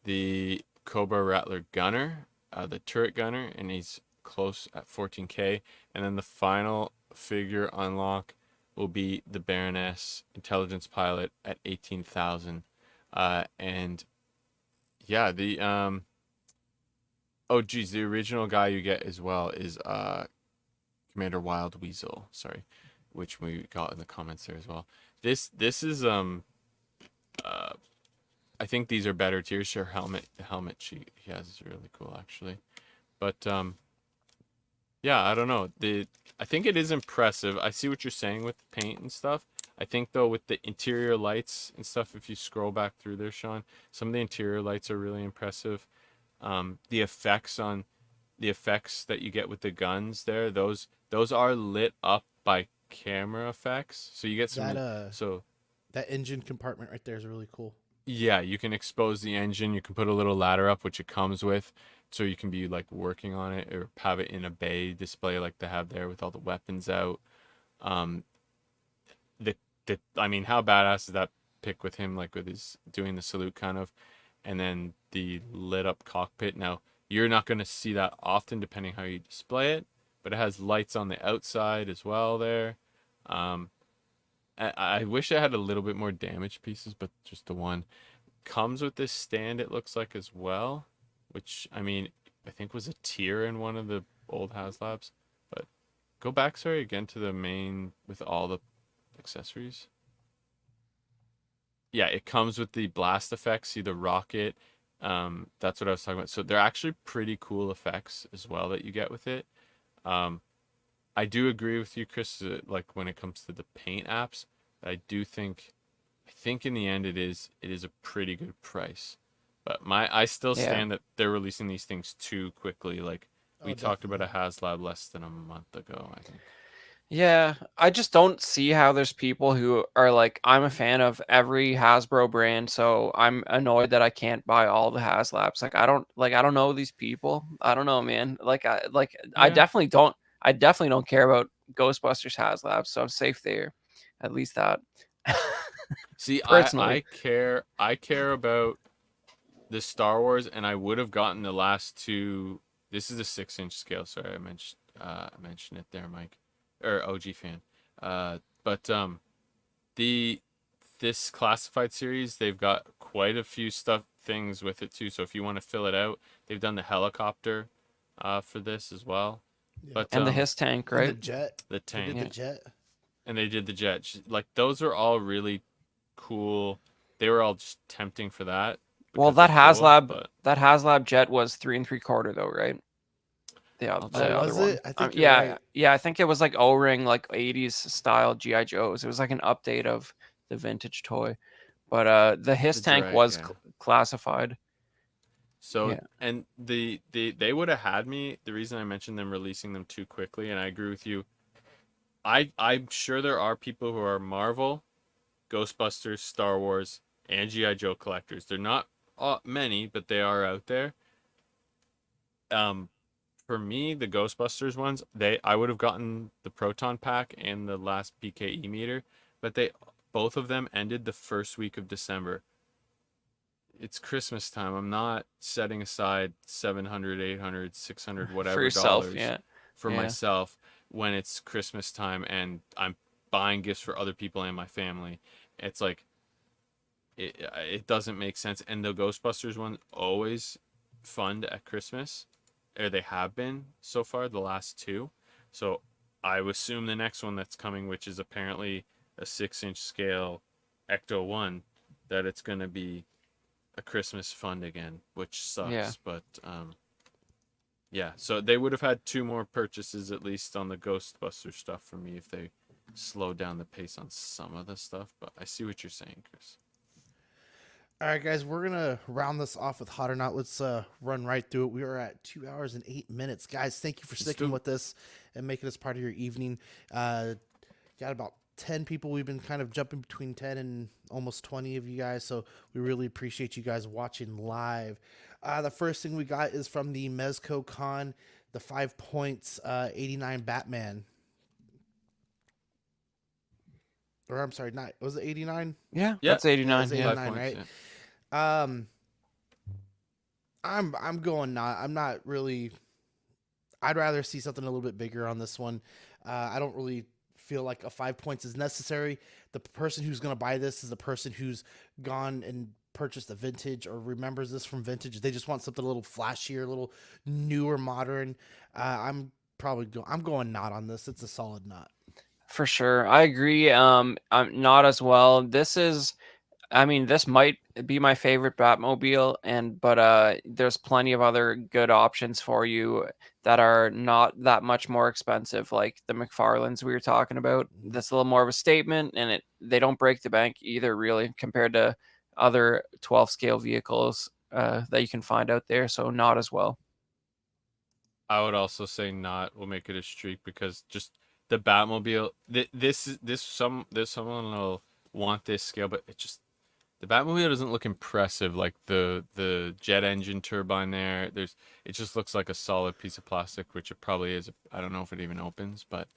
The Cobra Rattler Gunner, the turret gunner, and he's close at 14K. And then the final figure unlock will be the Baroness Intelligence Pilot at 18,000. And yeah, the oh geez, the original guy you get as well is Commander Wild Weasel, sorry, which we got in the comments there as well. This is I think these are better tiers. Her helmet, the helmet he has is really cool actually. But yeah, I don't know. I think it is impressive. I see what you're saying with the paint and stuff. I think though with the interior lights and stuff, if you scroll back through there, Sean, some of the interior lights are really impressive. The effects that you get with the guns there, those are lit up by camera effects. So you get some that engine compartment right there is really cool. Yeah, you can expose the engine. You can put a little ladder up, which it comes with, so you can be like working on it or have it in a bay display like they have there with all the weapons out. I mean, how badass is that pic with him, like with his doing the salute kind of, and then the lit up cockpit. Now you're not going to see that often depending how you display it, but it has lights on the outside as well there. I wish it had a little bit more damage pieces, but just the one. Comes with this stand, it looks like, as well, which, I mean, I think was a tier in one of the old HasLabs. But go back, sorry, again to the main with all the accessories. Yeah, it comes with the blast effects, see the rocket. That's what I was talking about. So they're actually pretty cool effects as well that you get with it. I do agree with you, Chris, like when it comes to the paint apps. I think in the end it is a pretty good price. But I still stand that they're releasing these things too quickly. Like we talked about a HasLab less than a month ago, I think. Yeah, I just don't see how there's people who are like, I'm a fan of every Hasbro brand, so I'm annoyed that I can't buy all the HasLabs. Like I don't know these people. I don't know, man. I definitely don't care about Ghostbusters HasLabs, so I'm safe there. At least that. See, Personally. I care about the Star Wars, and I would have gotten the last two. This is a 6-inch scale. Sorry, I mentioned it there, Mike, or OG fan. But this classified series, they've got quite a few things with it too. So if you want to fill it out, they've done the helicopter for this as well. Yeah. But and the HISS tank, right? And the jet. The tank. They did the jet. And they did the jet. Like those are all really cool. They were all just tempting for that. Well, that HasLab jet was 3 3/4 though, right? The other was one. it? I think you're right. Yeah. I think it was like O-ring, like 80s style GI Joes. It was like an update of the vintage toy, but the HISS tank was classified. So and they would have had me. The reason I mentioned them releasing them too quickly, and I agree with you. I'm sure there are people who are Marvel, Ghostbusters, Star Wars, and GI Joe collectors. They're not many, but they are out there. For me, the Ghostbusters ones, I would have gotten the Proton Pack and the last PKE meter, but both of them ended the first week of December. It's Christmas time. I'm not setting aside $700, $800, $600, whatever for yourself, dollars for myself when it's Christmas time and I'm buying gifts for other people and my family. It's like it doesn't make sense. And the Ghostbusters ones always fund at Christmas, or they have been so far, the last two. So I would assume the next one that's coming, which is apparently a 6-inch scale Ecto 1, that it's going to be a Christmas fund again, which sucks. But yeah, so they would have had 2 more purchases at least on the Ghostbuster stuff for me if they slowed down the pace on some of the stuff. But I see what you're saying, Chris. All right, guys, we're gonna round this off with Hot or Not. Let's run right through it. We are at 2 hours and 8 minutes, guys. Thank you for sticking with us and making us part of your evening. Got about 10 people. We've been kind of jumping between 10 and almost 20 of you guys, so we really appreciate you guys watching live. The first thing we got is from the Mezco Con, the 5 points 89 Batman. Or I'm sorry, was it 89? Yeah, that's 89. That's 89, right? Yeah. I'm going not. I'm not really. I'd rather see something a little bit bigger on this one. I don't really feel like a 5 points is necessary. The person who's going to buy this is the person who's gone and purchased a vintage or remembers this from vintage. They just want something a little flashier, a little newer, modern. I'm going not on this. It's a solid not. For sure. I agree. I'm not as well. This might be my favorite Batmobile, but there's plenty of other good options for you that are not that much more expensive, like the McFarlanes we were talking about. That's a little more of a statement, and they don't break the bank either, really, compared to other 12 scale vehicles that you can find out there. So not as well. I would also say not. We'll make it a streak because just the Batmobile. Someone will want this scale, but the Batmobile doesn't look impressive. Like the jet engine turbine there. It just looks like a solid piece of plastic, which it probably is. I don't know if it even opens, but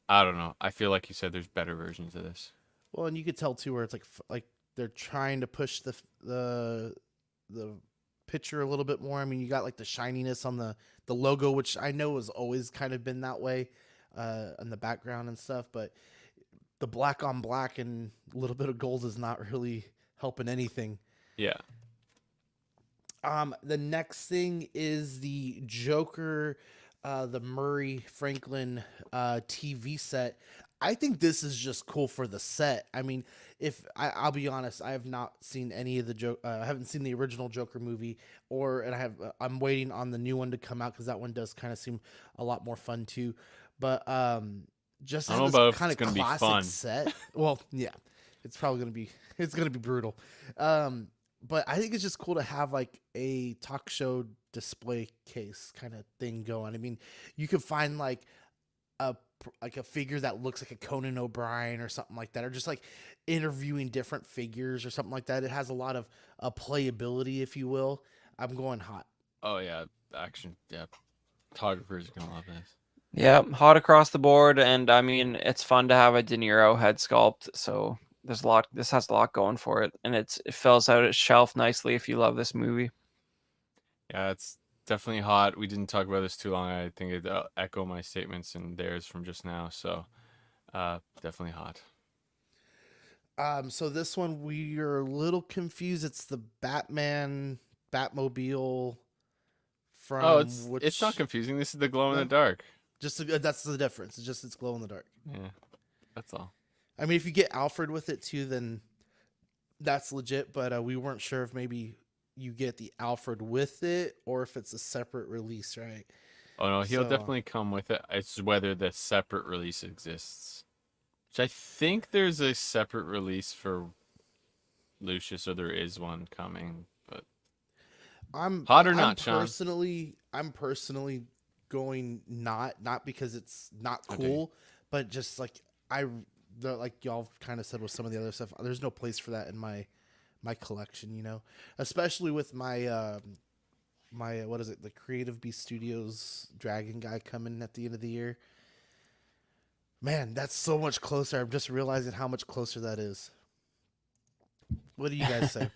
I don't know. I feel like you said there's better versions of this. Well, and you could tell too where it's like they're trying to push the picture a little bit more. I mean, you got like the shininess on the logo, which I know has always kind of been that way in the background and stuff, but the black on black and a little bit of gold is not really helping anything. Yeah. The next thing is the Joker, the Murray Franklin TV set. I think this is just cool for the set. I mean, I'll be honest, I have not seen any of the I haven't seen the original Joker movie, I'm waiting on the new one to come out because that one does kind of seem a lot more fun too. But just I don't have know this about kind if of it's gonna be classic fun. set. Well, yeah, it's probably gonna be brutal. But I think it's just cool to have like a talk show display case kind of thing going. I mean, you could find like a figure that looks like a Conan O'Brien or something like that, or just like interviewing different figures or something like that. It has a lot of playability, if you will. I'm going hot. Oh yeah, action. Yeah, photographers are gonna love this. Yeah, hot across the board, and I mean it's fun to have a De Niro head sculpt. So there's a lot. This has a lot going for it, and it fills out its shelf nicely if you love this movie. Yeah, it's definitely hot. We didn't talk about this too long. I think it echo my statements and theirs from just now. So, definitely hot. So this one we are a little confused. It's the Batmobile from it's not confusing. This is the glow in the dark. That's the difference. It's glow in the dark. Yeah, that's all. I mean, if you get Alfred with it too, then that's legit. But we weren't sure if maybe you get the Alfred with it or if it's a separate release, right? Oh no, he'll definitely come with it. It's whether the separate release exists. Which I think there's a separate release for Lucius, or there is one coming. But I'm personally going not because it's not cool, but just like like y'all kind of said with some of the other stuff. There's no place for that in my collection, you know, especially with my what is it, the Creative Beast Studios Dragon guy coming at the end of the year. Man, that's so much closer. I'm just realizing how much closer that is. What do you guys say?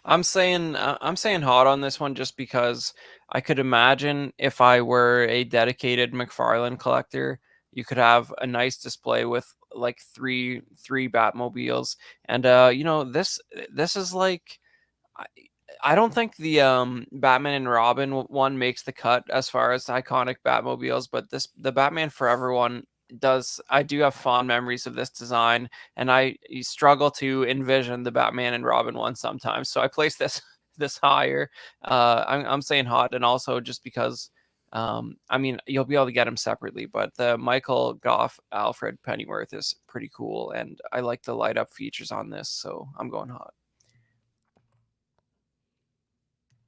I'm saying hot on this one just because I could imagine if I were a dedicated McFarlane collector, you could have a nice display with like three Batmobiles, and this is like I don't think the Batman and Robin one makes the cut as far as iconic Batmobiles, but the Batman Forever one does. I do have fond memories of this design, and I struggle to envision the Batman and Robin one sometimes. So I place this higher. I'm saying hot, and also just because I mean you'll be able to get them separately, but the Michael Goff Alfred Pennyworth is pretty cool, and I like the light up features on this, so I'm going hot.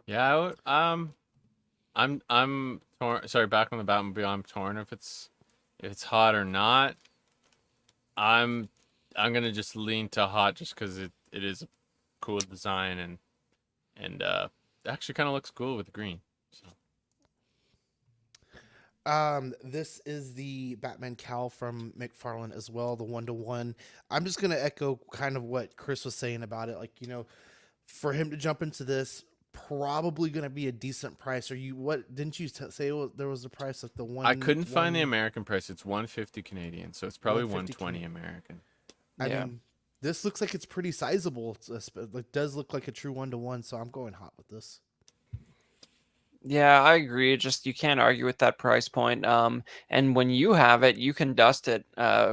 Yeah, I'm torn. Sorry, back on the Batmobile, I'm torn if it's hot or not. I'm gonna just lean to hot just because it is a cool design and actually kind of looks cool with the green. So. This is the Batman cowl from McFarlane as well, the 1-to-1. I'm just gonna echo kind of what Chris was saying about it. Like, you know, for him to jump into this, probably going to be a decent price. Or you what didn't you say there was a price like the I one couldn't find the American price. It's 150 Canadian, so it's probably 150 120 Canadian? American. I Yeah. mean, this looks like it's pretty sizable. It does look like a true 1-to-1, so I'm going hot with this. Yeah, I agree. Just you can't argue with that price point. And when you have it, you can dust it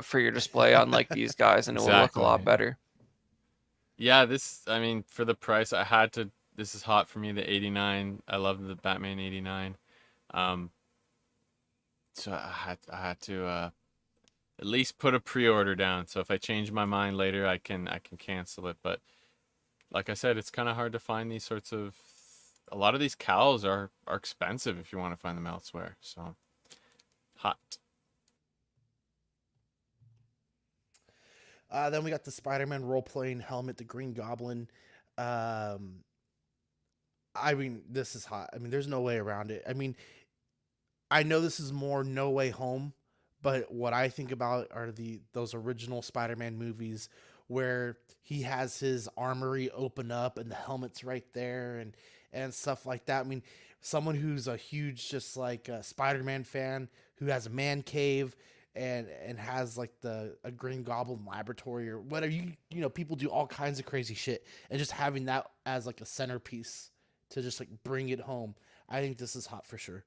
for your display, unlike these guys, and it will look a lot Exactly. better. Yeah, this, I mean, for the price, I had to. This is hot for me. The 89. I love the Batman 89. Um, so I had to at least put a pre-order down. So if I change my mind later, I can cancel it. But like I said, it's kind of hard to find these sorts of. A lot of these cows are expensive if you want to find them elsewhere. So hot. Then we got the Spider-Man role-playing helmet, the Green Goblin. Um, I mean, this is hot. I mean, there's no way around it. I mean, I know this is more No Way Home, but what I think about are those original Spider-Man movies where he has his armory open up and the helmet's right there and stuff like that. I mean, someone who's a huge just like Spider-Man fan who has a man cave and has like a Green Goblin laboratory or whatever you know people do all kinds of crazy shit and just having that as like a centerpiece to just like bring it home. I think this is hot for sure.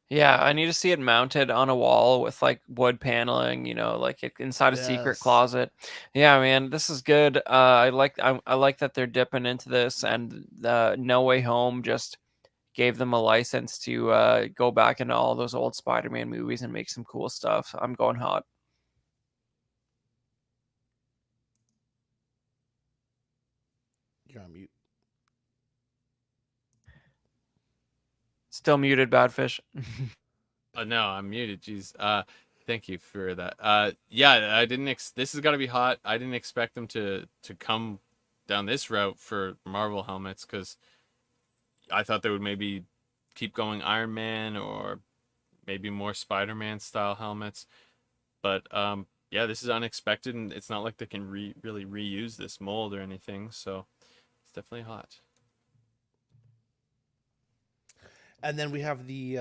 Yeah, I need to see it mounted on a wall with like wood paneling, like inside a secret Yes. closet. Yeah, man, this is good. I like that they're dipping into this, and No Way Home just gave them a license to go back into all those old Spider-Man movies and make some cool stuff. I'm going hot. You're on mute. Still muted, Badfish. Oh no, I'm muted. Jeez. Thank you for that. Yeah, I didn't. This has got to be hot. I didn't expect them to come down this route for Marvel helmets because I thought they would maybe keep going Iron Man or maybe more Spider-Man style helmets. But yeah, this is unexpected, and it's not like they can really reuse this mold or anything. So it's definitely hot. And then we have the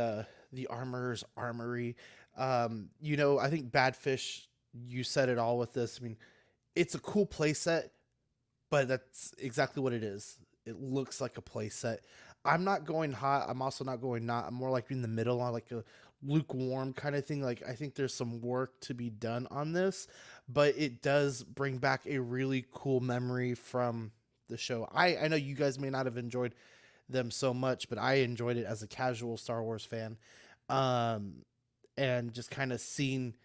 Armorer's Armory. I think Badfish, you said it all with this. I mean, it's a cool playset, but that's exactly what it is. It looks like a playset. I'm not going hot. I'm also not going not. I'm more like in the middle on like a lukewarm kind of thing. Like I think there's some work to be done on this, but it does bring back a really cool memory from the show. I know you guys may not have enjoyed them so much, but I enjoyed it as a casual Star Wars fan. Um, and just kind of seeing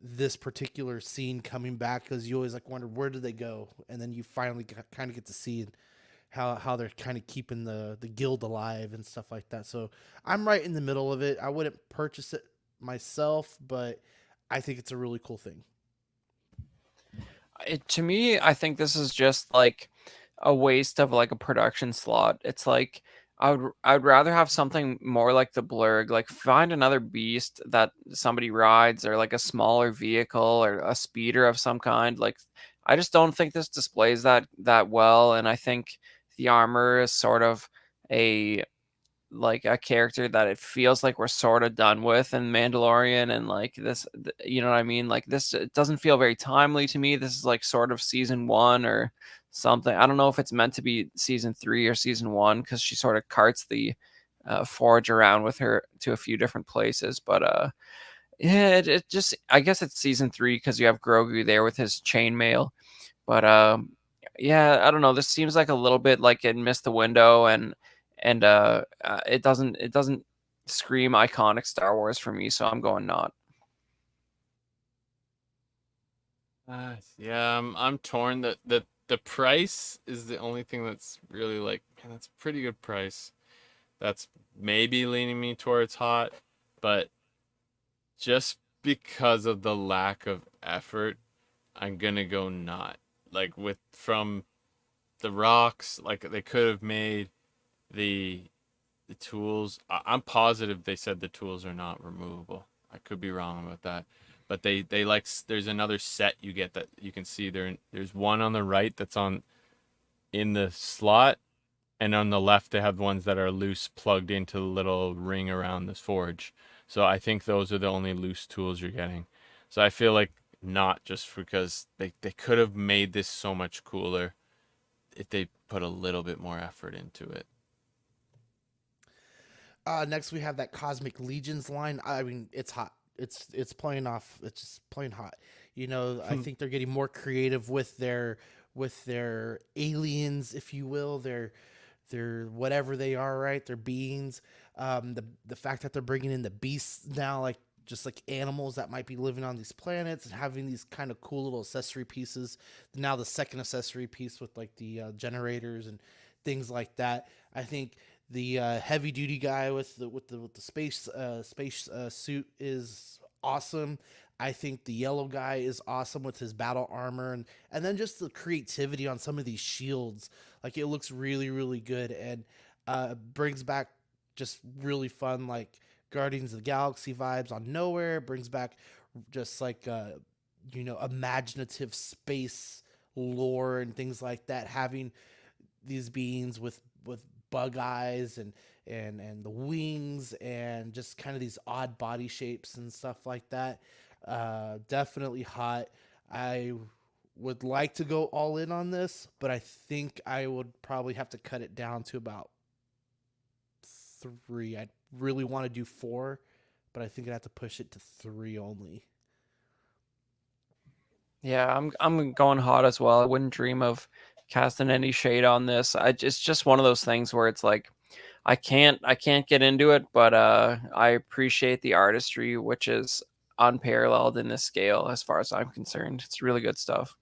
this particular scene coming back because you always like wonder where did they go, and then you finally kind of get to see how they're kind of keeping the guild alive and stuff like that. So I'm right in the middle of it. I wouldn't purchase it myself, but I think it's a really cool thing. To me, I think this is just like a waste of like a production slot. It's like I would rather have something more like the Blurg, like find another beast that somebody rides or like a smaller vehicle or a speeder of some kind. Like I just don't think this displays that well, and I think the armor is sort of a like a character that it feels like we're sort of done with in Mandalorian, and like this, you know what I mean? Like this, it doesn't feel very timely to me. This is like sort of season one or something. I don't know if it's meant to be season three or season one because she sort of carts the forge around with her to a few different places. But yeah, it just I guess it's season three because you have Grogu there with his chainmail. But yeah, I don't know. This seems like a little bit like it missed the window, and it doesn't scream iconic Star Wars for me. So I'm going not. Yeah, I'm torn. The price is the only thing that's really like, man, that's a pretty good price. That's maybe leaning me towards hot, but just because of the lack of effort, I'm gonna go not. Like with from the rocks, like they could have made the the tools. I'm positive they said the tools are not removable. I could be wrong about that, but they like there's another set you get that you can see there's one on the right that's on in the slot, and on the left they have ones that are loose plugged into the little ring around this forge. So I think those are the only loose tools you're getting. So I feel like not, just because they could have made this so much cooler if they put a little bit more effort into it. Next we have that Cosmic Legions line. I mean, it's hot. It's playing off. It's just plain hot. You know, I think they're getting more creative with their aliens, if you will. Their whatever they are, right? Their beings. The fact that they're bringing in the beasts now, like just like animals that might be living on these planets, and having these kind of cool little accessory pieces. Now the second accessory piece with like the generators and things like that. I think the heavy duty guy with the space suit is awesome. I think the yellow guy is awesome with his battle armor, and then just the creativity on some of these shields. Like it looks really really good, and brings back just really fun like Guardians of the Galaxy vibes on Nowhere. Brings back just like imaginative space lore and things like that. Having these beings with bug eyes and the wings and just kind of these odd body shapes and stuff like that. Definitely hot. I would like to go all in on this, but I think I would probably have to cut it down to about 3. I really want to do 4, but I think I'd have to push it to 3 only. Yeah, I'm going hot as well. I wouldn't dream of casting any shade on this. It's just one of those things where it's like I can't get into it, but I appreciate the artistry, which is unparalleled in this scale as far as I'm concerned. It's really good stuff.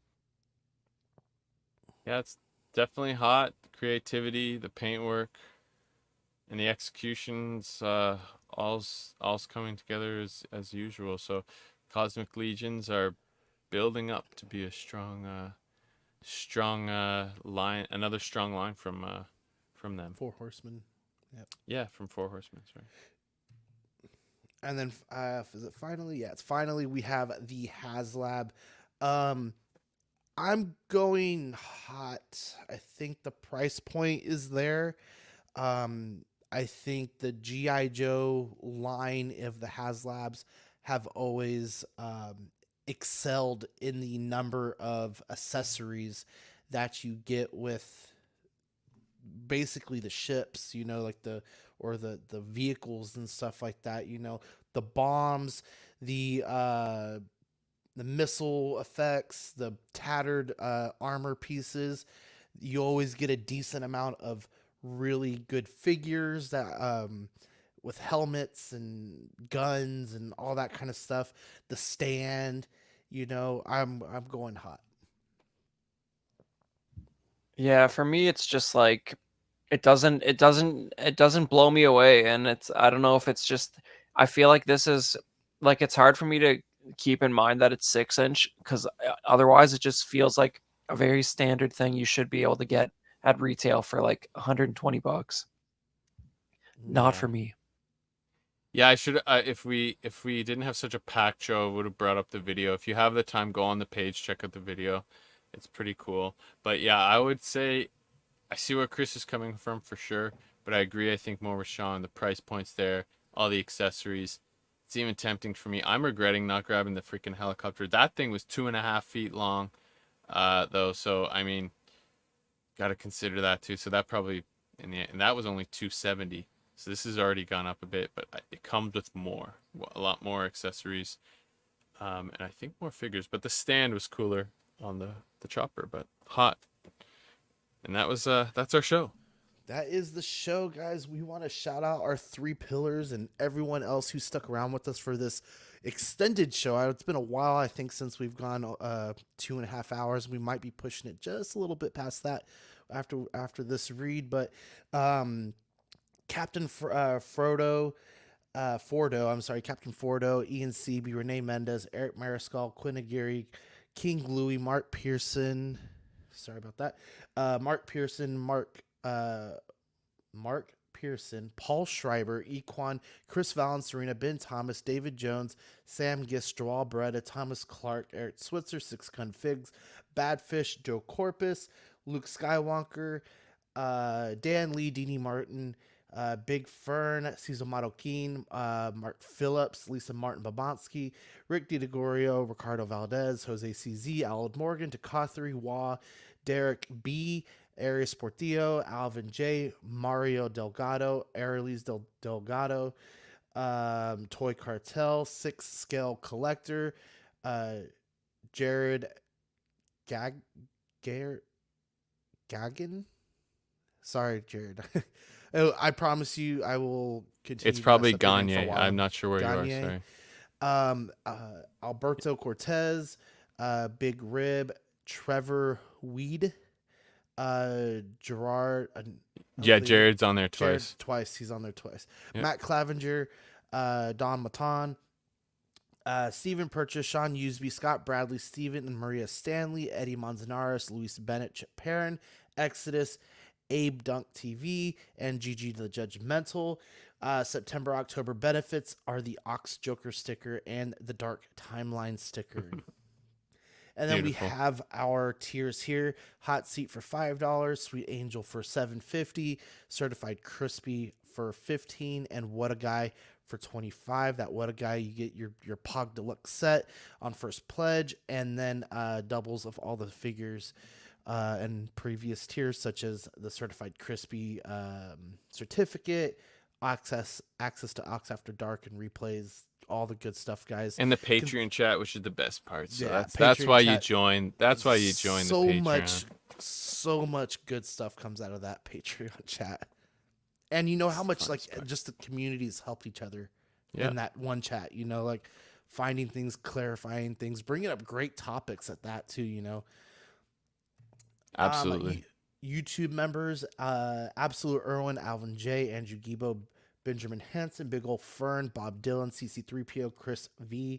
Yeah, it's definitely hot. The creativity, the paintwork, and the executions, all's coming together as usual. So Cosmic Legions are building up to be a strong line, another strong line from them. 4 Horsemen. Yep. Yeah, from 4 Horsemen, right. And then is it finally? Yeah, it's finally we have the HasLab. I'm going hot. I think the price point is there. I think the GI Joe line of the HasLabs have always excelled in the number of accessories that you get with basically the ships, like the vehicles and stuff like that, the bombs, the missile effects, the tattered armor pieces. You always get a decent amount of really good figures that with helmets and guns and all that kind of stuff. The stand, I'm going hot. Yeah, for me it's just like it doesn't blow me away, and I don't know if it's just I feel like this is like it's hard for me to keep in mind that it's 6-inch because otherwise it just feels like a very standard thing you should be able to get at retail for like $120. Not for me. Yeah, I should. If we didn't have such a packed show, I would have brought up the video. If you have the time, go on the page, check out the video. It's pretty cool. But yeah, I would say I see where Chris is coming from for sure. But I agree. I think more with Sean. The price point's there, all the accessories. It's even tempting for me. I'm regretting not grabbing the freaking helicopter. That thing was 2.5 feet long, though. So I mean, got to consider that too. So that probably and that was only 270. So this has already gone up a bit, but it comes with a lot more accessories, and I think more figures. But the stand was cooler on the chopper, but hot. And that's our show. That is the show, guys. We want to shout out our 3 pillars and everyone else who stuck around with us for this extended show. It's been a while, I think, since we've gone 2.5 hours. We might be pushing it just a little bit past that after this read, but Captain Fordo, Captain Fordo, Ian Seaby, Renee Mendez, Eric Mariscal, Quinn Aguirre, King Louie, Mark Pearson. Sorry about that. Mark Pearson, Paul Schreiber, Equan, Chris Valencerina, Ben Thomas, David Jones, Sam Gist, Joel Beretta, Thomas Clark, Eric Switzer, Six Gun Figs, Badfish, Joe Corpus, Luke Skywalker, Dan Lee, Deanie Martin, Big Fern, Cesar Marroquin, Mark Phillips, Lisa Martin Babonsky, Rick DiGregorio, Ricardo Valdez, Jose CZ, Alan Morgan, Takathri Wah, Derek B, Arias Portillo, Alvin J, Mario Delgado, Delgado, Toy Cartel, Six Scale Collector, uh, Jared Gag Gagan. Sorry, Jared. Oh, I promise you, I will continue. It's to probably mess up your name for a Gagne. while. I'm not sure where you are. Gagne. Sorry. Alberto Cortez, Big Rib, Trevor Weed, Gerard. I Yeah, believe Jared's on there Jared twice. twice. He's on there twice. Yep. Matt Clavenger, Don Matan, Stephen Purchase, Sean Usby, Scott Bradley, Stephen and Maria Stanley, Eddie Manzanares, Luis Bennett, Chip Perrin, Exodus, Abe Dunk TV, and Gigi the Judgmental. September, October benefits are the Ox Joker sticker and the Dark Timeline sticker. And then Beautiful. we have our tiers here: Hot Seat for $5, Sweet Angel for $7.50, Certified Crispy for $15, and What a Guy for $25. That What a Guy, you get your Pog Deluxe set on first pledge, and then doubles of all the figures and previous tiers, such as the Certified Crispy certificate, access to Ox After Dark and replays, all the good stuff, guys. And the Patreon chat, which is the best part. So Yeah, that's Patreon why you chat. join. That's why you join the Patreon. So much good stuff comes out of that Patreon chat. And you know how much just the communities helped each other in that one chat, like finding things, clarifying things, bringing up great topics at that too, Absolutely. YouTube members, Absolute Irwin, Alvin J, Andrew Gibo, Benjamin Hansen, Big Ol' Fern, Bob Dylan, CC3PO, Chris V,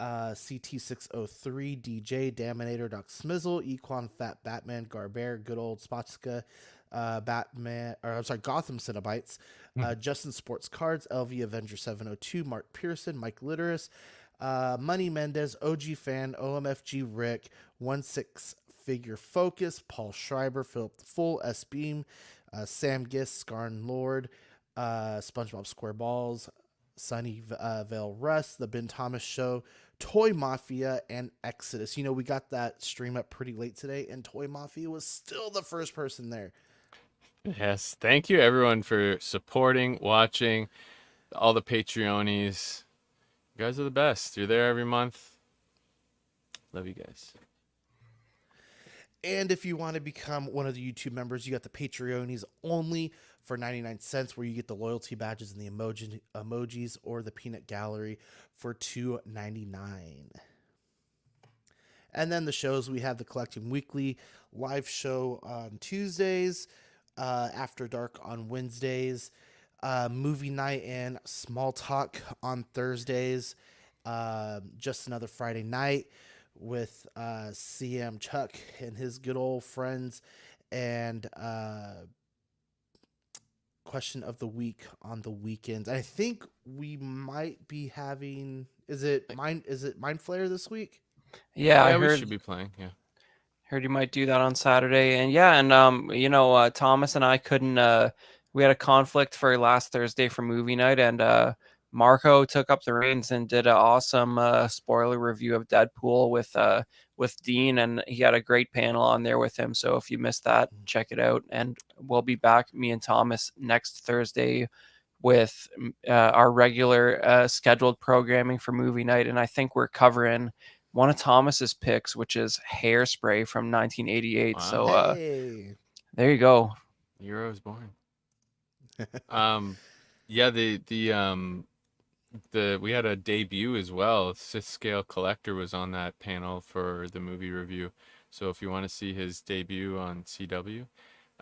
CT603, DJ, Daminator, Doc Smizzle, Equan, Fat Batman, Garber, Good Old Spotska, Gotham Cinnabites, Justin Sports Cards, LV Avenger 702, Mark Pearson, Mike Litteris, Money Mendez, OG Fan, OMFG Rick, 16 Figure Focus, Paul Schreiber, Philip the Full, S Beam, Sam Gist, Scarn Lord, SpongeBob Square Balls, Sunny Vale Russ, The Ben Thomas Show, Toy Mafia, and Exodus. We got that stream up pretty late today, and Toy Mafia was still the first person there. Yes. Thank you, everyone, for supporting, watching, all the Patreonies. You guys are the best. You're there every month. Love you guys. And if you want to become one of the YouTube members, you got the Patreonies only for 99 cents, where you get the loyalty badges and the emojis, or the peanut gallery for $2.99. And then the shows, we have the Collecting Weekly live show on Tuesdays, After Dark on Wednesdays, Movie Night and Small Talk on Thursdays, Just Another Friday Night with CM Chuck and his good old friends, and Question of the Week on the weekends. I think we might be having, is it Mind Flayer this week? Yeah, I we heard. should be playing. Yeah. Heard you might do that on Saturday, and Thomas and I couldn't. We had a conflict for last Thursday for movie night, and Marco took up the reins and did an awesome spoiler review of Deadpool with Dean, and he had a great panel on there with him. So if you missed that, check it out. And we'll be back, me and Thomas, next Thursday with our regular scheduled programming for movie night, and I think we're covering one of Thomas's picks, which is Hairspray from 1988. Wow. So Hey. there you go. Year I was born. Yeah, we had a debut as well. Sith Scale Collector was on that panel for the movie review. So if you want to see his debut on CW,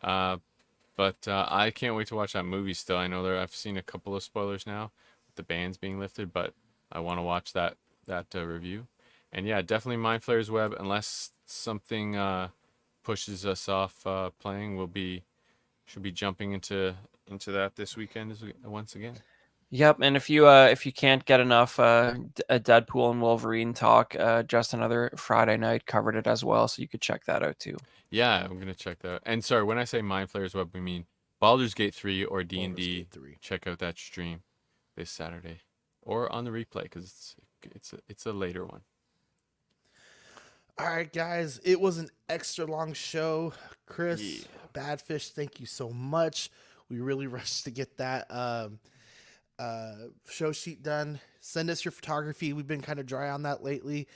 but I can't wait to watch that movie still. I know I've seen a couple of spoilers now with the bans being lifted, but I want to watch that review. And yeah, definitely Mind Flayer's Web. Unless something pushes us off playing, should be jumping into that this weekend once again. Yep, and if you can't get enough a Deadpool and Wolverine talk, just another Friday night covered it as well, so you could check that out too. Yeah, I'm gonna check that out. And sorry, when I say Mind Flayers, what we mean Baldur's Gate 3 or Baldur's D&D. Gate 3. Check out that stream this Saturday, or on the replay because it's a later one. All right, guys, it was an extra long show. Chris, Badfish, thank you so much. We really rushed to get that show sheet done. Send us your photography. We've been kind of dry on that lately.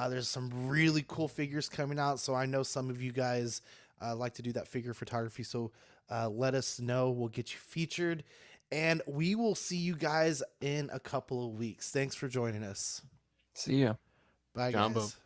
There's some really cool figures coming out, so I know some of you guys like to do that figure photography, so let us know. We'll get you featured, and we will see you guys in a couple of weeks. Thanks for joining us. See ya. Bye, Jumbo. guys.